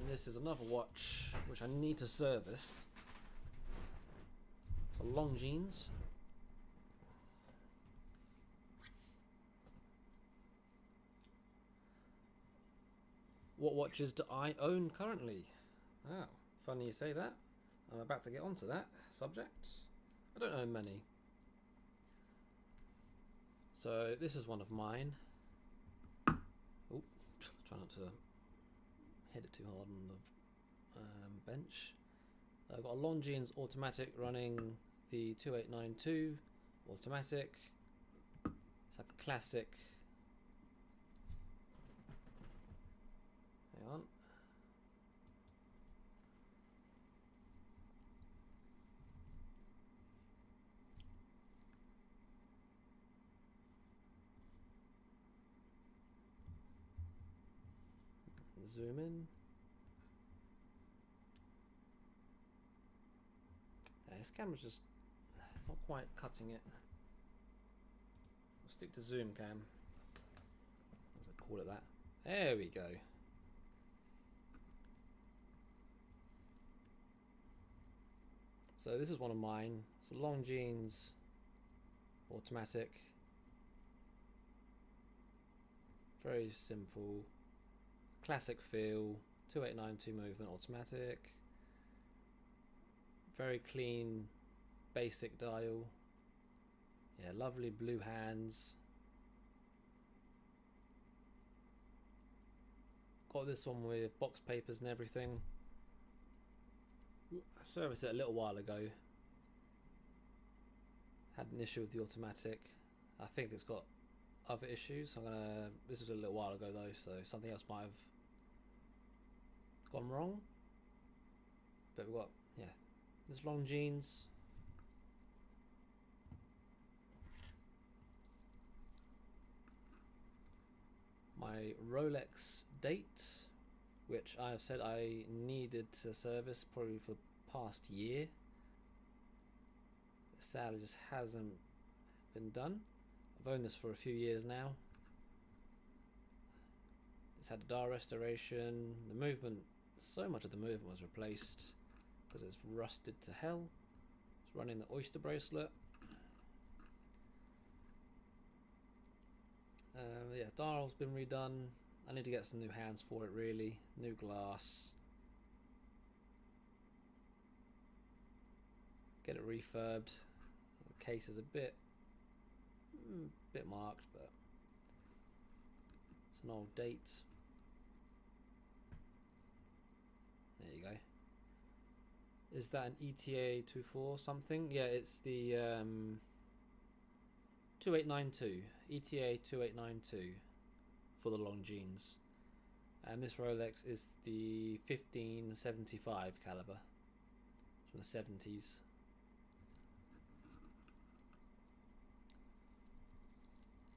S1: This is another watch which I need to service. So Longines. What watches do I own currently? Oh, funny you say that. I'm about to get onto that subject. I don't own many. So this is one of mine. Oh, try not to hit it too hard on the bench. I've got a Longines automatic running the 2892 automatic. It's like a classic. Hang on. Zoom in. This camera's just not quite cutting it. We'll stick to zoom cam. As I call it that. There we go. So this is one of mine. It's a Longines automatic. Very simple. Classic feel, 2892 movement automatic, very clean, basic dial. Yeah, lovely blue hands. Got this one with box papers and everything. I serviced it a little while ago. Had an issue with the automatic. I think it's got other issues. This was a little while ago though, so something else might have gone wrong. But we've got, yeah, this Longines. My Rolex date, which I have said I needed to service probably for the past year. Sadly just hasn't been done. I've owned this for a few years now. It's had a dial restoration. The movement, so much of the movement was replaced because it's rusted to hell. It's running the Oyster bracelet. Yeah, dial's been redone. I need to get some new hands for it really. New glass. Get it refurbed. The case is a bit marked, but it's an old date. There you go. Is that an ETA 24 something? Yeah, it's the 2892, ETA 2892 for the Longines. And this Rolex is the 1575 caliber from the 70s.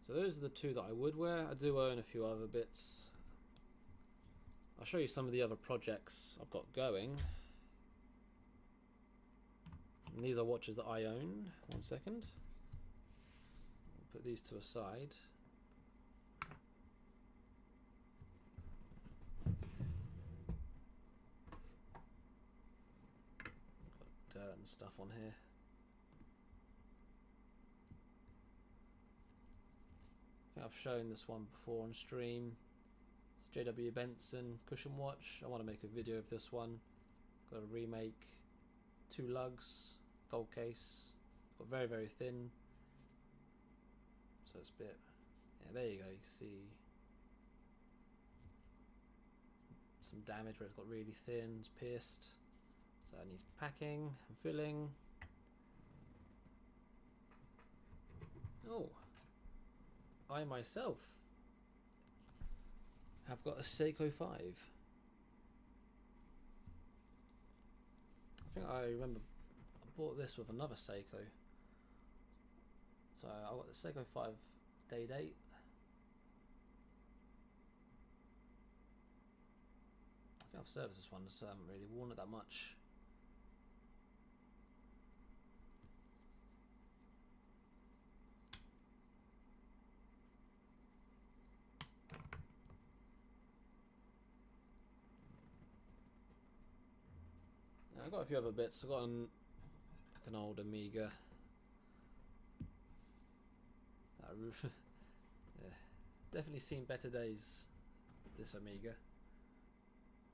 S1: So those are the two that I would wear. I do own a few other bits. I'll show you some of the other projects I've got going. And these are watches that I own. One second. I'll put these to a side. Got dirt and stuff on here. I think I've shown this one before on stream. It's JW Benson cushion watch. I want to make a video of this one. Got a remake, 2 lugs, gold case. Got very, very thin. So it's a bit, yeah, there you go. You can see some damage where it's got really thin, it's pierced. So it needs packing and filling. Oh, I myself have got a Seiko 5. I think I remember I bought this with another Seiko. So I got the Seiko 5 day date. I think I've serviced this one, so I haven't really worn it that much. I've got a few other bits. I've got an old Amiga. Yeah, definitely seen better days, this Amiga.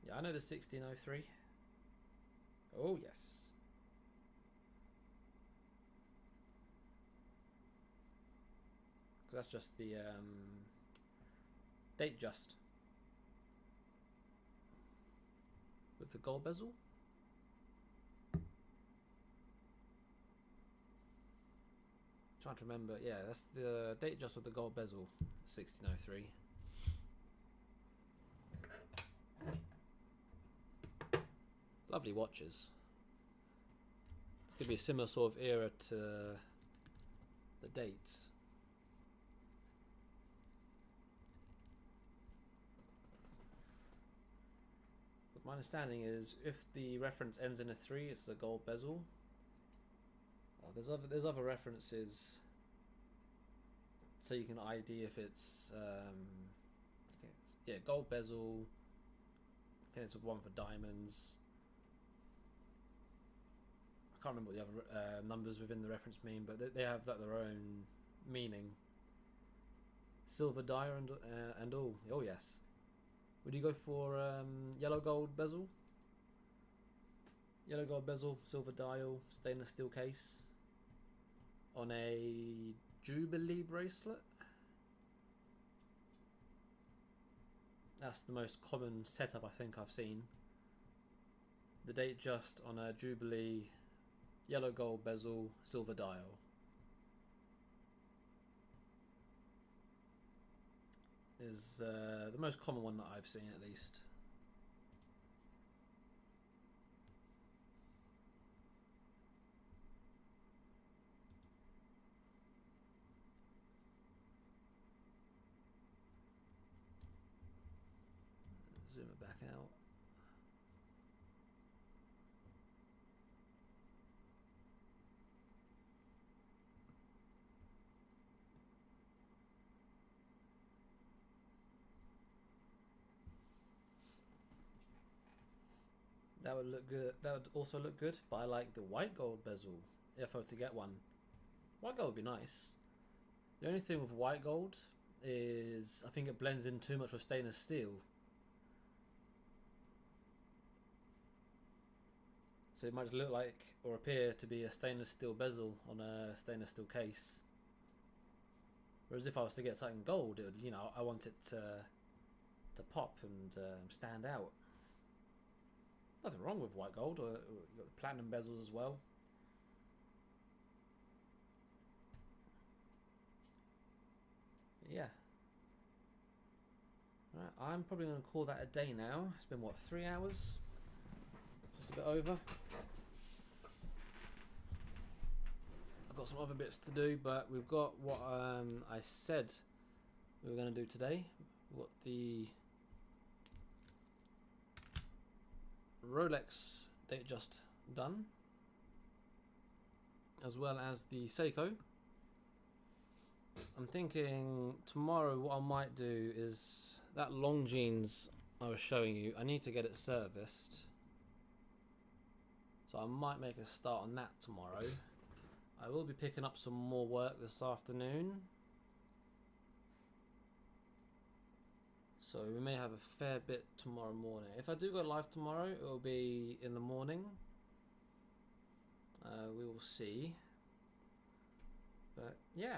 S1: Yeah, I know the 1603. Oh yes. That's just the date just with the gold bezel. Trying to remember, yeah, that's the date just with the gold bezel, 1603. Lovely watches. It's going to be a similar sort of era to the dates. But my understanding is if the reference ends in a 3, it's a gold bezel. There's other references, so you can ID if it's yeah, gold bezel. I think it's one for diamonds. I can't remember what the other numbers within the reference mean, but they have their own meaning. Silver dial and all. Oh yes. Would you go for yellow gold bezel? Yellow gold bezel, silver dial, stainless steel case. On a Jubilee bracelet. That's the most common setup I think I've seen. The date just on a Jubilee, yellow gold bezel, silver dial. Is the most common one that I've seen, at least. Zoom it back out. That would look good. That would also look good, but I like the white gold bezel if I were to get one. White gold would be nice. The only thing with white gold is I think it blends in too much with stainless steel. So it might look like or appear to be a stainless steel bezel on a stainless steel case. Whereas if I was to get something gold, it would, you know, I want it to pop and stand out. Nothing wrong with white gold, or you've got the platinum bezels as well. Yeah. Right, I'm probably going to call that a day now. It's been, what, 3 hours? Just a bit over. I've got some other bits to do, but we've got what I said we were going to do today. We've got the Rolex date just done, as well as the Seiko. I'm thinking tomorrow what I might do is that long jeans I was showing you, I need to get it serviced. So I might make a start on that tomorrow. I will be picking up some more work this afternoon. So we may have a fair bit tomorrow morning. If I do go live tomorrow, it will be in the morning. We will see. But yeah.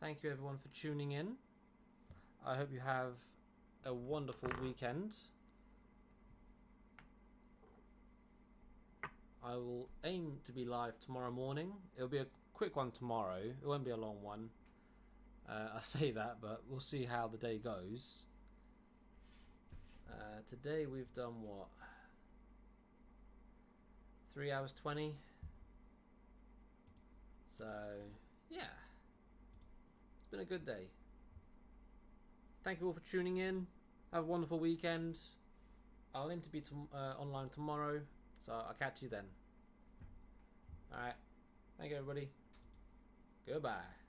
S1: Thank you everyone for tuning in. I hope you have a wonderful weekend. I will aim to be live tomorrow morning. It'll be a quick one tomorrow. It won't be a long one. I say that, but we'll see how the day goes. Today we've done what? 3 hours 20. So, yeah. It's been a good day. Thank you all for tuning in. Have a wonderful weekend. I'll aim to be online tomorrow. So I'll catch you then. Alright. Thank you everybody. Goodbye.